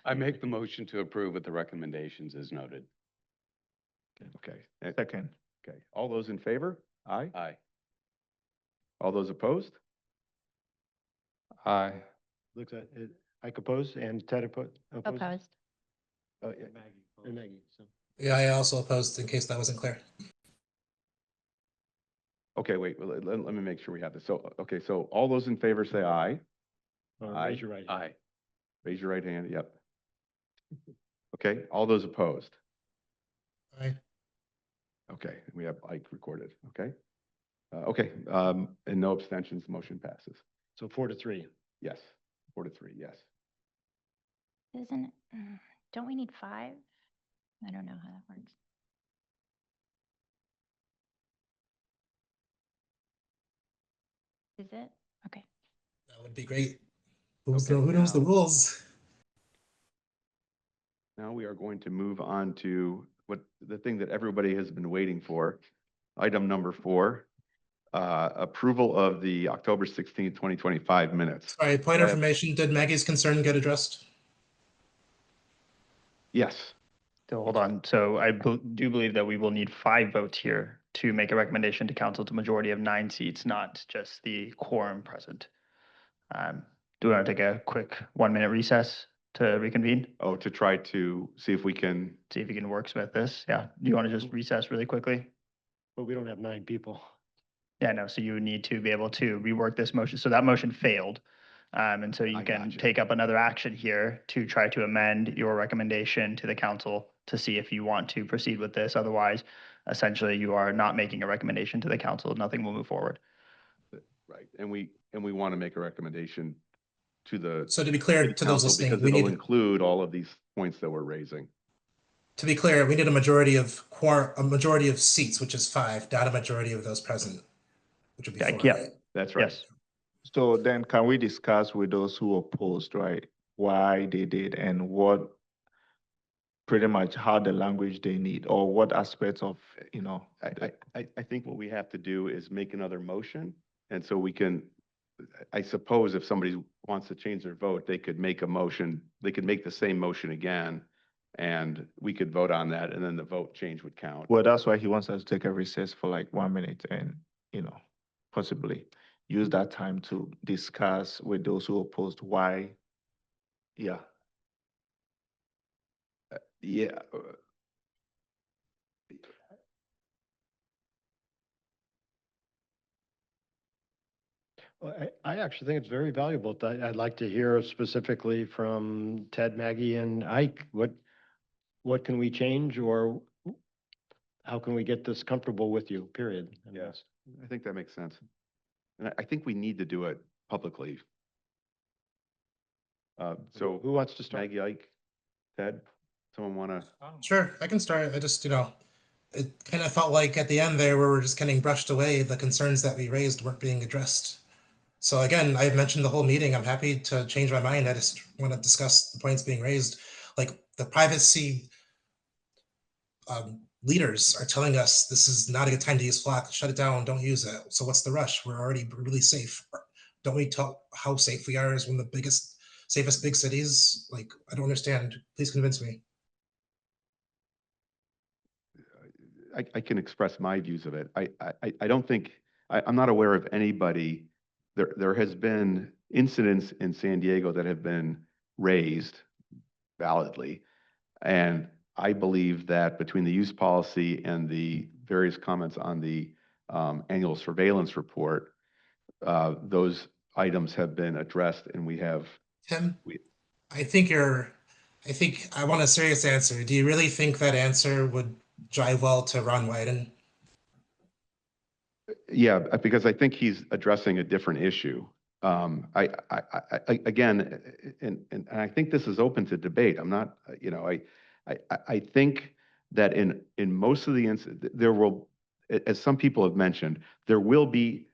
I make the motion to approve with the recommendations as noted. Okay. Second. Okay. All those in favor? Aye. Aye. All those opposed? Aye. Looks at it. Ike opposed and Ted opposed? Opposed. Oh, yeah. And Maggie, so. Yeah, I also opposed in case that wasn't clear. Okay, wait, let me make sure we have this. So, okay, so all those in favor say aye. Aye. Raise your right hand. Aye. Raise your right hand, yep. Okay, all those opposed? Aye. Okay, we have Ike recorded, okay? And no abstentions, motion passes. So 4-3. Yes, 4-3, yes. Don't we need 5? I don't know how that works. Is it? Okay. That would be great. Who knows the rules? Now we are going to move on to the thing that everybody has been waiting for. Item number 4, approval of the October 16th, 2025 minutes. Sorry, point of information, did Maggie's concern get addressed? Yes. So hold on. So I do believe that we will need 5 votes here to make a recommendation to council to majority of 9 seats, not just the quorum present. Do we want to take a quick 1-minute recess to reconvene? Oh, to try to see if we can. See if we can wordsmith this. Yeah. Do you want to just recess really quickly? But we don't have 9 people. Yeah, no. So you would need to be able to rework this motion. So that motion failed. And so you can take up another action here to try to amend your recommendation to the council to see if you want to proceed with this. Otherwise, essentially, you are not making a recommendation to the council. Nothing will move forward. Right, and we want to make a recommendation to the. So to be clear to those council listening, because we it'll need, include all of these points that we're raising. to be clear, we need a majority of seats, which is 5, not a majority of those present, which would be 4. Yeah, right? That's right. Yes. So then can we discuss with those who opposed, right, why they did and what pretty much how the language they need or what aspects of, I think what we have to do is make another motion. And so we can, I suppose if somebody wants to change their vote, they could make a motion, they could make the same motion again. And we could vote on that and then the vote change would count. well, that's why he wants us to take a recess for like 1 minute and, possibly use that time to discuss with those who opposed why. Yeah. Yeah. Well, I actually think it's very valuable. I'd like to hear specifically from Ted, Maggie, and Ike, what can we change or how can we get this comfortable with you, period? Yes, I think that makes sense. And I think we need to do it publicly. So who wants to start? Maggie, Ike, Ted, someone want to? Sure, I can start. I just, it kind of felt like at the end there, where we're just getting brushed away, the concerns that we raised weren't being addressed. So again, I've mentioned the whole meeting. I'm happy to change my mind. I just want to discuss the points being raised, like the privacy. leaders are telling us this is not a good time to use Flock, shut it down, don't use it. So what's the rush? We're already really safe. Don't we talk how safe we are as one of the biggest, safest big cities? Like, I don't understand. Please convince me. I can express my views of it. I don't think, I'm not aware of anybody, there has been incidents in San Diego that have been raised validly. And I believe that between the use policy and the various comments on the annual surveillance report, those items have been addressed, and we have. Tim, I think I want a serious answer. Do you really think that answer would jive well to Ron Wyden? Yeah, because I think he's addressing a different issue. Again, and I think this is open to debate. I'm not, I think that in most of the incidents, there will, as some people have mentioned, there will be,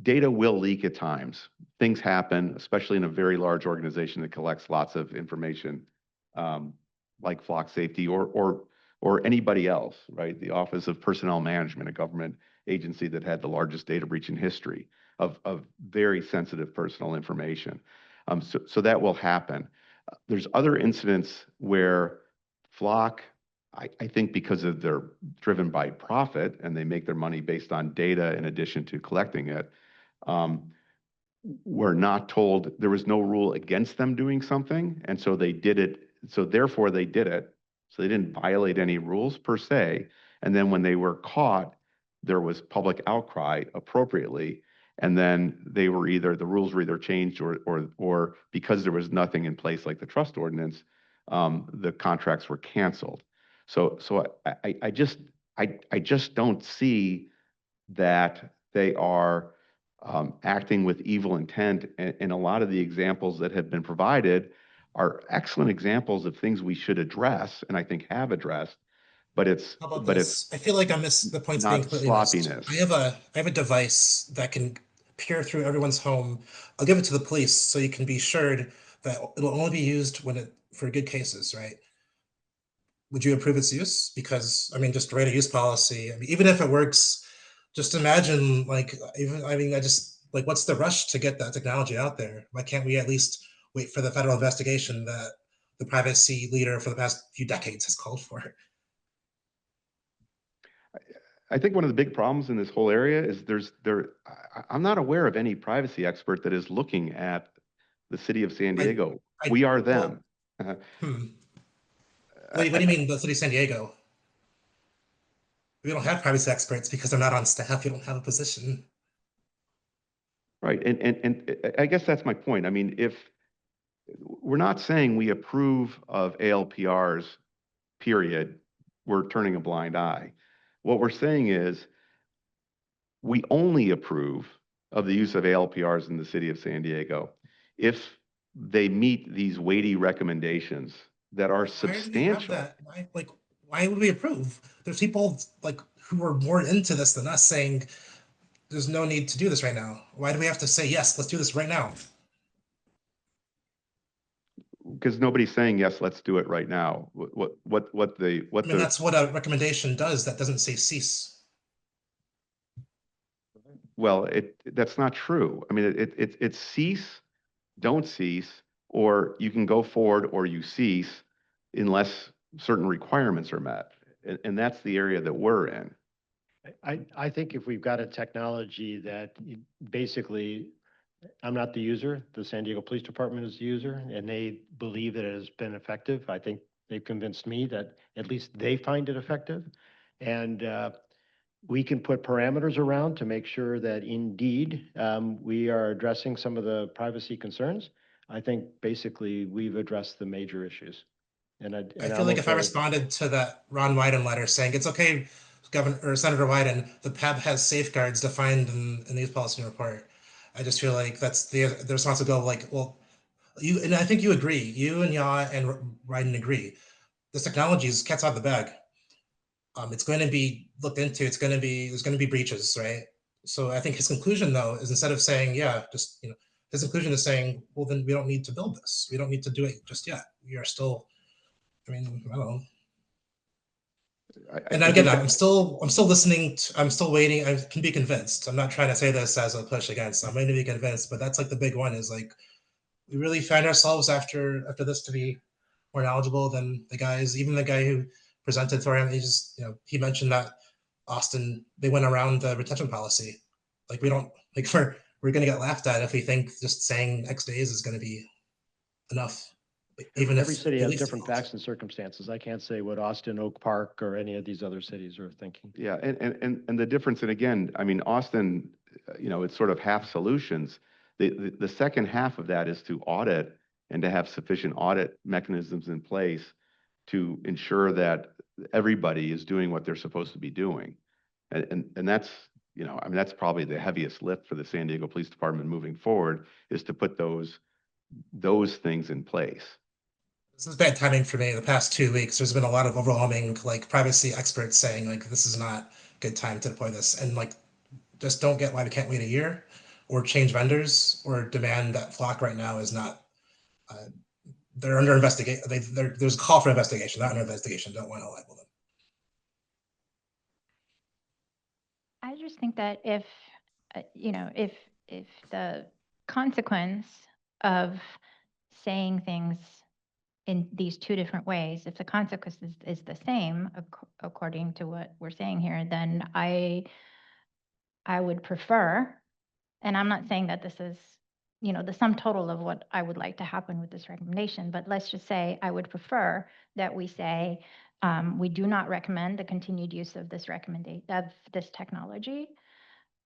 data will leak at times. Things happen, especially in a very large organization that collects lots of information, like Flock Safety or anybody else, right? The Office of Personnel Management, a government agency that had the largest data breach in history of very sensitive personal information. So that will happen. There's other incidents where Flock, I think because of they're driven by profit and they make their money based on data in addition to collecting it, were not told, there was no rule against them doing something, and so they did it, so therefore they did it. So they didn't violate any rules per se. And then when they were caught, there was public outcry appropriately. And then they were either, the rules were either changed or because there was nothing in place like the trust ordinance, the contracts were canceled. So I just don't see that they are acting with evil intent. And a lot of the examples that have been provided are excellent examples of things we should address, and I think have addressed. But it's, How about this? I feel like I missed the points being not completely missed. sloppiness. I have a device that can peer through everyone's home. I'll give it to the police so you can be assured that it'll only be used for good cases, right? Would you approve its use? Because I mean, just write a use policy. I mean, even if it works, just imagine like what's the rush to get that technology out there? Why can't we at least wait for the federal investigation that the privacy leader for the past few decades has called for? I think one of the big problems in this whole area is I'm not aware of any privacy expert that is looking at the city of San Diego. We are them. What do you mean the city of San Diego? We don't have privacy experts because they're not on staff. You don't have a position. Right, and I guess that's my point. I mean, if we're not saying we approve of ALPRs, period, we're turning a blind eye. What we're saying is we only approve of the use of ALPRs in the city of San Diego if they meet these weighty recommendations that are substantial. Why would we approve? There's people like who are more into this than us saying there's no need to do this right now. Why do we have to say yes, let's do this right now? Because nobody's saying yes, let's do it right now. That's what a recommendation does. That doesn't say cease. Well, that's not true. I mean, it's cease, don't cease, or you can go forward or you cease unless certain requirements are met. And that's the area that we're in. I think if we've got a technology that basically, I'm not the user, the San Diego Police Department is the user, and they believe that it has been effective. I think they've convinced me that at least they find it effective. And we can put parameters around to make sure that indeed we are addressing some of the privacy concerns. I think basically we've addressed the major issues. And I feel like if I responded to that Ron Wyden letter saying it's okay, Governor or Senator Wyden, the PAB has safeguards defined in the use policy report. I just feel like that's the response to go like, well, you, and I think you agree, you and Yaw and Wyden agree. This technology is cat's out of the bag. It's going to be looked into. There's going to be breaches, right? So I think his conclusion though is instead of saying, yeah, just, his conclusion is saying, well, then we don't need to build this. We don't need to do it just yet. We are still, I don't know. And I again, think I'm still listening. I'm still waiting. I can be convinced. I'm not trying to say this as a push against. I'm waiting to be convinced, but that's like the big one is like we really find ourselves after this to be more knowledgeable than the guys. Even the guy who presented for him, he just he mentioned that Austin they went around the retention policy. Like we don't like we're gonna get laughed at if we think just saying X days is gonna be enough. Even Every if city at has least different facts and circumstances. I can't say what Austin, Oak Park, or any of these other cities are thinking. Yeah, and the difference, and again, I mean, Austin, it's sort of half solutions. The second half of that is to audit and to have sufficient audit mechanisms in place to ensure that everybody is doing what they're supposed to be doing. And that's, I mean, that's probably the heaviest lift for the San Diego Police Department moving forward is to put those things in place. This is bad timing for me. The past 2 weeks, there's been a lot of overwhelming like privacy experts saying like this is not a good time to deploy this, and like just don't get why we can't wait a year, or change vendors, or demand that Flock right now is not. They're under investigation. There's a call for investigation, not under investigation. Don't want to label them. I just think that if, if the consequence of saying things in these two different ways, if the consequence is the same, according to what we're saying here, then I would prefer, and I'm not saying that this is, the sum total of what I would like to happen with this recommendation, but let's just say I would prefer that we say, we do not recommend the continued use of this technology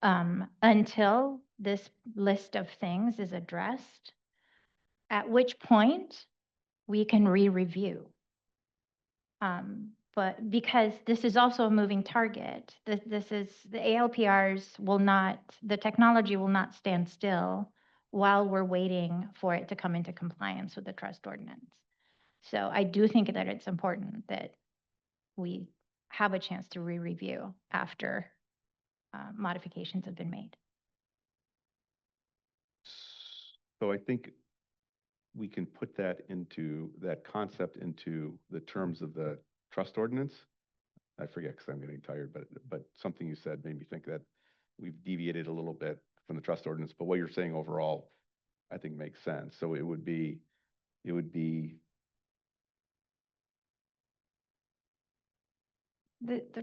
until this list of things is addressed, at which point we can re-review. But because this is also a moving target, this is the ALPRs the technology will not stand still while we're waiting for it to come into compliance with the trust ordinance. So I do think that it's important that we have a chance to re-review after modifications have been made. So I think we can put that concept into the terms of the trust ordinance. I forget because I'm getting tired, but something you said made me think that we've deviated a little bit from the trust ordinance, but what you're saying overall, I think makes sense. So it would be the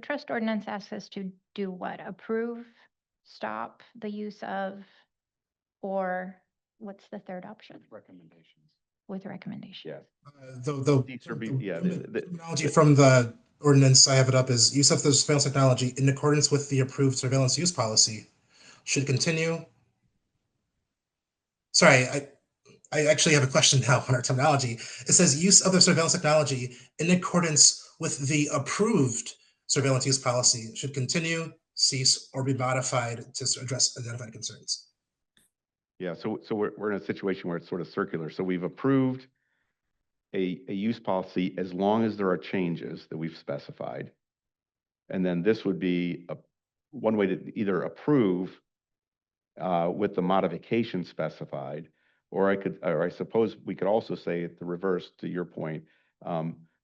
trust ordinance asks us to do what? Approve, stop the use of, or what's the third option? Recommendations. With recommendations. Yes. The terminology from the ordinance, I have it up, is use of the surveillance technology in accordance with the approved surveillance use policy should continue. Sorry, I actually have a question now on our terminology. It says use of the surveillance technology in accordance with the approved surveillance use policy should continue, cease, or be modified to address identified concerns. Yeah, so we're in a situation where it's sort of circular. So we've approved a use policy as long as there are changes that we've specified. And then this would be one way to either approve with the modification specified, or I suppose we could also say the reverse to your point.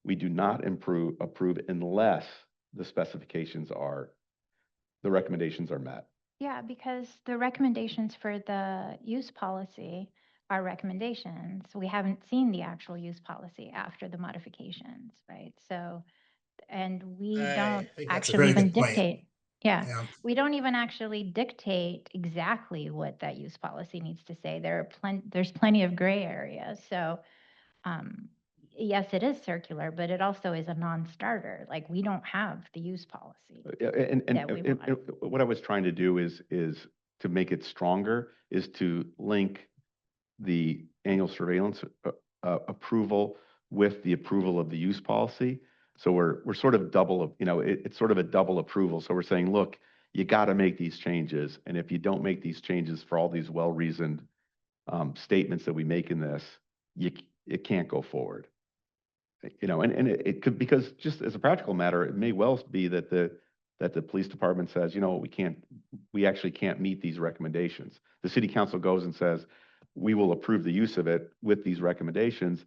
We do not approve unless the recommendations are met. Yeah, because the recommendations for the use policy are recommendations. We haven't seen the actual use policy after the modifications, right? So, and we don't think that's a actually very even good point. dictate. Yeah, Yeah. we don't even actually dictate exactly what that use policy needs to say. There's plenty of gray areas. So, yes, it is circular, but it also is a non-starter. Like we don't have the use policy. And that we want. what I was trying to do is to make it stronger, is to link the annual surveillance approval with the approval of the use policy. So we're sort of it's sort of a double approval. So we're saying, look, you got to make these changes, and if you don't make these changes for all these well-reasoned statements that we make in this, it can't go forward. And it could, because just as a practical matter, it may well be that the police department says, we actually can't meet these recommendations. The city council goes and says, we will approve the use of it with these recommendations.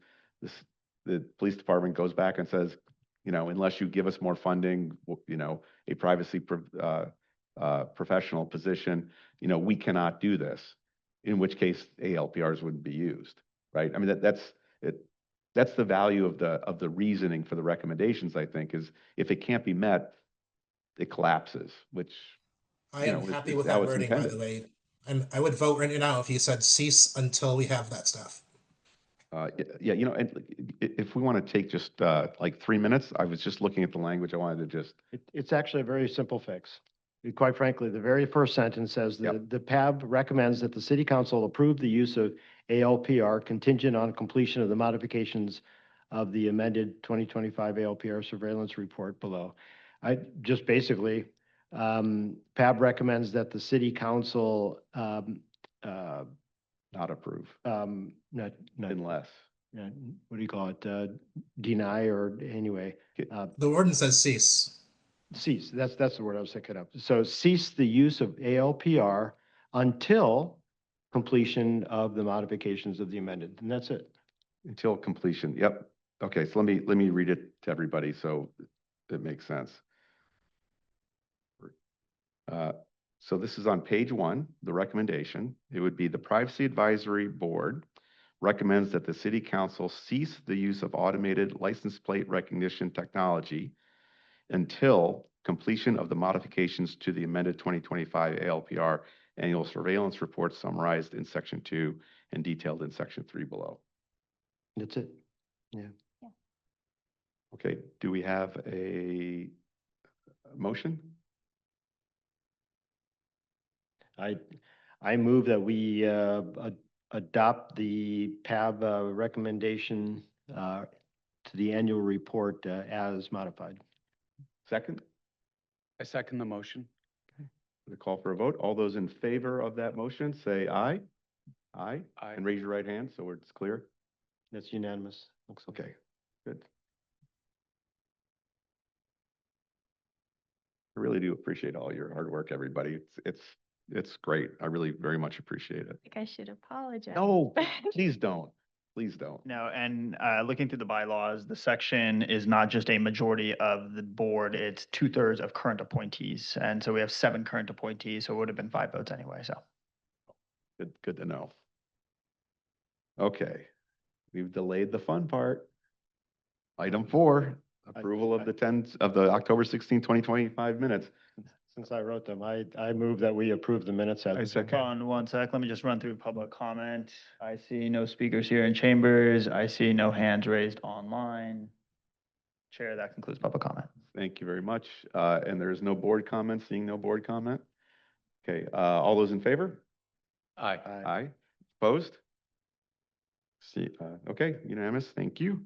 The police department goes back and says, you know, unless you give us more funding, you know, a privacy professional position, you know, we cannot do this, in which case ALPRs wouldn't be used, right? I mean, that's it. That's the value of the reasoning for the recommendations, I think, is if it can't be met, it collapses, which, I you am know, happy is with how that it's wording, by intended. the way. And I would vote right now if you said cease until we have that stuff. Yeah, you know, and if we want to take just like 3 minutes, I was just looking at the language. I wanted to just, It's actually a very simple fix. Quite frankly, the very first sentence says the PAB recommends that the city council approve the use of ALPR contingent on completion of the modifications of the amended 2025 ALPR surveillance report below. I just basically, PAB recommends that the city council not approve, not, unless. what do you call it? Deny or anyway. The ordinance says cease. Cease, that's the word I was thinking of. So cease the use of ALPR until completion of the modifications of the amended, and that's it. Until completion, yep. Okay, so let me read it to everybody so it makes sense. So this is on page 1, the recommendation. It would be the Privacy Advisory Board recommends that the City Council cease the use of automated license plate recognition technology until completion of the modifications to the amended 2025 ALPR annual surveillance report summarized in section 2 and detailed in section 3 below. That's it. Yeah. Okay, do we have a motion? I move that we adopt the PAB recommendation to the annual report as modified. Second? I second the motion. The call for a vote. All those in favor of that motion, say aye. Aye. Aye. And raise your right hand so it's clear. That's unanimous. Looks like. Okay, good. I really do appreciate all your hard work, everybody. It's great. I really very much appreciate it. I think I should apologize. No, please don't. Please don't. No, and looking through the bylaws, the section is not just a majority of the board, it's 2/3 of current appointees. And so we have 7 current appointees, so it would have been 5 votes anyway, so. Good to know. Okay, we've delayed the fun part. Item 4, approval of the October 16, 2025 minutes. Since I wrote them, I move that we approve the minutes as. Hold on one sec. Let me just run through public comment. I see no speakers here in chambers. I see no hands raised online. Chair, that concludes public comment. Thank you very much. And there is no board comment, seeing no board comment. Okay, all those in favor? Aye. Aye. Opposed? See, okay, unanimous, thank you.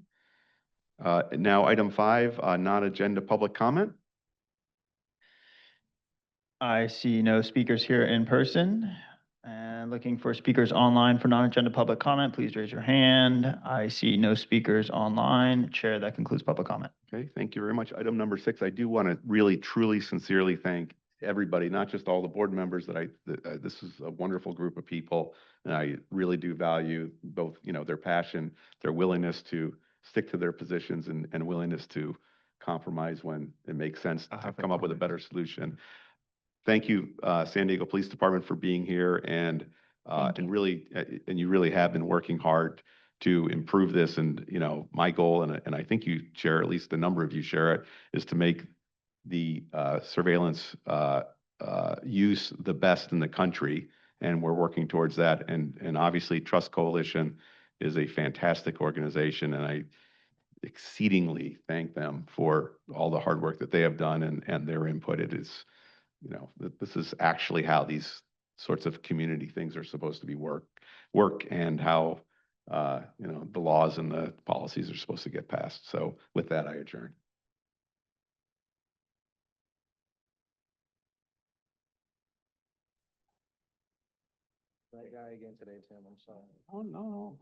Now, item 5, non-agenda public comment. I see no speakers here in person. And looking for speakers online for non-agenda public comment, please raise your hand. I see no speakers online. Chair, that concludes public comment. Okay, thank you very much. Item number 6, I do want to really, truly, sincerely thank everybody, not just all the board members this is a wonderful group of people. And I really do value both, you know, their passion, their willingness to stick to their positions and willingness to compromise when it makes sense to come up with a better solution. Thank you, San Diego Police Department, for being here and really, and you really have been working hard to improve this. And, you know, my goal, and I think you share, at least a number of you share it, is to make the surveillance use the best in the country. And we're working towards that. And obviously Trust Coalition is a fantastic organization. And I exceedingly thank them for all the hard work that they have done and their input. It is, you know, this is actually how these sorts of community things are supposed to be work and how, you know, the laws and the policies are supposed to get passed. So with that, I adjourn. That guy again today, Tim, I'm sorry. Oh, no,